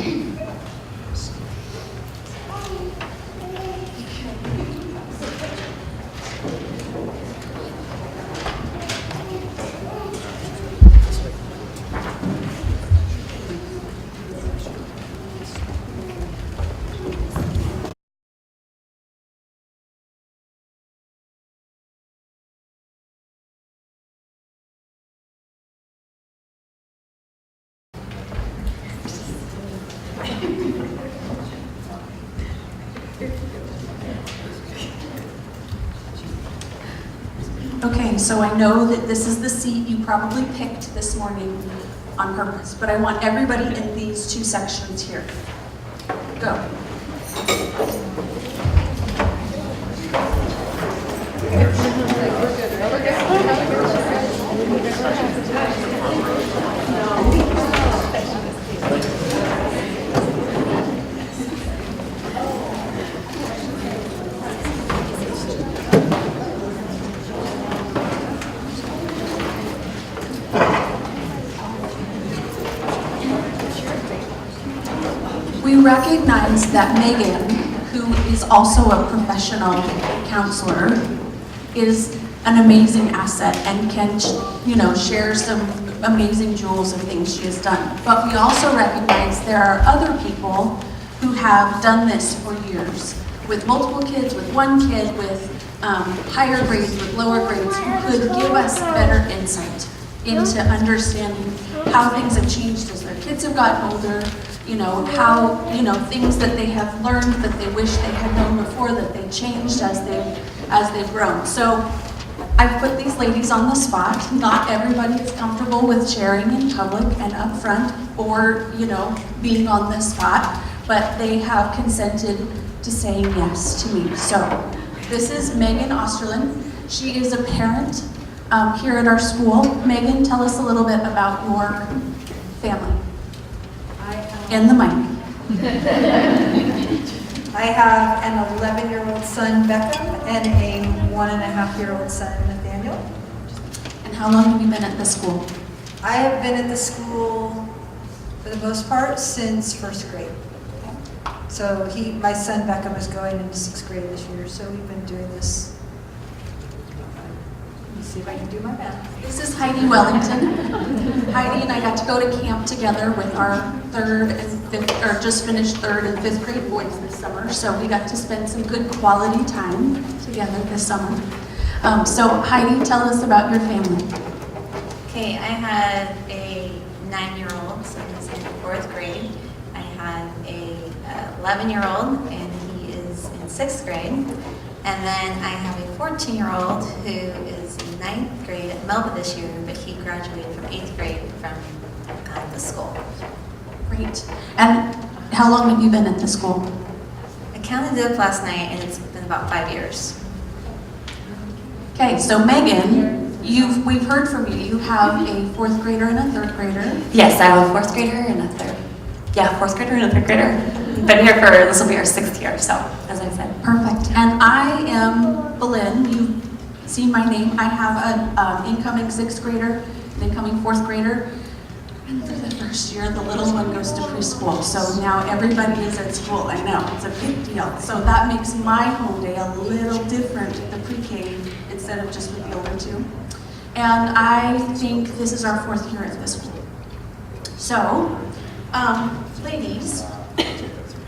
Speaker 15: Okay, so I know that this is the seat you probably picked this morning on purpose, but I want everybody in these two sections here. Go. We recognize that Megan, who is also a professional counselor, is an amazing asset and can, share some amazing jewels of things she has done. But we also recognize there are other people who have done this for years, with multiple kids, with one kid, with higher grades, with lower grades, who could give us better insight into understanding how things have changed as their kids have gotten older, how, things that they have learned that they wish they had known before, that they changed as they've grown. So I've put these ladies on the spot. Not everybody is comfortable with sharing in public and up front or, being on the spot, but they have consented to saying yes to me. So this is Megan Osterlin. She is a parent here at our school. Megan, tell us a little bit about your family. And the mic.
Speaker 8: I have an 11-year-old son, Beckham, and a 1.5-year-old son, Nathaniel.
Speaker 15: And how long have you been at this school?
Speaker 8: I have been at the school, for the most part, since first grade. So my son, Beckham, is going into 6th grade this year, so we've been doing this. Let me see if I can do my math.
Speaker 15: This is Heidi Wellington. Heidi and I got to go to camp together with our 3rd and 5th, or just finished 3rd and 5th grade boys this summer. So we got to spend some good quality time together this summer. So Heidi, tell us about your family.
Speaker 16: Okay, I have a 9-year-old, so he's in 4th grade. I have a 11-year-old, and he is in 6th grade. And then I have a 14-year-old who is in 9th grade at Melba this year, but he graduated from 8th grade from the school.
Speaker 15: Great. And how long have you been at the school?
Speaker 16: I counted it up last night, and it's been about 5 years.
Speaker 15: Okay, so Megan, we've heard from you. You have a 4th grader and a 3rd grader.
Speaker 17: Yes, I have a 4th grader and a 3rd. Yeah, 4th grader and a 3rd grader. Been here this will be our 6th year, so as I said.
Speaker 15: Perfect. And I am Belen. You've seen my name. I have an incoming 6th grader, an incoming 4th grader. And for the first year, the little one goes to preschool. So now everybody is at school. I know, it's a big deal. So that makes my home day a little different with the pre-K instead of just with the older two. And I think this is our 4th year at this school. So, ladies,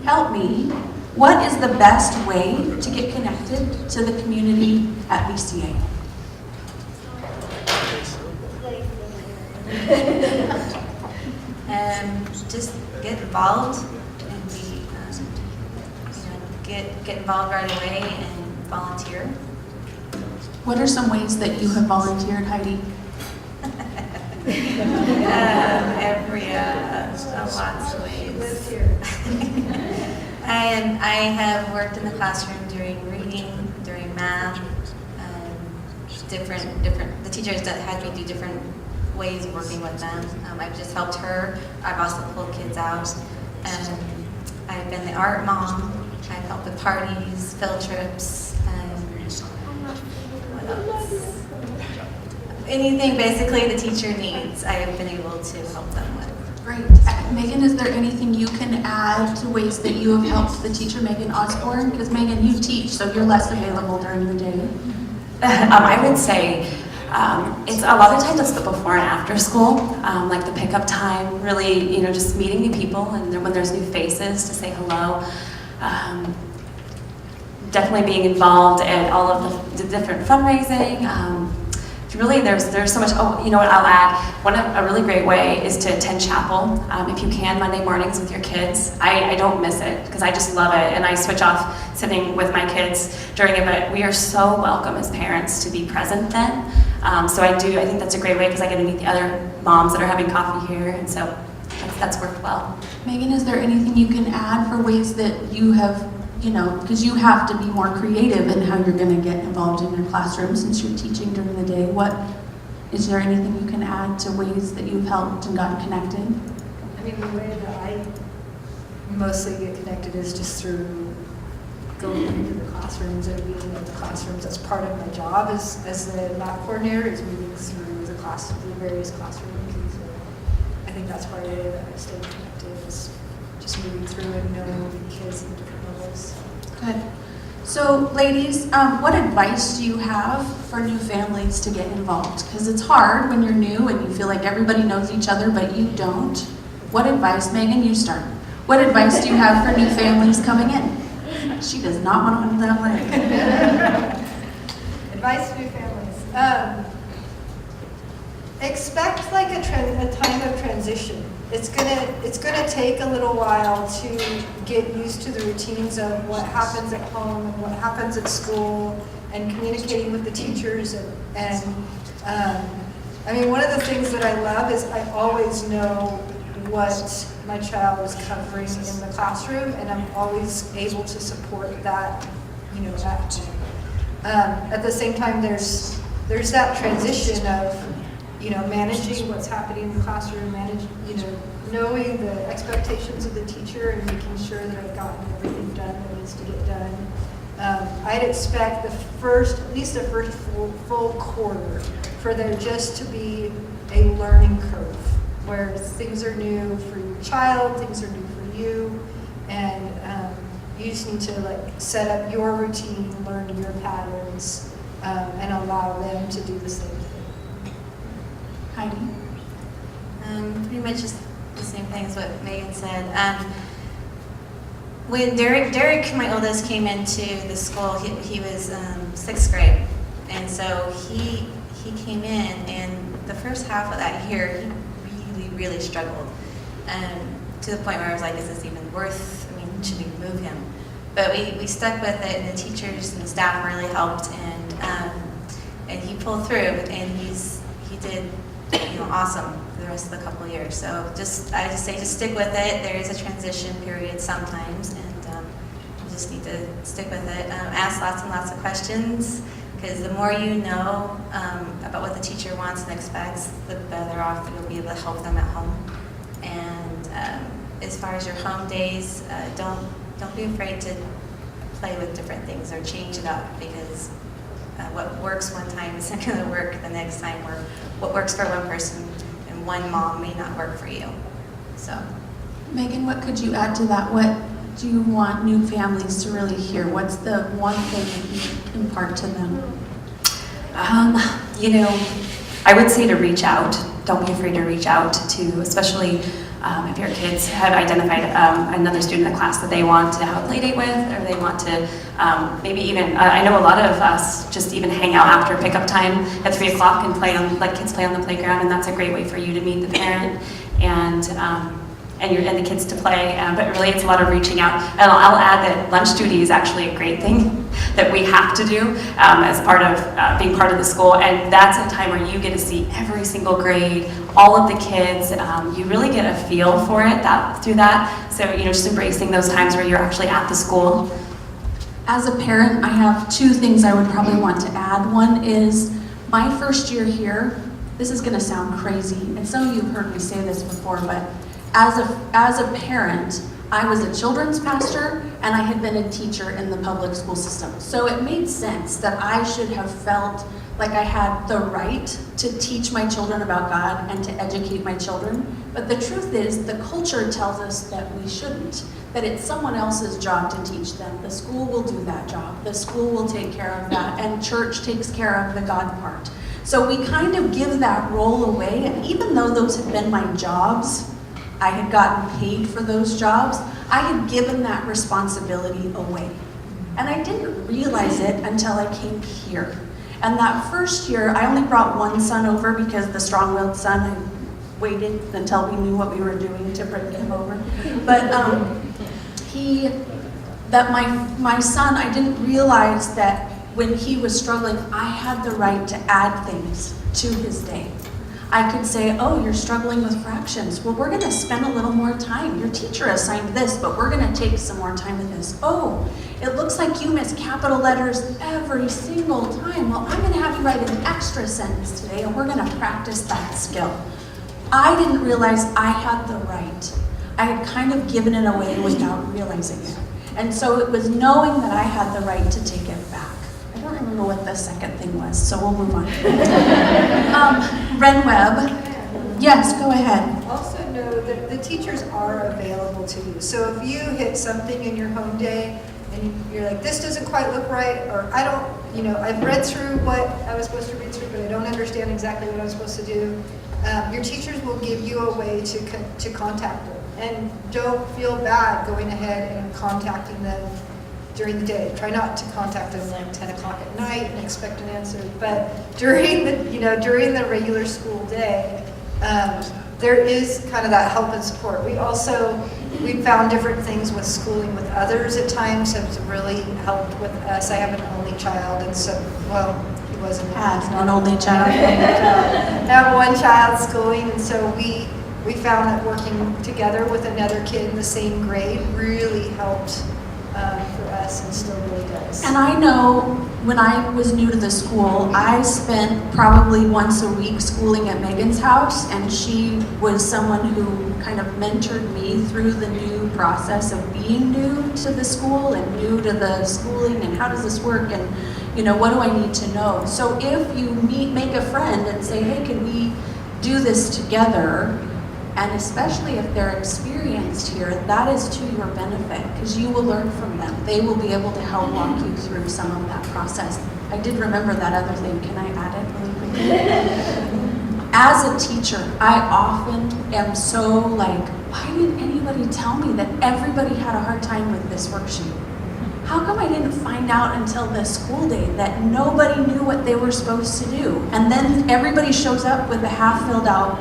Speaker 15: help me. What is the best way to get connected to the community at VCA?
Speaker 16: Just get involved and get involved right away and volunteer.
Speaker 15: What are some ways that you have volunteered, Heidi?
Speaker 16: Lots of ways. I have worked in the classroom during reading, during math, the teachers that had me do different ways of working with them. I've just helped her. I've also pulled kids out. I've been the art mom. I've helped with parties, field trips, and what else? Anything basically the teacher needs, I have been able to help them with.
Speaker 4: Great. Megan, is there anything you can add to ways that you have helped the teacher, Megan Osborne? Because Megan, you teach, so you're less available during the day.
Speaker 17: I would say it's a lot of times it's the before and after school, like the pickup time, really, just meeting new people, and then when there's new faces to say hello. Definitely being involved in all of the different fundraising. Really, there's so much. Oh, you know what? I'll add a really great way is to attend chapel if you can Monday mornings with your kids. I don't miss it because I just love it, and I switch off sitting with my kids during it. But we are so welcome as parents to be present then. So I think that's a great way because I get to meet the other moms that are having coffee here, and so that's worked well.
Speaker 4: Megan, is there anything you can add for ways that you have? Because you have to be more creative in how you're going to get involved in your classroom since you're teaching during the day. Is there anything you can add to ways that you've helped and gotten connected?
Speaker 18: I mean, the way that I mostly get connected is just through going into the classrooms and being in the classrooms. That's part of my job as the lab coordinator, is moving through the various classrooms. And so I think that's part of the way that I stay connected, is just moving through and knowing the kids in different levels.
Speaker 4: Good. So ladies, what advice do you have for new families to get involved? Because it's hard when you're new and you feel like everybody knows each other, but you don't. What advice, Megan, you start. What advice do you have for new families coming in? She does not want to hold that leg.
Speaker 8: Advice to new families. Expect like a time of transition. It's gonna take a little while to get used to the routines of what happens at home and what happens at school, and communicating with the teachers. I mean, one of the things that I love is I always know what my child is covering in the classroom, and I'm always able to support that, that. At the same time, there's that transition of managing what's happening in the classroom, knowing the expectations of the teacher and making sure that I've gotten everything done that needs to get done. I'd expect at least the first full quarter for there just to be a learning curve where things are new for your child, things are new for you, and you just need to set up your routine, learn your patterns, and allow them to do the same thing.
Speaker 4: Heidi?
Speaker 16: Pretty much just the same thing as what Megan said. When Derek, my oldest, came into the school, he was 6th grade, and so he came in, and the first half of that year, he really struggled, to the point where I was like, is this even worth, should we move him? But we stuck with it, and the teachers and the staff really helped, and he pulled through, and he did awesome for the rest of the couple of years. So I just say stick with it. There is a transition period sometimes, and you just need to stick with it. Ask lots and lots of questions, because the more you know about what the teacher wants and expects, the better off you'll be able to help them at home. And as far as your home days, don't be afraid to play with different things or change it up, because what works one time isn't going to work the next time, or what works for one person and one mom may not work for you. So,
Speaker 4: Megan, what could you add to that? What do you want new families to really hear? What's the one thing that you impart to them?
Speaker 17: I would say to reach out. Don't be afraid to reach out to, especially if your kids have identified another student in the class that they want to have a play date with, or they want to maybe even, I know a lot of us just even hang out after pickup time at 3 o'clock and let kids play on the playground, and that's a great way for you to meet the parent and the kids to play, but really it's a lot of reaching out. And I'll add that lunch duty is actually a great thing that we have to do as part of being part of the school, and that's a time where you get to see every single grade, all of the kids. You really get a feel for it through that, so just embracing those times where you're actually at the school.
Speaker 4: As a parent, I have 2 things I would probably want to add. One is my first year here,
Speaker 15: this is gonna sound crazy, and some of you have heard me say this before, but as a parent, I was a children's pastor and I had been a teacher in the public school system. So it made sense that I should have felt like I had the right to teach my children about God and to educate my children. But the truth is, the culture tells us that we shouldn't, that it's someone else's job to teach them. The school will do that job. The school will take care of that, and church takes care of the God part. So we kind of give that role away, and even though those had been my jobs, I had gotten paid for those jobs, I had given that responsibility away. And I didn't realize it until I came here. And that first year, I only brought one son over because the strong-willed son, I waited until we knew what we were doing to bring him over. But my son, I didn't realize that when he was struggling, I had the right to add things to his day. I could say, oh, you're struggling with fractions. Well, we're gonna spend a little more time. Your teacher assigned this, but we're gonna take some more time with this. Oh, it looks like you miss capital letters every single time. Well, I'm gonna have you write an extra sentence today, and we're gonna practice that skill. I didn't realize I had the right. I had kind of given it away without realizing it. And so it was knowing that I had the right to take it back. I don't remember what the second thing was, so we'll move on. Ren Webb. Yes, go ahead.
Speaker 8: Also know that the teachers are available to you. So if you hit something in your home day and you're like, this doesn't quite look right, or I don't, I've read through what I was supposed to read through, but I don't understand exactly what I'm supposed to do, your teachers will give you a way to contact them. And don't feel bad going ahead and contacting them during the day. Try not to contact them like 10 o'clock at night and expect an answer. But during the regular school day, there is kind of that help and support. We found different things with schooling with others at times have really helped with us. I have an only child, and so, well, he wasn't
Speaker 15: an only child.
Speaker 8: I have one child schooling, and so we found that working together with another kid in the same grade really helped for us, and still really does.
Speaker 15: And I know when I was new to the school, I spent probably once a week schooling at Megan's house, and she was someone who kind of mentored me through the new process of being new to the school and new to the schooling and how does this work and what do I need to know. So if you make a friend and say, hey, can we do this together? And especially if they're experienced here, that is to your benefit because you will learn from them. They will be able to help walk you through some of that process. I did remember that other thing. Can I add it really quickly? As a teacher, I often am so like, why didn't anybody tell me that everybody had a hard time with this worksheet? How come I didn't find out until the school day that nobody knew what they were supposed to do? And then everybody shows up with a half filled out,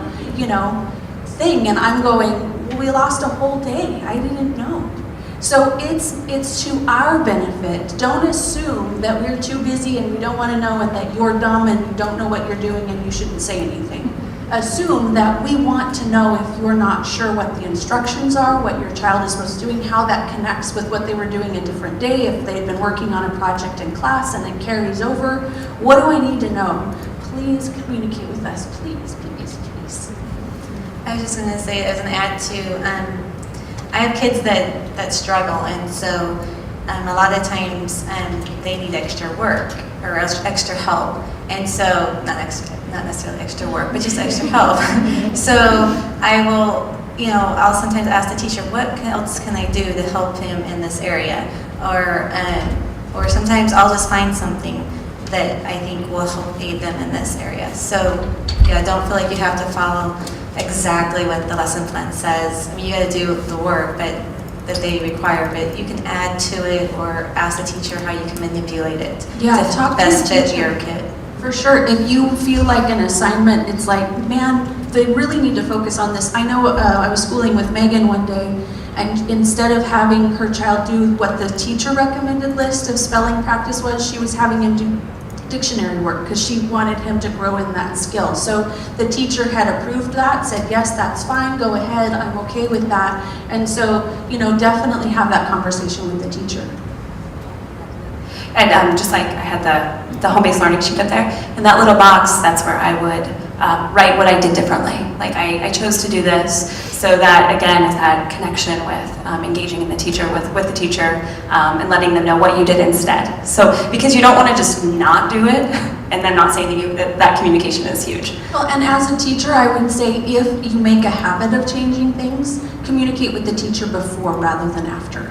Speaker 15: thing, and I'm going, we lost a whole day. I didn't know. So it's to our benefit. Don't assume that we're too busy and we don't want to know and that you're dumb and you don't know what you're doing and you shouldn't say anything. Assume that we want to know if you're not sure what the instructions are, what your child is supposed to be doing, how that connects with what they were doing a different day, if they've been working on a project in class and it carries over. What do I need to know? Please communicate with us, please, please, please.
Speaker 16: I was just going to say, as an add to, I have kids that struggle, and so a lot of times they need extra work or extra help, and so not necessarily extra work, but just extra help. So I will, I'll sometimes ask the teacher, what else can I do to help him in this area, or sometimes I'll just find something that I think will help aid them in this area. So don't feel like you have to follow exactly what the lesson plan says. I mean, you got to do the work that they require, but you can add to it or ask the teacher how you can manipulate it to best fit your kid.
Speaker 15: For sure. If you feel like an assignment, it's like, man, they really need to focus on this. I know I was schooling with Megan one day, and instead of having her child do what the teacher recommended list of spelling practice was, she was having him do dictionary work because she wanted him to grow in that skill. So the teacher had approved that, said, yes, that's fine, go ahead, I'm okay with that. And so, definitely have that conversation with the teacher.
Speaker 17: And just like I had the home-based learning sheet up there, in that little box, that's where I would write what I did differently. Like I chose to do this so that, again, it's that connection with engaging in the teacher, with the teacher, and letting them know what you did instead. So, because you don't want to just not do it and then not say that communication is huge.
Speaker 4: Well, and as a teacher, I would say if you make a habit of changing things, communicate with the teacher before rather than after,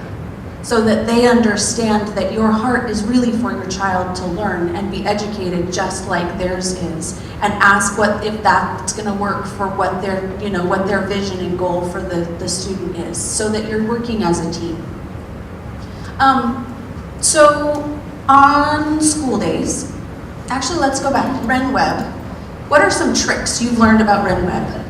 Speaker 4: so that they understand that your heart is really for your child to learn and be educated just like theirs is, and ask if that's going to work for what their vision and goal for the student is, so that you're working as a team. So on school days, actually let's go back. RenWeb. What are some tricks you've learned about RenWeb?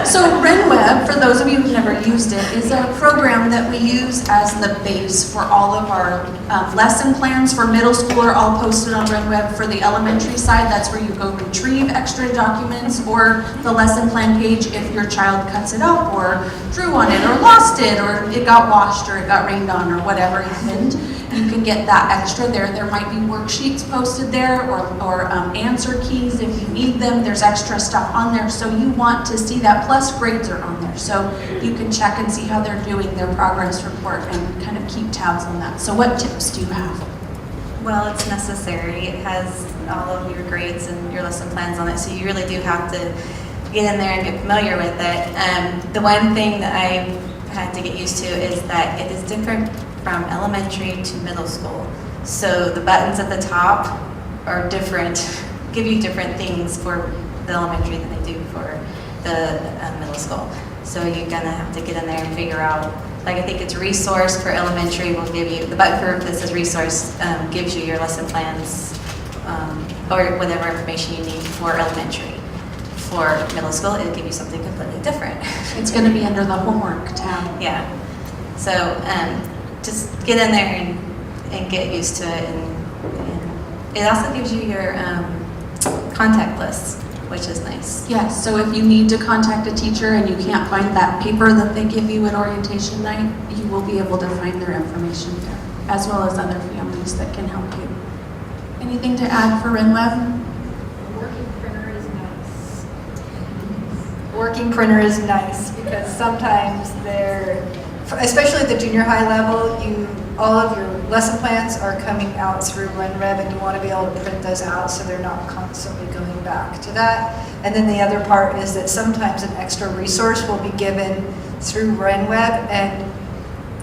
Speaker 4: So RenWeb, for those of you who've never used it, is a program that we use as the base for all of our lesson plans for middle school are all posted on RenWeb. For the elementary side, that's where you go retrieve extra documents or the lesson plan page if your child cuts it up or drew on it or lost it or it got washed or it got rained on or whatever happened. You can get that extra there. There might be worksheets posted there or answer keys if you need them. There's extra stuff on there. So you want to see that, plus grades are on there. So you can check and see how they're doing their progress report and kind of keep tabs on that. So what tips do you have?
Speaker 16: Well, it's necessary. It has all of your grades and your lesson plans on it. So you really do have to get in there and get familiar with it. The one thing that I've had to get used to is that it is different from elementary to middle school. So the buttons at the top are different, give you different things for the elementary than they do for the middle school. So you're gonna have to get in there and figure out, like I think it's resource for elementary will give you, the button for this is resource gives you your lesson plans or whatever information you need for elementary. For middle school, it'll give you something completely different.
Speaker 4: It's gonna be under the homework tab.
Speaker 16: Yeah. So just get in there and get used to it. And it also gives you your contact list, which is nice.
Speaker 4: Yes, so if you need to contact a teacher and you can't find that paper that they give you at orientation night, you will be able to find their information there, as well as other families that can help you. Anything to add for RenWeb?
Speaker 7: Working printer is nice.
Speaker 18: Working printer is nice because sometimes they're, especially at the junior high level, all of your lesson plans are coming out through RenWeb and you want to be able to print those out so they're not constantly going back to that. And then the other part is that sometimes an extra resource will be given through RenWeb, and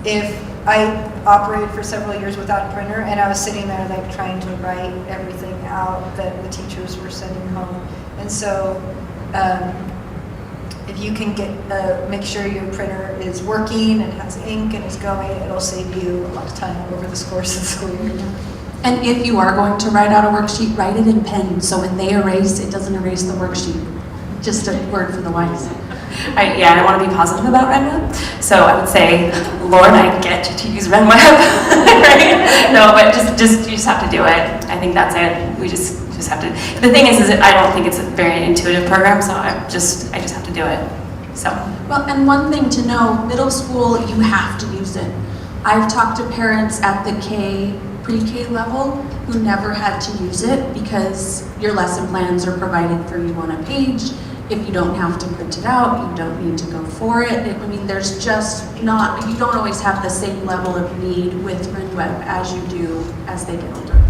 Speaker 18: if I operated for several years without a printer and I was sitting there like trying to write everything out that the teachers were sending home. And so if you can make sure your printer is working and has ink and is going, it'll save you a lot of time over the course of the school year.
Speaker 4: And if you are going to write out a worksheet, write it in pen, so when they erase, it doesn't erase the worksheet. Just a word for the wise.
Speaker 17: I want to be positive about RenWeb. So I would say, Lord, I get to use RenWeb, right? No, but you just have to do it. I think that's it. We just have to. The thing is I don't think it's a very intuitive program, so I just have to do it. So.
Speaker 4: Well, and one thing to know, middle school, you have to use it. I've talked to parents at the pre-K level who never had to use it because your lesson plans are provided for you on a page. If you don't have to print it out, you don't need to go for it. I mean, there's just not, you don't always have the same level of need with RenWeb as you do as they get older.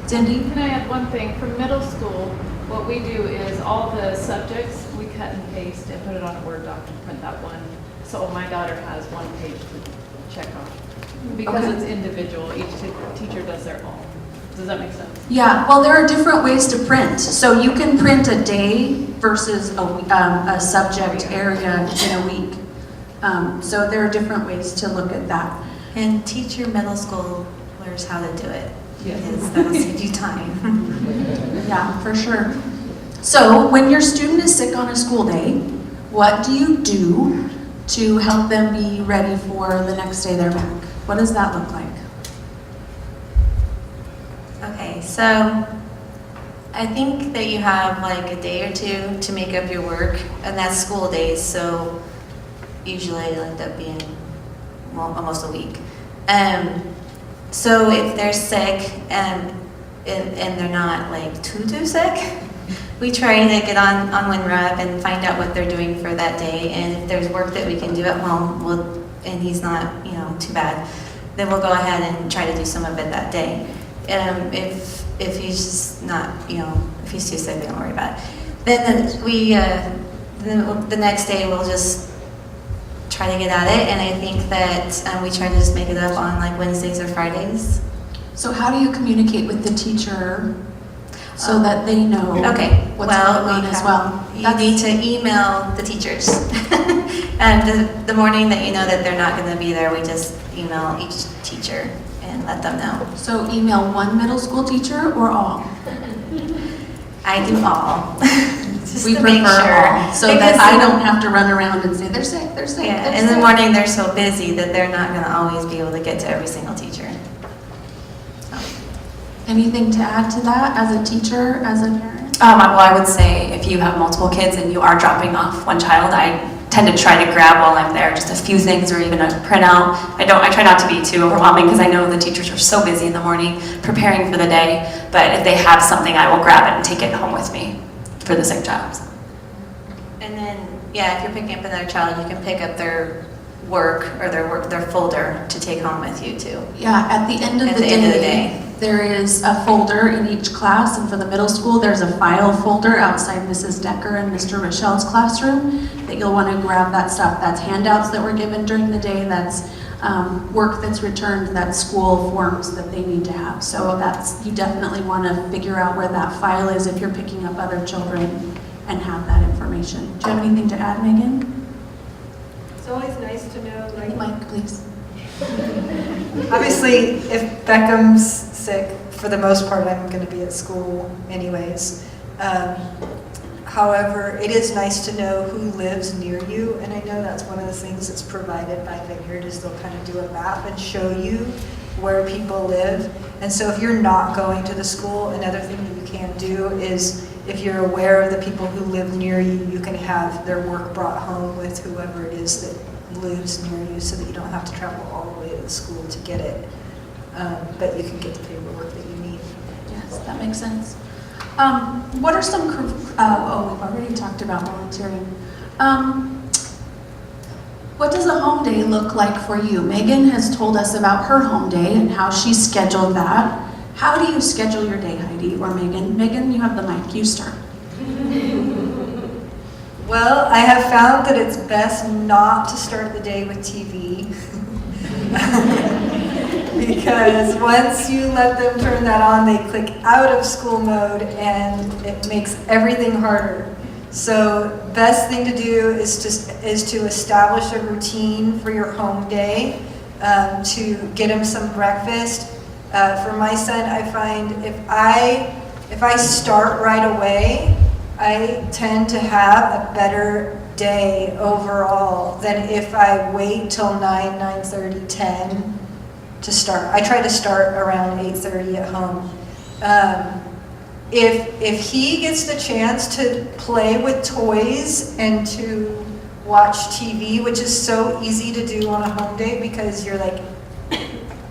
Speaker 4: Cindy?
Speaker 5: Can I add one thing? For middle school, what we do is all the subjects, we cut and paste and put it on a Word doc and print that one. So my daughter has one page to check off. Because it's individual, each teacher does their own. Does that make sense?
Speaker 4: Yeah, well, there are different ways to print. So you can print a day versus a subject area in a week. So there are different ways to look at that.
Speaker 16: And teach your middle schoolers how to do it.
Speaker 5: Yes.
Speaker 16: Because that'll save you time.
Speaker 4: Yeah, for sure. So when your student is sick on a school day, what do you do to help them be ready for the next day they're back? What does that look like?
Speaker 16: Okay, so I think that you have like a day or two to make up your work, and that's school days, so usually it'll end up being almost a week. So if they're sick, and they're not like too sick, we try to get on WinRep and find out what they're doing for that day. And if there's work that we can do at home, and he's not, too bad, then we'll go ahead and try to do some of it that day. If he's just not, if he's too sick, we don't worry about it. Then the next day we'll just try to get at it, and I think that we try to just make it up on like Wednesdays or Fridays.
Speaker 4: So how do you communicate with the teacher so that they know what's going on as well?
Speaker 16: You need to email the teachers. And the morning that you know that they're not going to be there, we just email each teacher and let them know.
Speaker 4: So email one middle school teacher or all?
Speaker 16: I do all. Just
Speaker 4: we
Speaker 16: to
Speaker 4: prefer
Speaker 16: make sure.
Speaker 4: all, so that I don't have to run around and say, they're sick, they're sick.
Speaker 16: Yeah,
Speaker 4: they're
Speaker 16: in the
Speaker 4: sick.
Speaker 16: morning they're so busy that they're not going to always be able to get to every single teacher.
Speaker 4: Anything to add to that as a teacher, as a parent?
Speaker 17: Well, I would say if you have multiple kids and you are dropping off one child, I tend to try to grab while I'm there just a few things or even a printout. I try not to be too overwhelming because I know the teachers are so busy in the morning preparing for the day, but if they have something, I will grab it and take it home with me for the sick child.
Speaker 16: And then, if you're picking up another child, you can pick up their work or their folder to take home with you too.
Speaker 4: Yeah, at the end of the day, there is a folder in each class, and for the middle school, there's a file folder outside Mrs. Decker and Mr. Rochelle's classroom that you'll want to grab that stuff. That's handouts that were given during the day, that's work that's returned, that's school forms that they need to have. So you definitely want to figure out where that file is if you're picking up other children and have that information. Do you have anything to add, Megan?
Speaker 8: It's always nice to know, like,
Speaker 4: Mike, please.
Speaker 8: Obviously, if Beckham's sick, for the most part, I'm going to be at school anyways. However, it is nice to know who lives near you, and I know that's one of the things that's provided by Vineyard is they'll kind of do a map and show you where people live. And so if you're not going to the school, another thing that you can do is if you're aware of the people who live near you, you can have their work brought home with whoever it is that lives near you so that you don't have to travel all the way to the school to get it. But you can get the paperwork that you need.
Speaker 4: Yes, that makes sense. What are some, we've already talked about volunteering. What does a home day look like for you? Megan has told us about her home day and how she scheduled that. How do you schedule your day, Heidi or Megan? Megan, you have the mic, you start.
Speaker 8: Well, I have found that it's best not to start the day with TV. Because once you let them turn that on, they click out of school mode and it makes everything harder. So best thing to do is to establish a routine for your home day, to get him some breakfast. For my son, I find if I start right away, I tend to have a better day overall than if I wait till 9:30, 10 to start. I try to start around 8:30 at home. If he gets the chance to play with toys and to watch TV, which is so easy to do on a home day because you're like,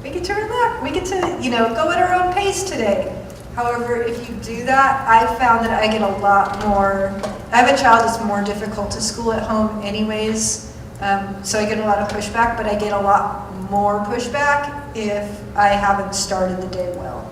Speaker 8: we get to relax, we get to, go at our own pace today. However, if you do that, I've found that I get a lot more. I have a child that's more difficult to school at home anyways, so I get a lot of pushback, but I get a lot more pushback if I haven't started the day well.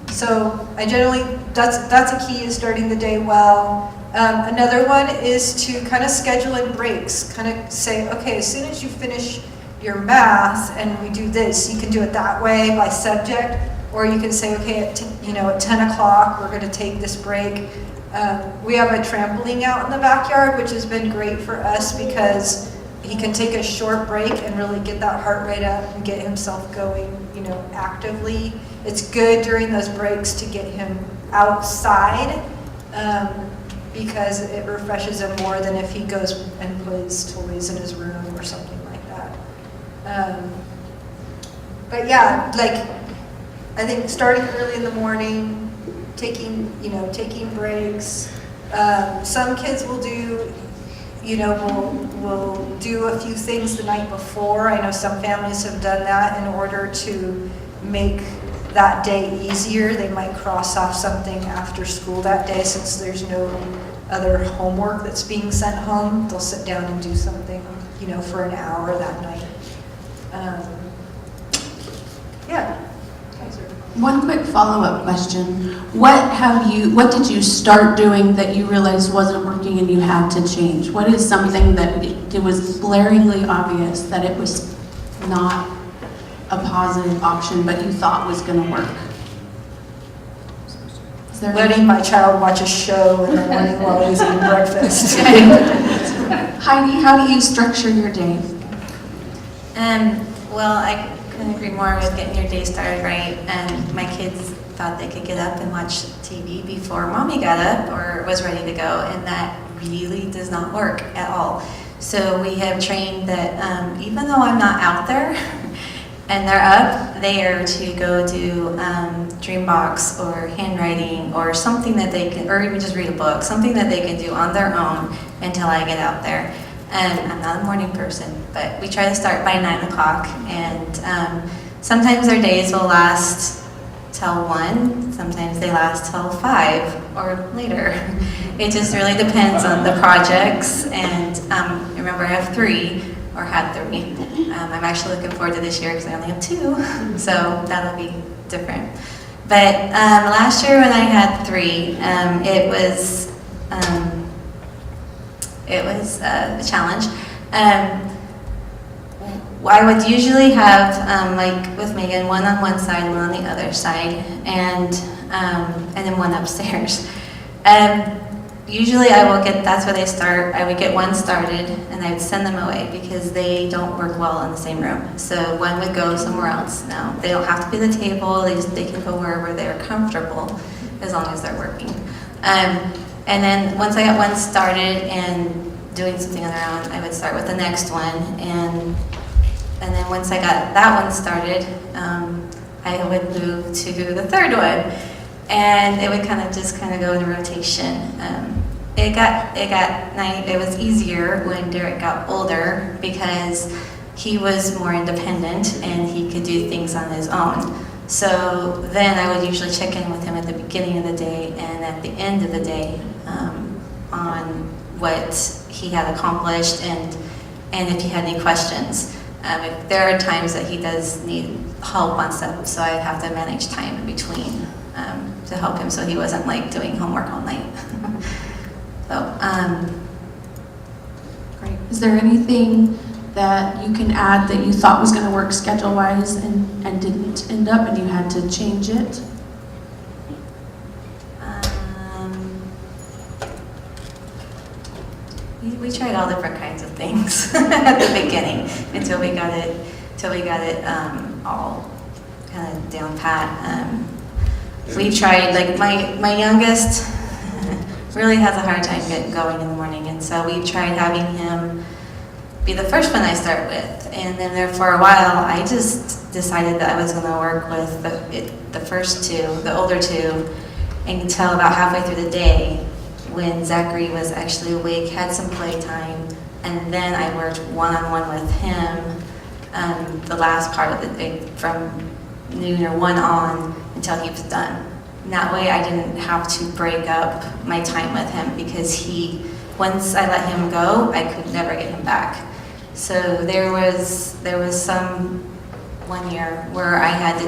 Speaker 8: So I generally, that's a key, is starting the day well. Another one is to kind of schedule in breaks, kind of say, okay, as soon as you finish your math and we do this, you can do it that way by subject, or you can say, okay, at 10 o'clock, we're going to take this break. We have a trampoline out in the backyard, which has been great for us because he can take a short break and really get that heart rate up and get himself going, actively. It's good during those breaks to get him outside because it refreshes him more than if he goes and plays toys in his room or something like that. But yeah, I think starting early in the morning, taking breaks. Some kids will do, will do a few things the night before. I know some families have done that in order to make that day easier. They might cross off something after school that day since there's no other homework that's being sent home. They'll sit down and do something, you know, for an hour that night. Yeah.
Speaker 4: One quick follow-up question. What did you start doing that you realized wasn't working and you had to change? What is something that it was blaringly obvious that it was not a positive option, but you thought was going to work?
Speaker 8: Letting my child watch a show in the morning while he's eating breakfast.
Speaker 4: Heidi, how do you structure your day?
Speaker 16: Well, I couldn't agree more with getting your day started right. My kids thought they could get up and watch TV before mommy got up or was ready to go, and that really does not work at all. So we have trained that even though I'm not out there and they're up, they are to go do Dreambox or handwriting or something that they can, or even just read a book, something that they can do on their own until I get out there. I'm not a morning person, but we try to start by 9 o'clock, and sometimes their days will last till 1, sometimes they last till 5 or later. It just really depends on the projects, and remember I have 3, or had 3. I'm actually looking forward to this year because I only have 2, so that'll be different. But last year when I had 3, it was a challenge. I would usually have, like with Megan, one on one side, one on the other side, and then one upstairs. Usually I will get, that's where they start, I would get one started and I would send them away because they don't work well in the same room. So one would go somewhere else. Now, they don't have to be at the table, they can go wherever they're comfortable as long as they're working. And then once I got one started and doing something on their own, I would start with the next one, and then once I got that one started, I would move to the third one, and it would kind of go in a rotation. It was easier when Derek got older because he was more independent and he could do things on his own. So then I would usually check in with him at the beginning of the day and at the end of the day on what he had accomplished and if he had any questions. If there are times that he does need help on stuff, so I'd have to manage time in between to help him so he wasn't like doing homework all night.
Speaker 4: Great. Is there anything that you can add that you thought was going to work schedule-wise and didn't end up and you had to change it?
Speaker 16: We tried all different kinds of things at the beginning until we got it all kind of down pat. We tried, like my youngest really has a hard time getting going in the morning, and so we tried having him be the first one I start with, and then there for a while I just decided that I was going to work with the first 2, the older 2, until about halfway through the day when Zachary was actually awake, had some playtime, and then I worked one-on-one with him the last part of the day from noon or 1 on until he was done. And that way I didn't have to break up my time with him because once I let him go, I could never get him back. So there was some one year where I had to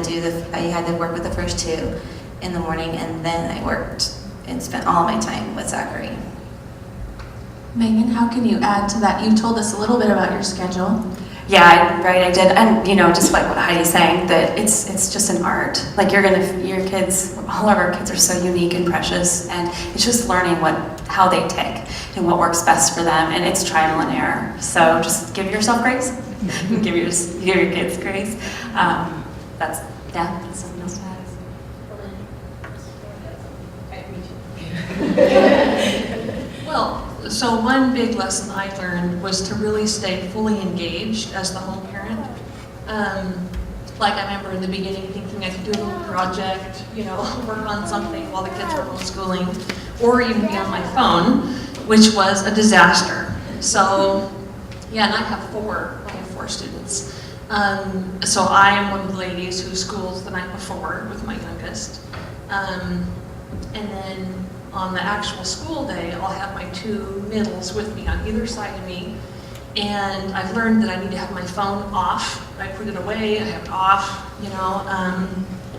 Speaker 16: work with the first 2 in the morning, and then I worked and spent all my time with Zachary.
Speaker 4: Megan, how can you add to that? You told us a little bit about your schedule.
Speaker 17: Yeah, I did, and just like what Heidi's saying, that it's just an art. Like your kids, all of our kids are so unique and precious, and it's just learning how they tick and what works best for them, and it's trial and error. So just give yourself grace, give your kids grace. That's something else to add.
Speaker 18: Well, so one big lesson I learned was to really stay fully engaged as the home parent. Like I remember in the beginning thinking I could do a little project, work on something while the kids were homeschooling, or even be on my phone, which was a disaster. So, yeah, and I have 4 students.
Speaker 19: So I am one of the ladies who schools the night before with my youngest. And then on the actual school day, I'll have my 2 middles with me on either side of me. And I've learned that I need to have my phone off. I put it away, I have it off, you know.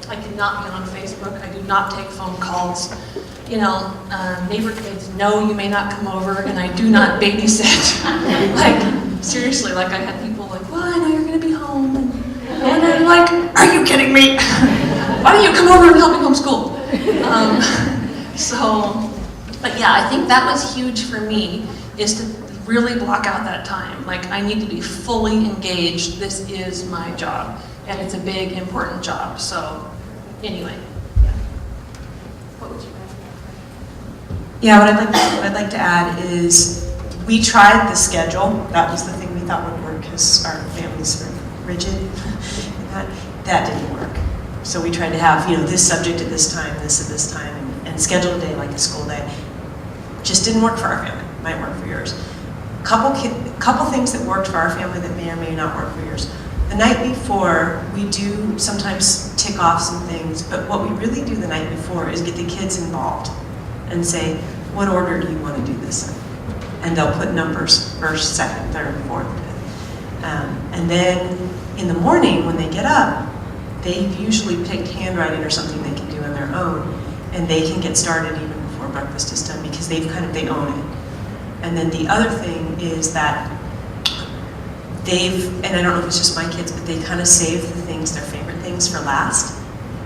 Speaker 19: I cannot be on Facebook. I do not take phone calls. You know, neighbor kids know you may not come over, and I do not babysit. Like, seriously, like I had people like, well, I know you're gonna be home. And I'm like, are you kidding me? Why don't you come over and help me homeschool? But yeah, I think that was huge for me, is to really block out that time. Like, I need to be fully engaged. This is my job, and it's a big, important job. So, anyway, yeah. What would you add?
Speaker 20: Yeah, what I'd like to add is we tried the schedule. That was the thing we thought would work because our family's very rigid. And that didn't work. So we tried to have, you know, this subject at this time, this at this time, and schedule a day like a school day. Just didn't work for our family. Might work for yours. Couple things that worked for our family that may or may not work for yours. The night before, we do sometimes tick off some things, but what we really do the night before is get the kids involved and say, what order do you want to do this in? And they'll put numbers, first, second, third, fourth, fifth. And then in the morning when they get up, they've usually picked handwriting or something they can do on their own, and they can get started even before breakfast is done because they own it. And then the other thing is that and I don't know if it's just my kids, but they kind of save the things, their favorite things, for last.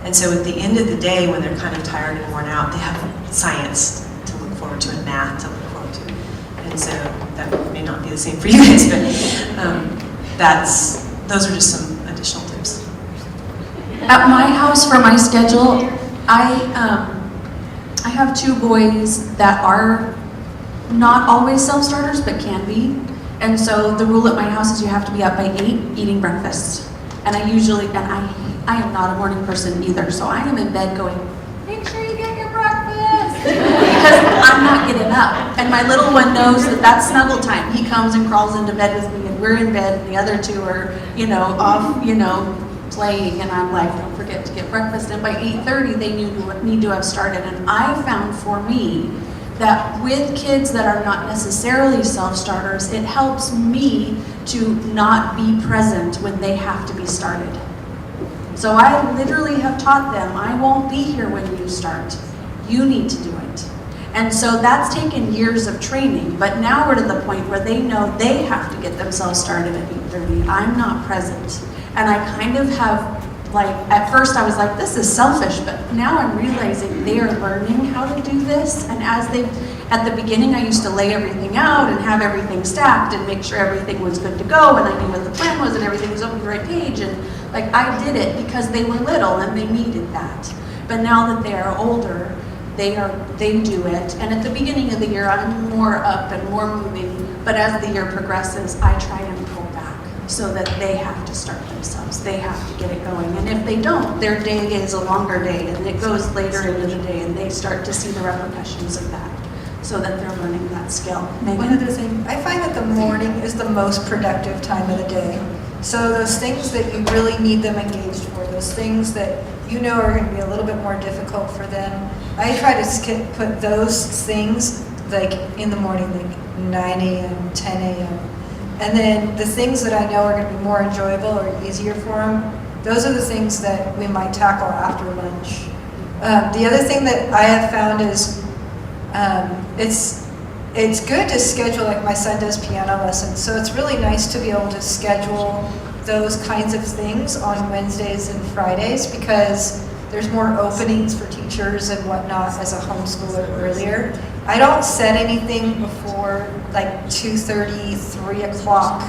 Speaker 20: And so at the end of the day, when they're kind of tired and worn out, they have science to look forward to and math to look forward to. And so that may not be the same for you guys, but those are just some additional tips.
Speaker 4: At my house, for my schedule, I have 2 boys that are not always self-starters, but can be. And so the rule at my house is you have to be up by 8 eating breakfast. And I am not a morning person either, so I am in bed going, make sure you get your breakfast, because I'm not getting up. And my little one knows that that's snuggle time. He comes and crawls into bed with me, and we're in bed, and the other 2 are, you know, off, you know, playing, and I'm like, don't forget to get breakfast. And by 8:30, they need to have started. And I found for me that with kids that are not necessarily self-starters, it helps me to not be present when they have to be started. So I literally have taught them, I won't be here when you start. You need to do it. And so that's taken years of training, but now we're to the point where they know they have to get themselves started at 8:30. I'm not present. And I kind of have, like, at first I was like, this is selfish, but now I'm realizing they are learning how to do this. And at the beginning I used to lay everything out and have everything stacked and make sure everything was good to go and I knew what the plan was and everything was on the right page. And like, I did it because they were little and they needed that. But now that they are older, they do it. And at the beginning of the year, I'm more up and more moving. But as the year progresses, I try and pull back so that they have to start themselves. They have to get it going. And if they don't, their day is a longer day and it goes later into the day and they start to see the repercussions of that so that they're learning that skill.
Speaker 8: One of the things, I find that the morning is the most productive time of the day. So those things that you really need them engaged for, those things that you know are going to be a little bit more difficult for them, I try to put those things like in the morning, like 9 a.m., 10 a.m. And then the things that I know are going to be more enjoyable or easier for them, those are the things that we might tackle after lunch. The other thing that I have found is it's good to schedule, like my son does piano lessons, so it's really nice to be able to schedule those kinds of things on Wednesdays and Fridays because there's more openings for teachers and whatnot as a homeschooler earlier. I don't set anything before like 2:30, 3 o'clock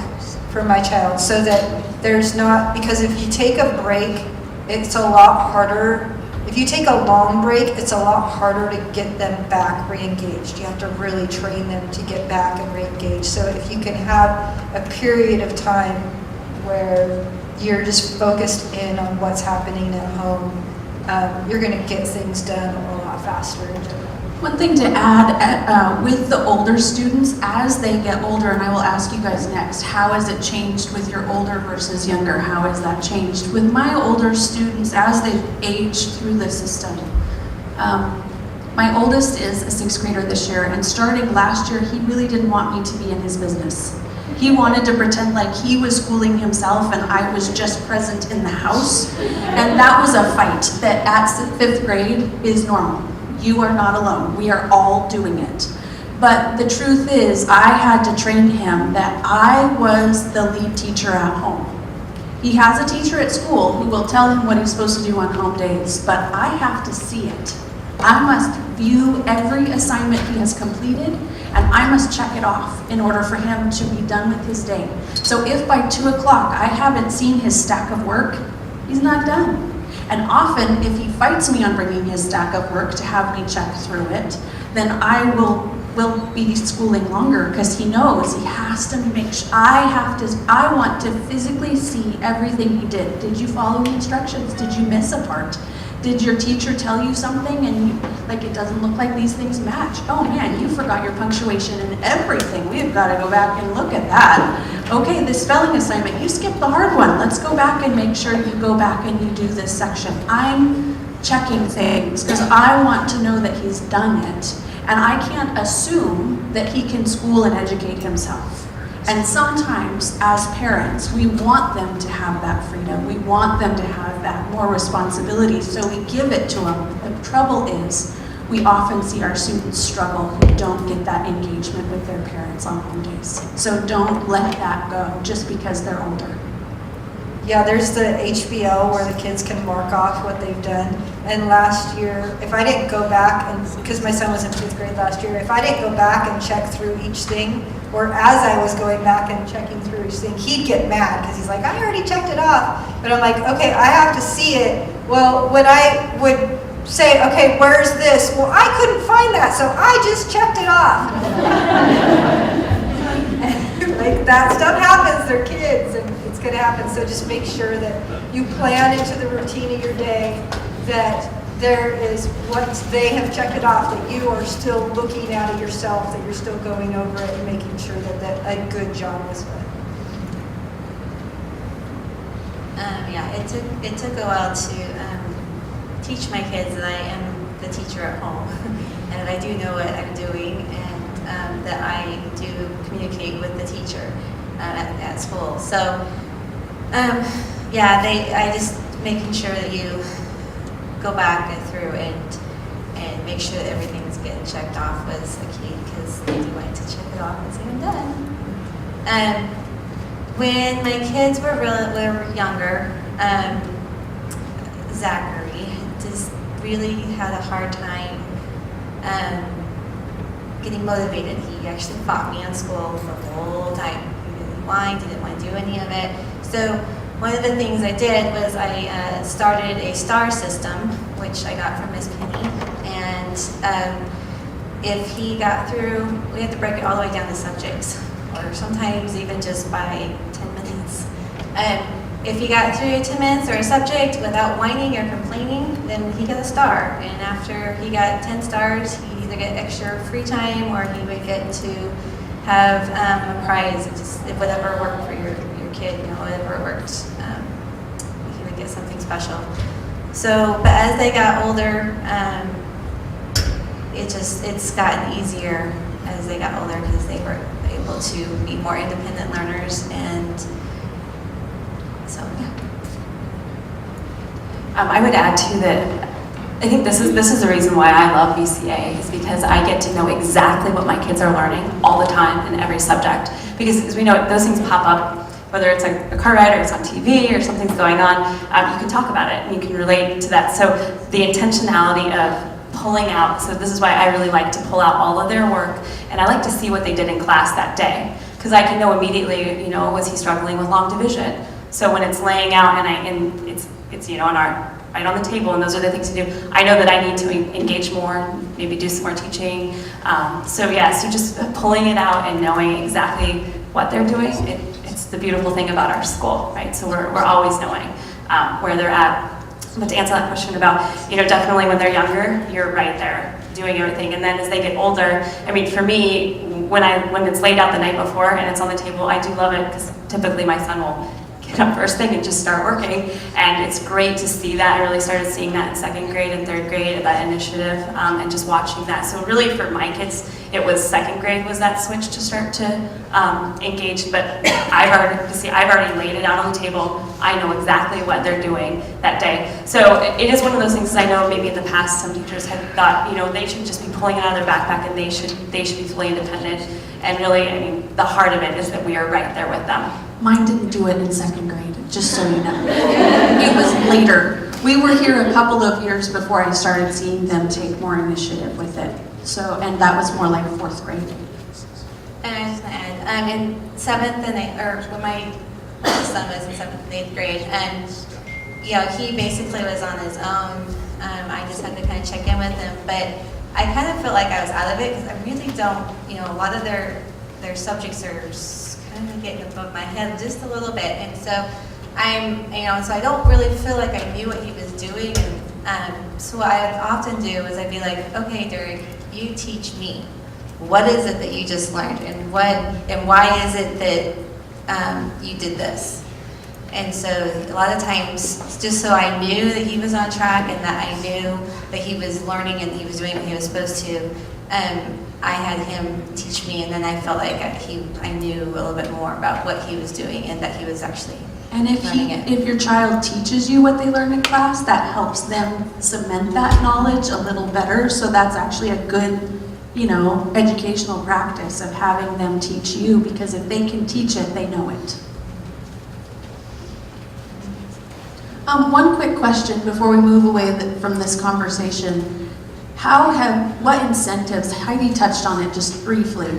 Speaker 8: for my child so that there's not, because if you take a break, it's a lot harder. If you take a long break, it's a lot harder to get them back re-engaged. You have to really train them to get back and re-engaged. So if you can have a period of time where you're just focused in on what's happening at home,
Speaker 18: you're going to get things done a lot faster in general.
Speaker 4: One thing to add, with the older students, as they get older, and I will ask you guys next, how has it changed with your older versus younger? How has that changed? With my older students, as they age through the system, my oldest is a 6th grader this year, and starting last year, he really didn't want me to be in his business. He wanted to pretend like he was schooling himself and I was just present in the house. And that was a fight that at 5th grade is normal. You are not alone. We are all doing it. But the truth is, I had to train him that I was the lead teacher at home. He has a teacher at school who will tell him what he's supposed to do on home days, but I have to see it. I must view every assignment he has completed, and I must check it off in order for him to be done with his day. So if by 2 o'clock I haven't seen his stack of work, he's not done. And often, if he fights me on bringing his stack of work to have me check through it, then I will be schooling longer because he knows he has to make sure, I want to physically see everything he did. Did you follow the instructions? Did you miss a part? Did your teacher tell you something and it doesn't look like these things match? Oh man, you forgot your punctuation and everything. We've got to go back and look at that. Okay, this spelling assignment, you skipped the hard one. Let's go back and make sure you go back and you do this section. I'm checking things because I want to know that he's done it. And I can't assume that he can school and educate himself. And sometimes, as parents, we want them to have that freedom. We want them to have that more responsibility, so we give it to them. The trouble is, we often see our students struggle who don't get that engagement with their parents on home days. So don't let that go just because they're older.
Speaker 8: Yeah, there's the HBO where the kids can mark off what they've done. And last year, if I didn't go back, and because my son was in 5th grade last year, if I didn't go back and check through each thing, or as I was going back and checking through each thing, he'd get mad because he's like, I already checked it off. But I'm like, okay, I have to see it. Well, when I would say, okay, where's this? Well, I couldn't find that, so I just checked it off. Like, that stuff happens, they're kids, and it's going to happen. So just make sure that you plan into the routine of your day that there is, once they have checked it off, that you are still looking at it yourself, that you're still going over it and making sure that a good job was done.
Speaker 16: Yeah, it took a while to teach my kids that I am the teacher at home and that I do know what I'm doing, and that I do communicate with the teacher at school. So yeah, I just making sure that you go back through and make sure that everything's getting checked off was the key, because they do like to check it off and say I'm done. When my kids were younger, Zachary just really had a hard time getting motivated. He actually fought me in school the whole time. He really whined, didn't want to do any of it. So one of the things I did was I started a star system, which I got from Miss Penny. And if he got through, we had to break it all the way down to subjects, or sometimes even just by 10 minutes. If he got through 10 minutes or a subject without whining or complaining, then he got a star. And after he got 10 stars, he either get extra free time or he would get to have a prize, just whatever worked for your kid, whatever worked. He would get something special. So, but as they got older, it's gotten easier as they got older because they were able to be more independent learners, and so yeah.
Speaker 17: I would add too that I think this is the reason why I love VCA, is because I get to know exactly what my kids are learning all the time in every subject. Because as we know, those things pop up, whether it's like a car ride or it's on TV or something's going on, you can talk about it and you can relate to that. So the intentionality of pulling out, so this is why I really like to pull out all of their work, and I like to see what they did in class that day. Because I can know immediately, was he struggling with long division? So when it's laying out and it's on our right on the table, and those are the things to do, I know that I need to engage more, maybe do some more teaching. So just pulling it out and knowing exactly what they're doing, it's the beautiful thing about our school, right? So we're always knowing where they're at. But to answer that question about, definitely when they're younger, you're right there doing everything. And then as they get older, I mean, for me, when it's laid out the night before and it's on the table, I do love it because typically my son will get up first thing and just start working. And it's great to see that. I really started seeing that in second grade and third grade, that initiative, and just watching that. So really for my kids, it was second grade was that switch to start to engage. But I've already laid it out on the table. I know exactly what they're doing that day. So it is one of those things, I know maybe in the past some teachers had thought, they should just be pulling it out of their backpack and they should be fully independent. And really, I mean, the heart of it is that we are right there with them.
Speaker 4: Mine didn't do it in second grade, just so you know. It was later. We were here a couple of years before I started seeing them take more initiative with it. So, and that was more like fourth grade.
Speaker 16: And I'm in 7th and 8th, or when my son was in 7th and 8th grade, and he basically was on his own. I just had to kind of check in with him, but I kind of felt like I was out of it because I really don't, a lot of their subjects are kind of getting above my head just a little bit, and so so I don't really feel like I knew what he was doing, and so what I would often do is I'd be like, okay, Derek, you teach me. What is it that you just learned, and why is it that you did this? And so a lot of times, just so I knew that he was on track and that I knew that he was learning and he was doing what he was supposed to, I had him teach me, and then I felt like I knew a little bit more about what he was doing and that he was actually
Speaker 4: and if your child teaches you what they learn in class, that helps them cement that knowledge a little better. So that's actually a good, educational practice of having them teach you, because if they can teach it, they know it. One quick question before we move away from this conversation. What incentives, Heidi touched on it just briefly.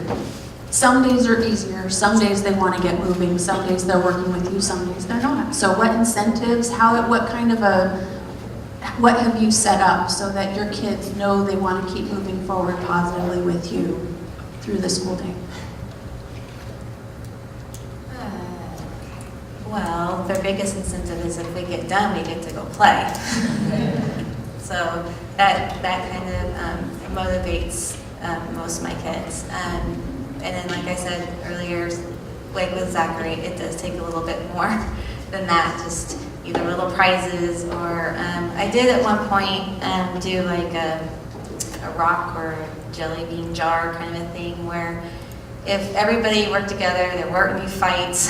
Speaker 4: Some days are easier, some days they want to get moving, some days they're working with you, some days they're not. So what incentives, what have you set up so that your kids know they want to keep moving forward positively with you through the school day?
Speaker 16: Well, their biggest incentive is if we get done, we get to go play. So that kind of motivates most of my kids. And then, like I said earlier, like with Zachary, it does take a little bit more than that, just either little prizes or I did at one point do like a rock or a jelly bean jar kind of a thing where if everybody worked together, there weren't any fights,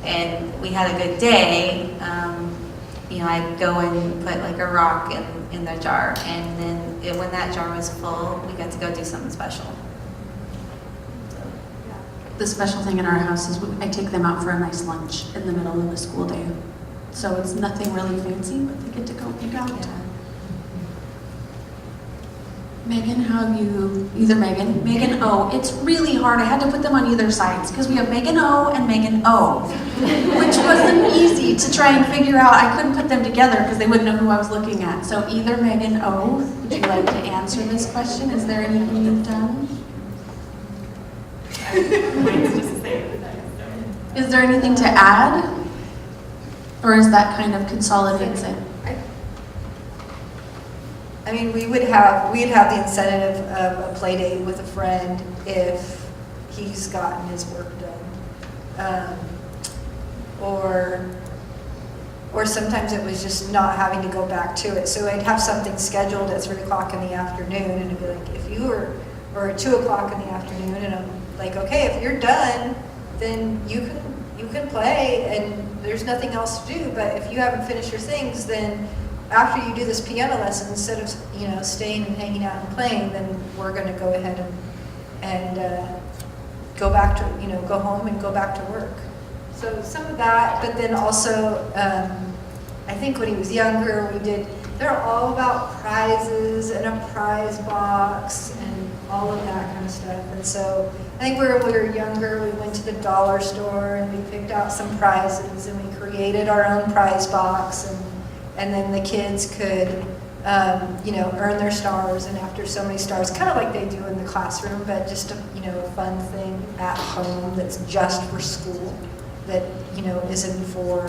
Speaker 16: and we had a good day, I'd go and put like a rock in the jar, and then when that jar was full, we got to go do something special.
Speaker 4: The special thing in our house is I take them out for a nice lunch in the middle of the school day. So it's nothing really fancy, but they get to go eat out. Yeah. Megan, how have you, Megan O. It's really hard. I had to put them on either sides because we have Megan O and Megan O, which wasn't easy to try and figure out. I couldn't put them together because they wouldn't know who I was looking at. So either Megan O, would you like to answer this question? Is there anything you've done? Is there anything to add? Or is that kind of consolidates it?
Speaker 8: I mean, we'd have the incentive of a play date with a friend if he's gotten his work done. Or sometimes it was just not having to go back to it. So I'd have something scheduled at 3 o'clock in the afternoon, and it'd be like, if you were, or at 2 o'clock in the afternoon, and I'm like, okay, if you're done, then you can play, and there's nothing else to do. But if you haven't finished your things, then after you do this piano lesson, instead of staying and hanging out and playing, then we're going to go ahead and go back to go home and go back to work. So some of that, but then also I think when he was younger, they're all about prizes and a prize box and all of that kind of stuff. And so I think when we were younger, we went to the dollar store and we picked out some prizes and we created our own prize box, and then the kids could earn their stars, and after so many stars, kind of like they do in the classroom, but just a fun thing at home that's just for school, that isn't for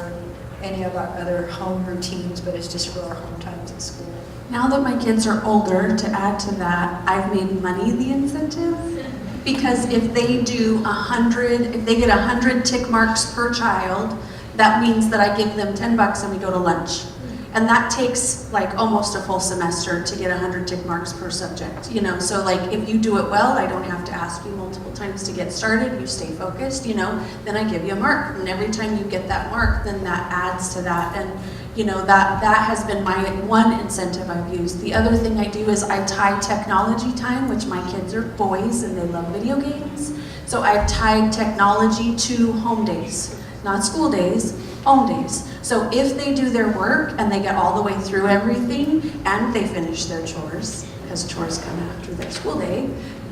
Speaker 18: any of our other home routines, but it's just for our home times at school.
Speaker 15: Now that my kids are older, to add to that, I've made money the incentive. Because if they do 100, if they get 100 tick marks per child, that means that I give them $10 and we go to lunch. And that takes like almost a full semester to get 100 tick marks per subject, you know? So like if you do it well, I don't have to ask you multiple times to get started, you stay focused, you know, then I give you a mark. And every time you get that mark, then that adds to that. And you know, that has been my one incentive I've used. The other thing I do is I tie technology time, which my kids are boys and they love video games. So I've tied technology to home days, not school days, home days. So if they do their work and they get all the way through everything and they finish their chores, because chores come after their school day,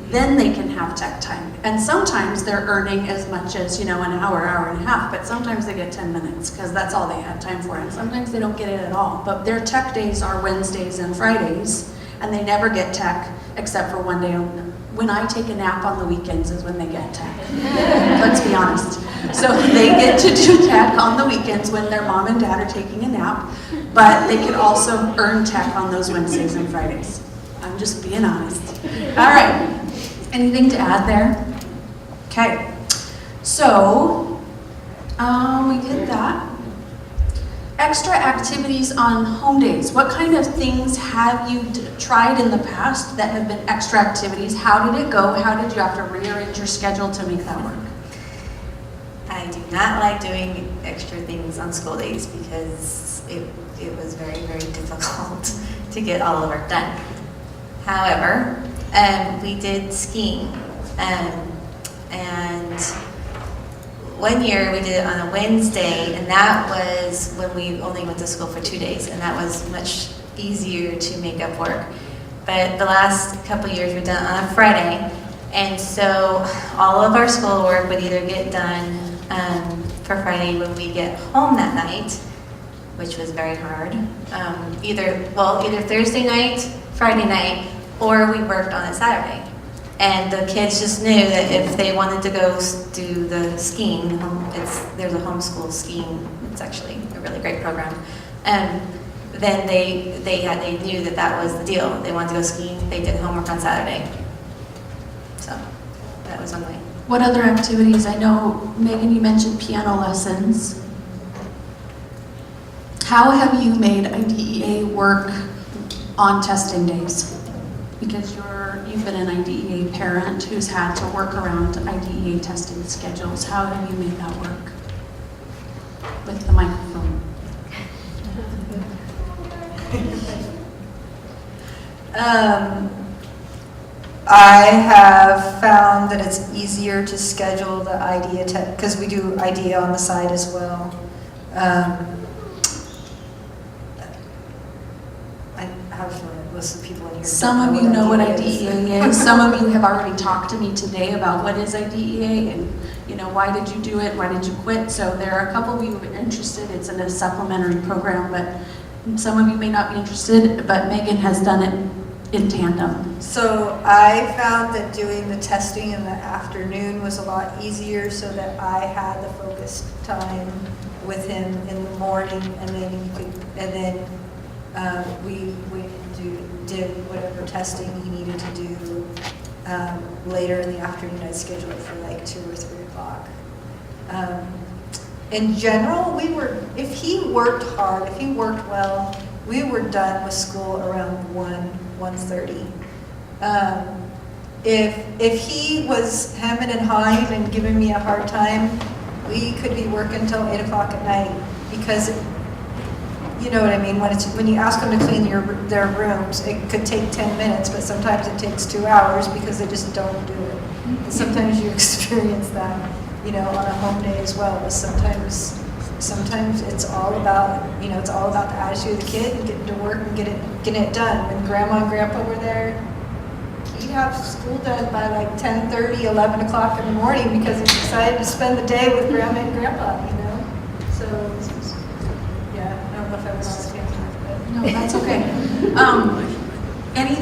Speaker 15: then they can have tech time. And sometimes they're earning as much as, you know, an hour, hour and a half, but sometimes they get 10 minutes because that's all they have time for. And sometimes they don't get it at all. But their tech days are Wednesdays and Fridays, and they never get tech except for one day. When I take a nap on the weekends is when they get tech. Let's be honest. So they get to do tech on the weekends when their mom and dad are taking a nap, but they can also earn tech on those Wednesdays and Fridays. I'm just being honest. All right. Anything to add there? Okay. So, we did that. Extra activities on home days. What kind of things have you tried in the past that have been extra activities? How did it go? How did you have to rearrange your schedule to make that work?
Speaker 16: I do not like doing extra things on school days because it was very, very difficult to get all of our done. However, we did skiing, and one year we did it on a Wednesday, and that was when we only went to school for 2 days, and that was much easier to make up work. But the last couple years we've done it on a Friday, and so all of our schoolwork would either get done for Friday when we get home that night, which was very hard, either Thursday night, Friday night, or we worked on a Saturday. And the kids just knew that if they wanted to go do the skiing, there's a homeschool skiing, it's actually a really great program, then they knew that was the deal. They wanted to go skiing, they did homework on Saturday. So that was one way.
Speaker 15: What other activities? I know, Megan, you mentioned piano lessons. How have you made IDEA work on testing days? Because you've been an IDEA parent who's had to work around IDEA testing schedules. How have you made that work? With the microphone.
Speaker 18: I have found that it's easier to schedule the IDEA test, because we do IDEA on the side as well. I have a feeling most of the people in here.
Speaker 15: Some of you know what IDEA is. Some of you have already talked to me today about what is IDEA and, you know, why did you do it? Why did you quit? So there are a couple of you who are interested. It's in a supplementary program, but some of you may not be interested, but Megan has done it in tandem.
Speaker 18: So I found that doing the testing in the afternoon was a lot easier so that I had the focused time with him in the morning, and then we did whatever testing he needed to do later in the afternoon. I scheduled it for like 2 or 3 o'clock. In general, if he worked hard, if he worked well, we were done with school around 1:30. If he was hemming and hawing and giving me a hard time, we could be working until 8 o'clock at night, because you know what I mean, when you ask them to clean their rooms, it could take 10 minutes, but sometimes it takes 2 hours because they just don't do it. And sometimes you experience that, you know, on a home day as well. But sometimes it's all about, you know, it's all about the attitude of the kid and getting to work and getting it done. When Grandma and Grandpa were there, he'd have school done by like 10:30, 11 o'clock in the morning because he decided to spend the day with Grandma and Grandpa, you know. So, yeah, I don't know if I was honest answer, but
Speaker 15: no, that's okay.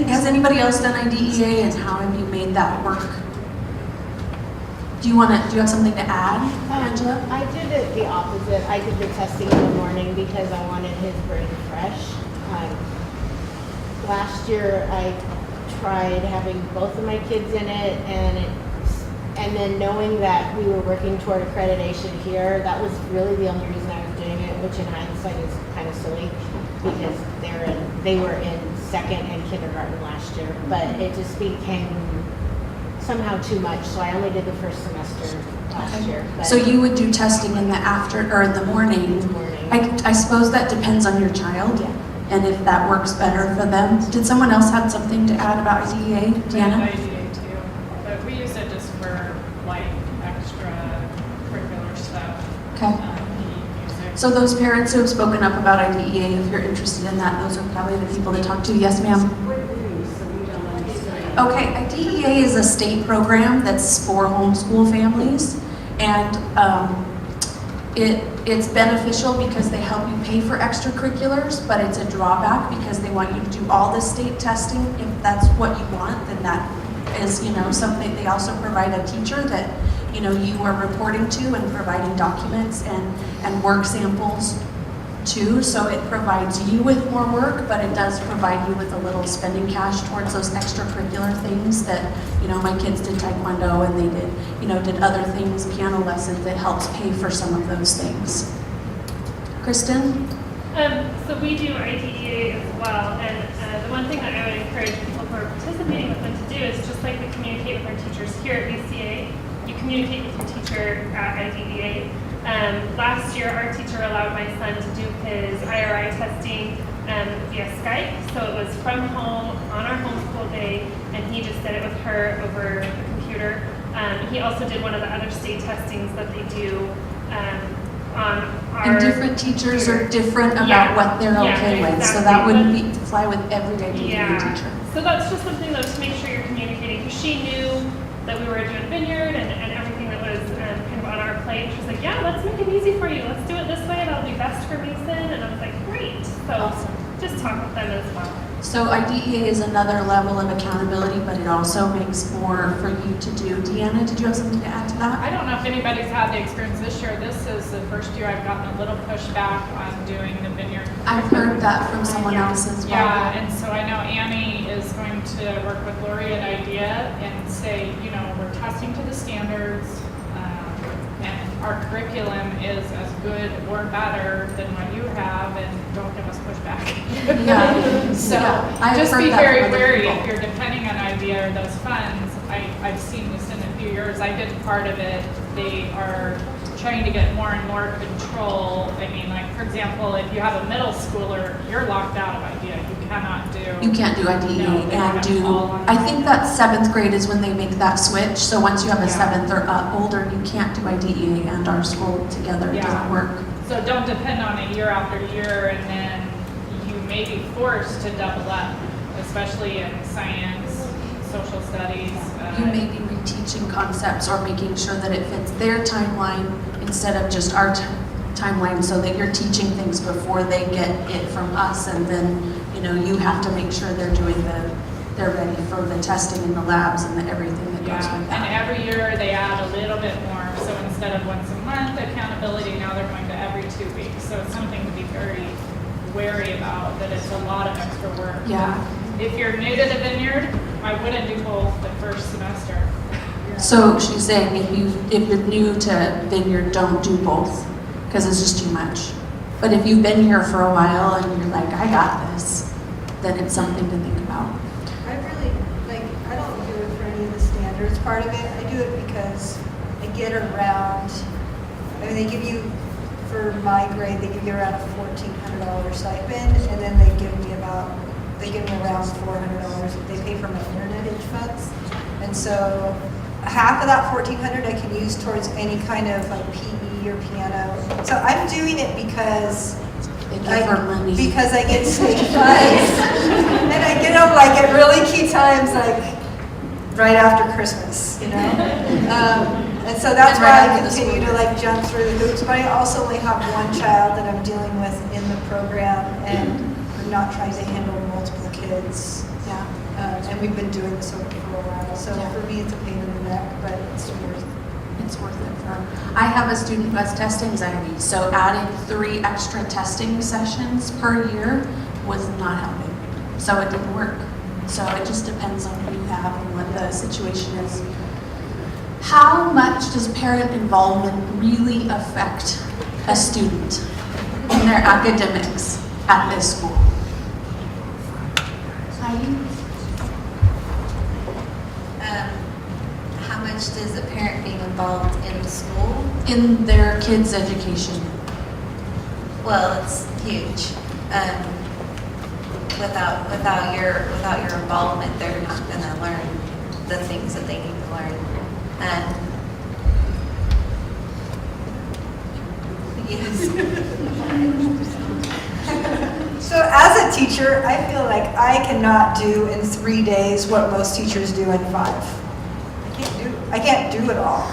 Speaker 15: Has anybody else done IDEA, and how have you made that work? Do you have something to add, Angela?
Speaker 21: I did it the opposite. I did the testing in the morning because I wanted his brain fresh. Last year I tried having both of my kids in it, and then knowing that we were working toward accreditation here, that was really the only reason I was doing it, which in hindsight is kind of silly because they were in second and kindergarten last year, but it just became somehow too much, so I only did the first semester last year. But
Speaker 15: So you would do testing in the in the morning. I suppose that depends on your child, and if that works better for them. Did someone else have something to add about IDEA, Deanna?
Speaker 11: IDEA too, but we use it just for like extracurricular stuff.
Speaker 15: Okay. So those parents who have spoken up about IDEA, if you're interested in that, those are probably the people to talk to. Yes, ma'am? Okay, IDEA is a state program that's for homeschool families, and it's beneficial because they help you pay for extracurriculars, but it's a drawback because they want you to do all the state testing. If that's what you want, then that is, something. They also provide a teacher that, you are reporting to and providing documents and work samples too. So it provides you with more work, but it does provide you with a little spending cash towards those extracurricular things that, my kids did taekwondo and they did other things, piano lessons. It helps pay for some of those things. Kristen?
Speaker 13: So we do IDEA as well, and the one thing that I would encourage people who are participating with them to do is just like we communicate with our teachers here at VCA, you communicate with your teacher at IDEA. Last year, our teacher allowed my son to do his IRI testing via Skype, so it was from home on our homeschool day, and he just did it with her over the computer. He also did one of the other state testings that they do on our...
Speaker 15: And different teachers are different about what they're okay with, so that wouldn't fly with every IDEA teacher.
Speaker 13: So that's just something though to make sure you're communicating, because she knew that we were doing Vineyard and everything that was kind of on our plate. She was like, yeah, let's make it easy for you. Let's do it this way. That'll be best for Mason. And I was like, great. So just talk with them as well.
Speaker 15: So IDEA is another level of accountability, but it also makes more for you to do. Deanna, did you have something to add to that?
Speaker 11: I don't know if anybody's had the experience this year. This is the first year I've gotten a little pushback on doing the Vineyard.
Speaker 15: I've heard that from someone else as well.
Speaker 11: Yeah, and so I know Annie is going to work with Lori at IDEA and say, we're testing to the standards, and our curriculum is as good or better than what you have, and don't give us pushback. So just be very wary if you're depending on IDEA or those funds. I've seen this in a few years. I did part of it. They are trying to get more and more control. I mean, like, for example, if you have a middle schooler, you're locked out of IDEA. You cannot do...
Speaker 15: You can't do IDEA and do... I think that 7th grade is when they make that switch. So once you have a 7th or older, you can't do IDEA and our school together. It doesn't work.
Speaker 11: So don't depend on it year after year, and then you may be forced to double up, especially in science, social studies.
Speaker 15: You may be reteaching concepts or making sure that it fits their timeline instead of just our timeline, so that you're teaching things before they get it from us, and then you have to make sure they're ready for the testing in the labs and everything that goes with that.
Speaker 11: And every year they add a little bit more. So instead of once a month accountability, now they're going to every 2 weeks. So it's something to be very wary about, that it's a lot of extra work.
Speaker 15: Yeah.
Speaker 11: If you're new to the Vineyard, I wouldn't do both the first semester.
Speaker 15: So she's saying if you're new to Vineyard, don't do both, because it's just too much. But if you've been here for a while and you're like, I got this, then it's something to think about.
Speaker 8: I don't do it for any of the standards part of it. I do it because I get around, they give you, for my grade, they give you around a $1,400 stipend, and then they give me around $400 if they pay for my internet funds. And so half of that $1,400 I can use towards any kind of like PE or piano. So I'm doing it because I get state funds, and I get them like at really key times, like right after Christmas, and so that's why I continue to like jump through the hoops. But I also only have one child that I'm dealing with in the program, and I'm not trying to handle multiple kids. And we've been doing this for a while, so for me it's a pain in the neck, but it's worth
Speaker 4: It's worth it for them. I have a student who has test anxiety, so adding 3 extra testing sessions per year was not helping. So it didn't work. So it just depends on who you have and what the situation is. How much does parent involvement really affect a student in their academics at this school? Heidi?
Speaker 16: How much does a parent being involved in the school?
Speaker 4: In their kids' education.
Speaker 16: Well, it's huge. Without your involvement, they're not going to learn the things that they need to learn. Yes.
Speaker 8: So as a teacher, I feel like I cannot do in 3 days what most teachers do in 5. I can't do it all.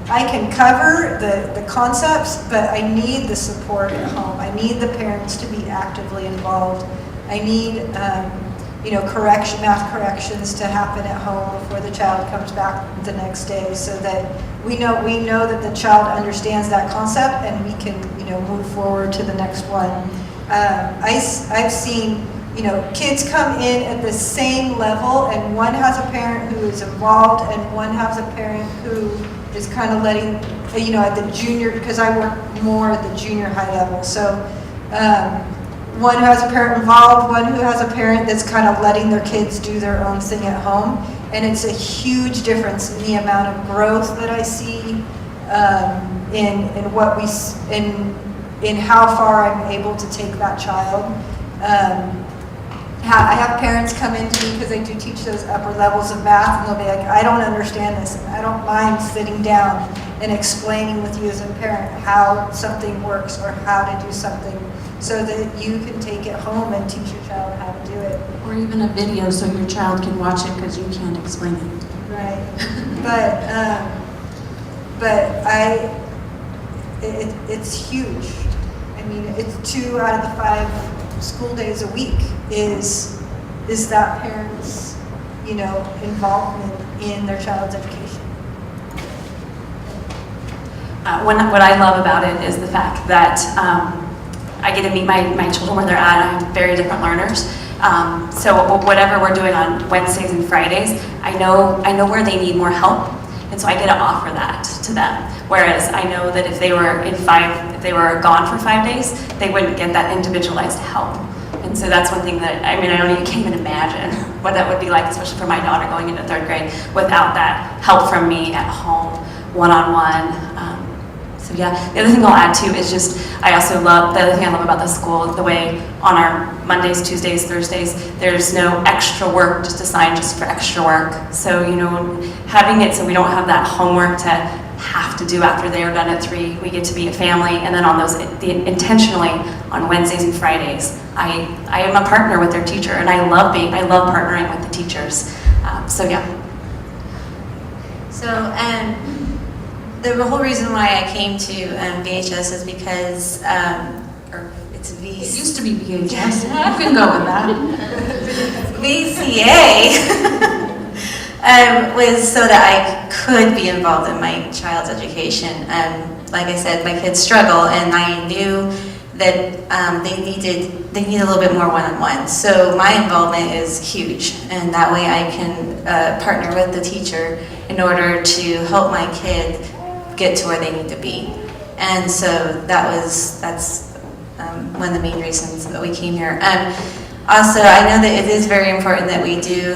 Speaker 8: I can cover the concepts, but I need the support at home. I need the parents to be actively involved. I need, math corrections to happen at home before the child comes back the next day, so that we know that the child understands that concept and we can, move forward to the next one. I've seen, kids come in at the same level, and one has a parent who is involved, and one has a parent who is kind of letting, at the junior, because I work more at the junior high level. So one who has a parent involved, one who has a parent that's kind of letting their kids do their own thing at home. And it's a huge difference in the amount of growth that I see in how far I'm able to take that child. I have parents come into me because I do teach those upper levels of math, and they'll be like, I don't understand this, and I don't mind sitting down and explaining with you as a parent how something works or how to do something, so that you can take it home and teach your child how to do it.
Speaker 4: Or even a video so your child can watch it because you can't explain it.
Speaker 8: Right. It's huge. I mean, it's 2 out of the 5 school days a week is that parents, involvement in their child's education.
Speaker 17: What I love about it is the fact that I get to meet my children where they're at. I have very different learners. So whatever we're doing on Wednesdays and Fridays, I know where they need more help, and so I get to offer that to them. Whereas I know that if they were gone for 5 days, they wouldn't get that individualized help. And so that's one thing that, I can't even imagine what that would be like, especially for my daughter going into 3rd grade, without that help from me at home, one-on-one. So yeah, the other thing I'll add too is just, the other thing I love about the school, the way on our Mondays, Tuesdays, Thursdays, there's no extra work just assigned just for extra work. So, having it so we don't have that homework to have to do after they're done at 3, we get to be a family, and then on those, intentionally on Wednesdays and Fridays, I am a partner with their teacher, and I love partnering with the teachers. So yeah.
Speaker 16: So, the whole reason why I came to VHS is because, it's VCA.
Speaker 4: It used to be VHS. You can go with that.
Speaker 16: VCA was so that I could be involved in my child's education. Like I said, my kids struggle, and I knew that they needed a little bit more one-on-one. So my involvement is huge, and that way I can partner with the teacher in order to help my kid get to where they need to be. And so that's one of the main reasons that we came here. Also, I know that it is very important that we do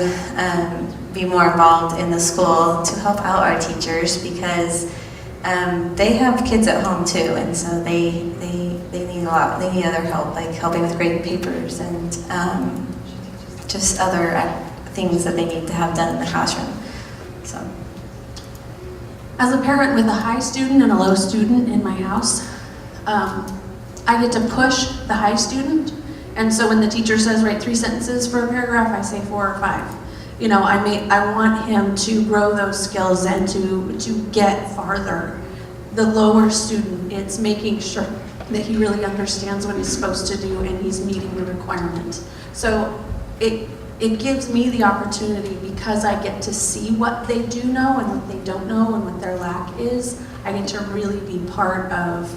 Speaker 16: be more involved in the school to help out our teachers, because they have kids at home too, and so they need a lot. They need other help, like helping with grading papers and just other things that they need to have done in the classroom. So.
Speaker 4: As a parent with a high student and a low student in my house, I get to push the high student, and so when the teacher says write 3 sentences for a paragraph, I say 4 or 5. I want him to grow those skills and to get farther. The lower student, it's making sure that he really understands what he's supposed to do and he's meeting the requirement. So it gives me the opportunity, because I get to see what they do know and what they don't know and what their lack is. I get to really be part of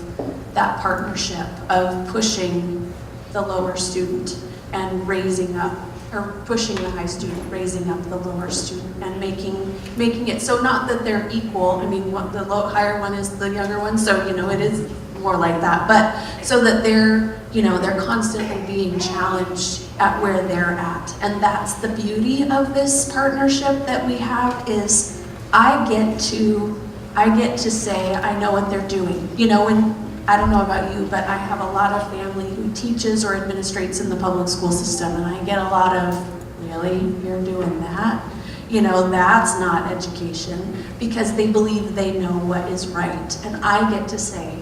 Speaker 4: that partnership of pushing the lower student and raising up, or pushing the high student, raising up the lower student, and making it so not that they're equal. I mean, what the higher one is the younger one, so it is more like that, but so that they're constantly being challenged at where they're at. And that's the beauty of this partnership that we have, is I get to say I know what they're doing. And I don't know about you, but I have a lot of family who teaches or administrates in the public school system, and I get a lot of, really, you're doing that? That's not education, because they believe they know what is right. And I get to say,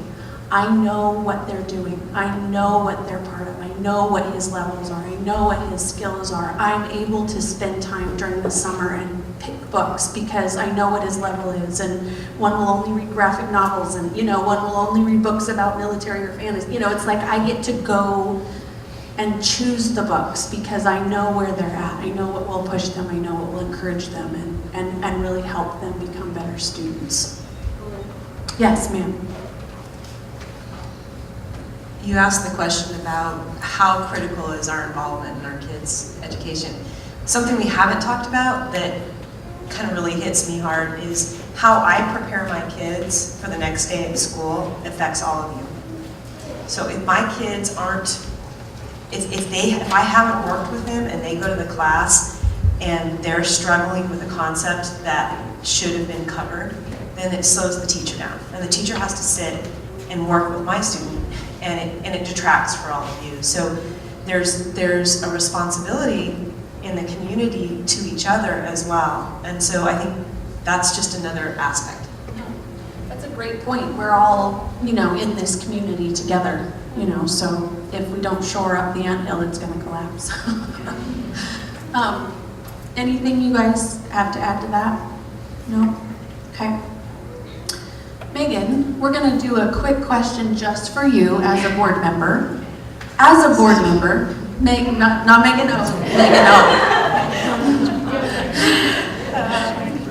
Speaker 4: I know what they're doing. I know what they're part of. I know what his levels are. I know what his skills are. I'm able to spend time during the summer and pick books because I know what his level is. And one will only read graphic novels, and one will only read books about military or fantasy. It's like I get to go and choose the books because I know where they're at. I know what will push them. I know what will encourage them and really help them become better students. Yes, ma'am.
Speaker 20: You asked the question about how critical is our involvement in our kids' education. Something we haven't talked about that kind of really hits me hard is how I prepare my kids for the next day at school affects all of you. So if my kids aren't, if I haven't worked with them and they go to the class and they're struggling with a concept that should have been covered, then it slows the teacher down. And the teacher has to sit and work with my student, and it detracts for all of you. So there's a responsibility in the community to each other as well. And so I think that's just another aspect.
Speaker 4: That's a great point. We're all, in this community together, so if we don't shore up the anthill, it's going to collapse. Anything you guys have to add to that? No? Okay. Megan, we're going to do a quick question just for you as a board member. As a board member, not Megan O, Megan O.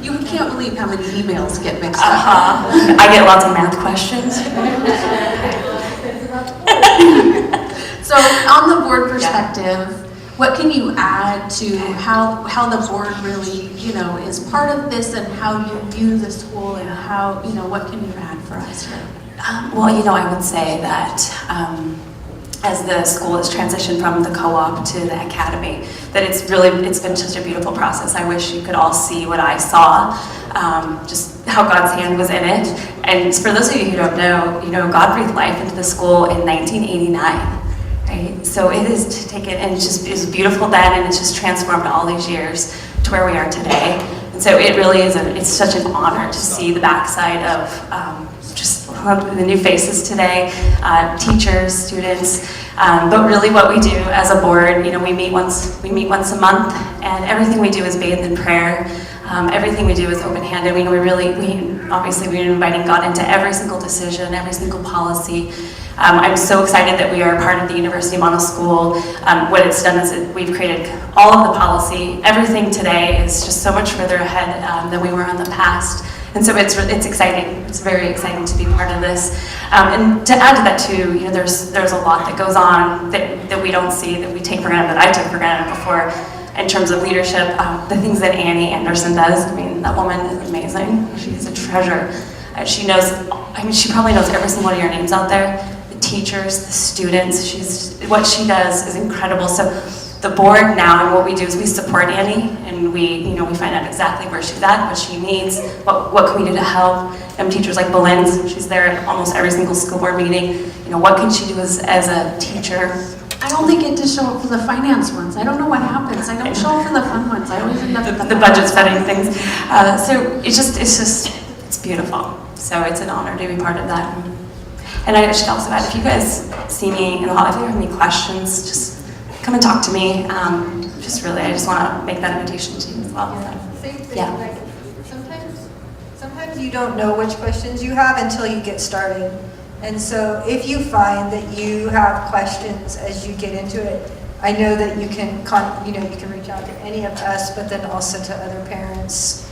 Speaker 4: You can't believe how many emails get mixed up.
Speaker 17: I get lots of math questions.
Speaker 4: So on the board perspective, what can you add to how the board really, is part of this, and how you view the school, and how, what can you add for us here?
Speaker 17: Well, I would say that as the school has transitioned from the co-op to the academy, that it's been such a beautiful process. I wish you could all see what I saw, just how God's hand was in it. And for those of you who don't know, God breathed life into the school in 1989. Right? So it is taken, and it was beautiful then, and it's just transformed all these years to where we are today. And so it really is, it's such an honor to see the backside of just the new faces today, teachers, students, but really what we do as a board, we meet once a month, and everything we do is bathed in prayer. Everything we do is open-handed. Obviously we're inviting God into every single decision, every single policy. I'm so excited that we are part of the University Model School. What it's done is we've created all of the policy. Everything today is just so much further ahead than we were in the past. And so it's exciting. It's very exciting to be part of this. And to add to that too, there's a lot that goes on that we don't see, that we take for granted, that I took for granted before, in terms of leadership. The things that Annie Anderson does, that woman is amazing. She's a treasure. She probably knows every single one of your names out there. Teachers, the students, what she does is incredible. So the board now, and what we do is we support Annie, and we find out exactly where she's at, what she needs, what can we do to help. And teachers like Belin's, she's there at almost every single school board meeting. What can she do as a teacher?
Speaker 4: I only get to show up for the finance ones. I don't know what happens. I don't show up for the fun ones. I always end up
Speaker 17: the budget setting things. So it's beautiful. So it's an honor to be part of that. And I should also add, if you guys see me in the hall, if you have any questions, just come and talk to me. I just want to make that invitation to you as well.
Speaker 8: Same thing.
Speaker 17: Yeah.
Speaker 8: Like, sometimes you don't know which questions you have until you get started. And so if you find that you have questions as you get into it,
Speaker 18: I know that you can, you can reach out to any of us, but then also to other parents,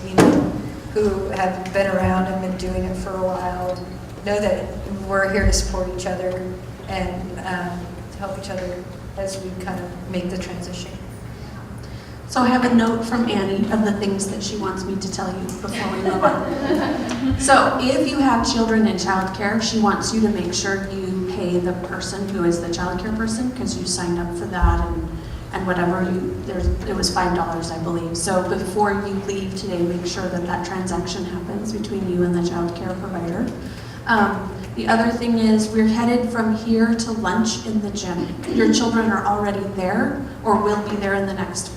Speaker 18: who have been around and been doing it for a while. Know that we're here to support each other and to help each other as we kind of make the transition.
Speaker 15: So I have a note from Annie of the things that she wants me to tell you before we move on. So if you have children in childcare, she wants you to make sure you pay the person who is the childcare person, because you signed up for that and whatever it was $5, I believe. So before you leave today, make sure that that transaction happens between you and the childcare provider. The other thing is we're headed from here to lunch in the gym. Your children are already there or will be there in the next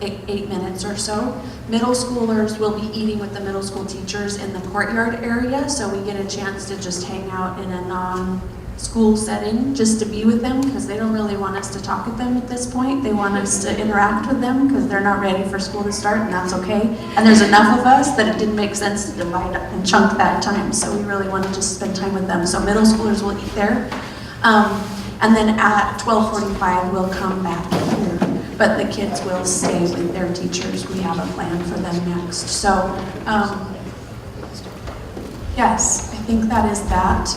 Speaker 15: 8 minutes or so. Middle schoolers will be eating with the middle school teachers in the courtyard area, so we get a chance to just hang out in a non-school setting, just to be with them, because they don't really want us to talk with them at this point. They want us to interact with them because they're not ready for school to start, and that's okay. And there's enough of us that it didn't make sense to divide up and chunk that time, so we really want to just spend time with them. So middle schoolers will eat there. And then at 12:45, we'll come back here. But the kids will stay with their teachers. We have a plan for them next. So, yes, I think that is that.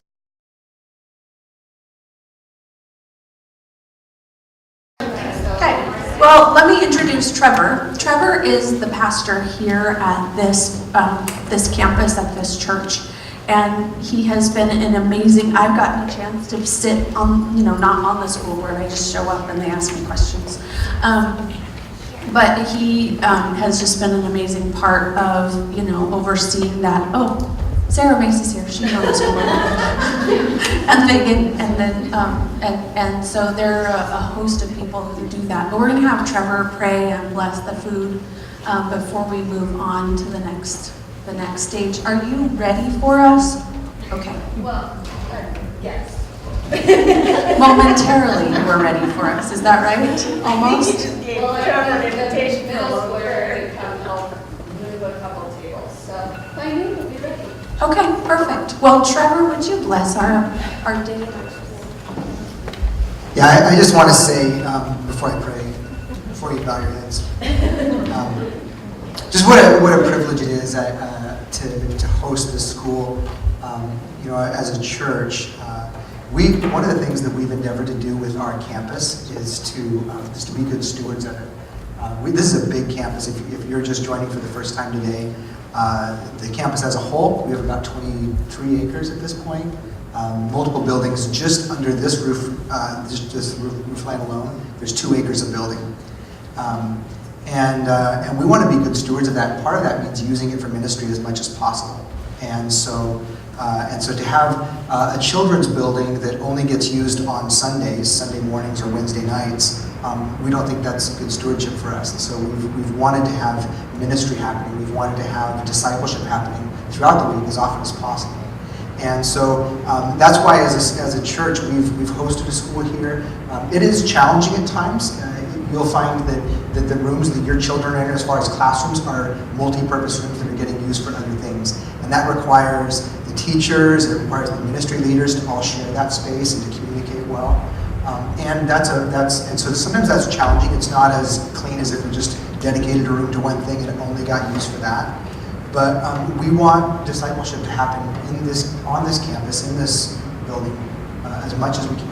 Speaker 15: Okay, well, let me introduce Trevor. Trevor is the pastor here at this campus, at this church. And he has been an amazing, I've gotten a chance to sit on, not on the school board, I just show up and they ask me questions. But he has just been an amazing part of, overseeing that. Oh, Sarah Macy's here, she's on the school board. And Megan, and then, and so there are a host of people who do that. But we're gonna have Trevor pray and bless the food before we move on to the next stage. Are you ready for us? Okay.
Speaker 7: Well, yes.
Speaker 15: Momentarily, you were ready for us. Is that right? Almost?
Speaker 7: Well, I have an invitation for middle schooler to come help move a couple tables. So by noon, we'll be ready.
Speaker 15: Okay, perfect. Well, Trevor, would you bless our day?
Speaker 1: Yeah, I just want to say, before I pray, before you bow your heads, just what a privilege it is to host this school. As a church, one of the things that we've endeavored to do with our campus is to be good stewards of it. This is a big campus. If you're just joining for the first time today, the campus as a whole, we have about 23 acres at this point. Multiple buildings just under this roof, this roof line alone. There's 2 acres of building. And we want to be good stewards of that. Part of that means using it for ministry as much as possible. And so to have a children's building that only gets used on Sundays, Sunday mornings or Wednesday nights, we don't think that's good stewardship for us. And so we've wanted to have ministry happening. We've wanted to have discipleship happening throughout the week as often as possible. And so that's why as a church we've hosted a school here. It is challenging at times. You'll find that the rooms that your children are in as far as classrooms are multi-purpose rooms that are getting used for other things. And that requires the teachers, it requires the ministry leaders to all share that space and to communicate well. And so sometimes that's challenging. It's not as clean as if we just dedicated a room to one thing and it only got used for that. But we want discipleship to happen on this campus, in this building, as much as we can.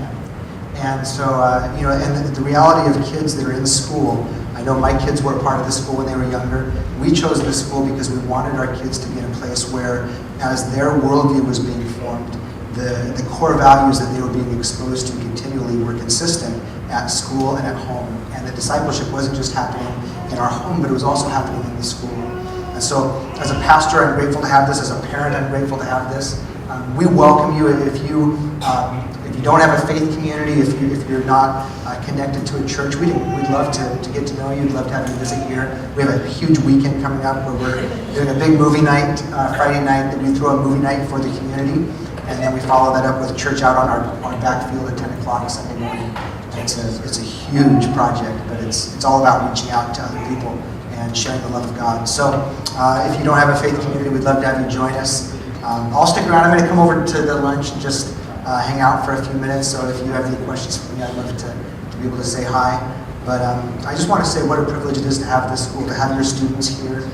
Speaker 1: And so, and the reality of kids that are in school, I know my kids were a part of the school when they were younger. We chose this school because we wanted our kids to be in a place where, as their worldview was being formed, the core values that they were being exposed to continually were consistent at school and at home. And the discipleship wasn't just happening in our home, but it was also happening in the school. And so, as a pastor, I'm grateful to have this. As a parent, I'm grateful to have this. We welcome you if you don't have a faith community, if you're not connected to a church. We'd love to get to know you. We'd love to have you visit here. We have a huge weekend coming up where we're doing a big movie night, Friday night, that we throw a movie night for the community. And then we follow that up with church out on our backfield at 10 o'clock Sunday morning. It's a huge project, but it's all about reaching out to other people and sharing the love of God. So if you don't have a faith community, we'd love to have you join us. I'll stick around. I'm going to come over to the lunch and just hang out for a few minutes. So if you have any questions for me, I'd love to be able to say hi. But I just want to say what a privilege it is to have this school, to have your students here.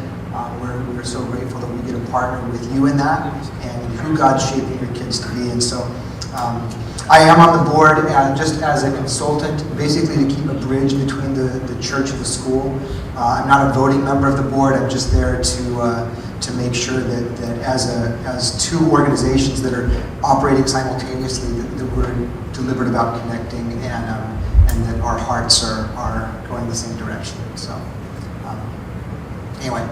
Speaker 1: We're so grateful that we get to partner with you in that and who God's shaping your kids to be. And so I am on the board just as a consultant, basically to keep a bridge between the church and the school. I'm not a voting member of the board. I'm just there to make sure that as two organizations that are operating simultaneously, that we're deliberate about connecting and that our hearts are going the same direction. So anyway,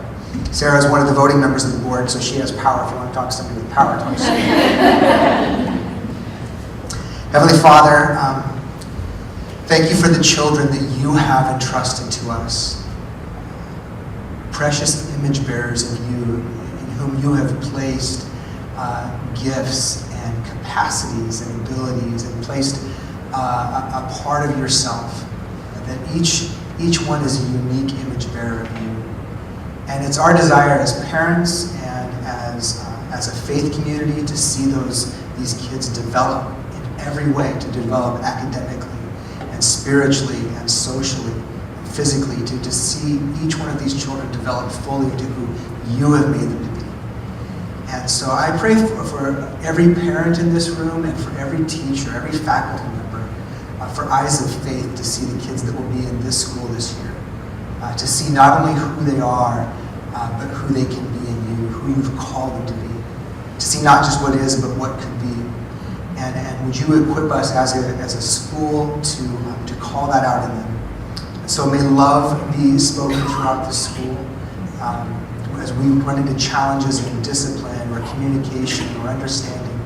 Speaker 1: Sarah is one of the voting members of the board, so she has power. If you want to talk to somebody with power, talk to somebody. Heavenly Father, thank you for the children that you have entrusted to us. Precious image bearers of you, in whom you have placed gifts and capacities and abilities and placed a part of yourself. That each one is a unique image bearer of you. And it's our desire as parents and as a faith community to see these kids develop in every way, to develop academically and spiritually and socially and physically, to see each one of these children develop fully into who you have made them to be. And so I pray for every parent in this room and for every teacher, every faculty member, for eyes of faith to see the kids that will be in this school this year. To see not only who they are, but who they can be in you, who you've called them to be. To see not just what is, but what could be. And would you equip us as a school to call that out in them. And so may love be spoken throughout the school. As we run into challenges in discipline or communication or understanding,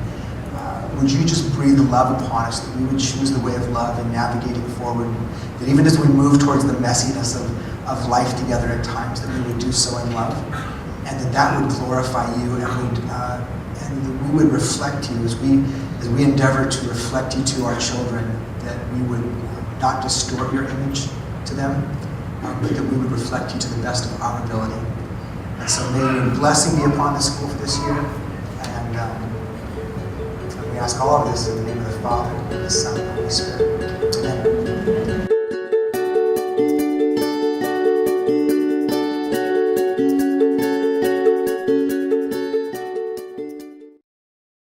Speaker 1: would you just breathe love upon us, that we would choose the way of love in navigating forward, that even as we move towards the messiness of life together at times, that we would do so in love, and that would glorify you, and that we would reflect you as we endeavor to reflect you to our children, that we would not distort your image to them, but that we would reflect you to the best of our ability. And so may your blessing be upon the school for this year, and we ask all of this in the name of the Father, and the Son, and the Holy Spirit.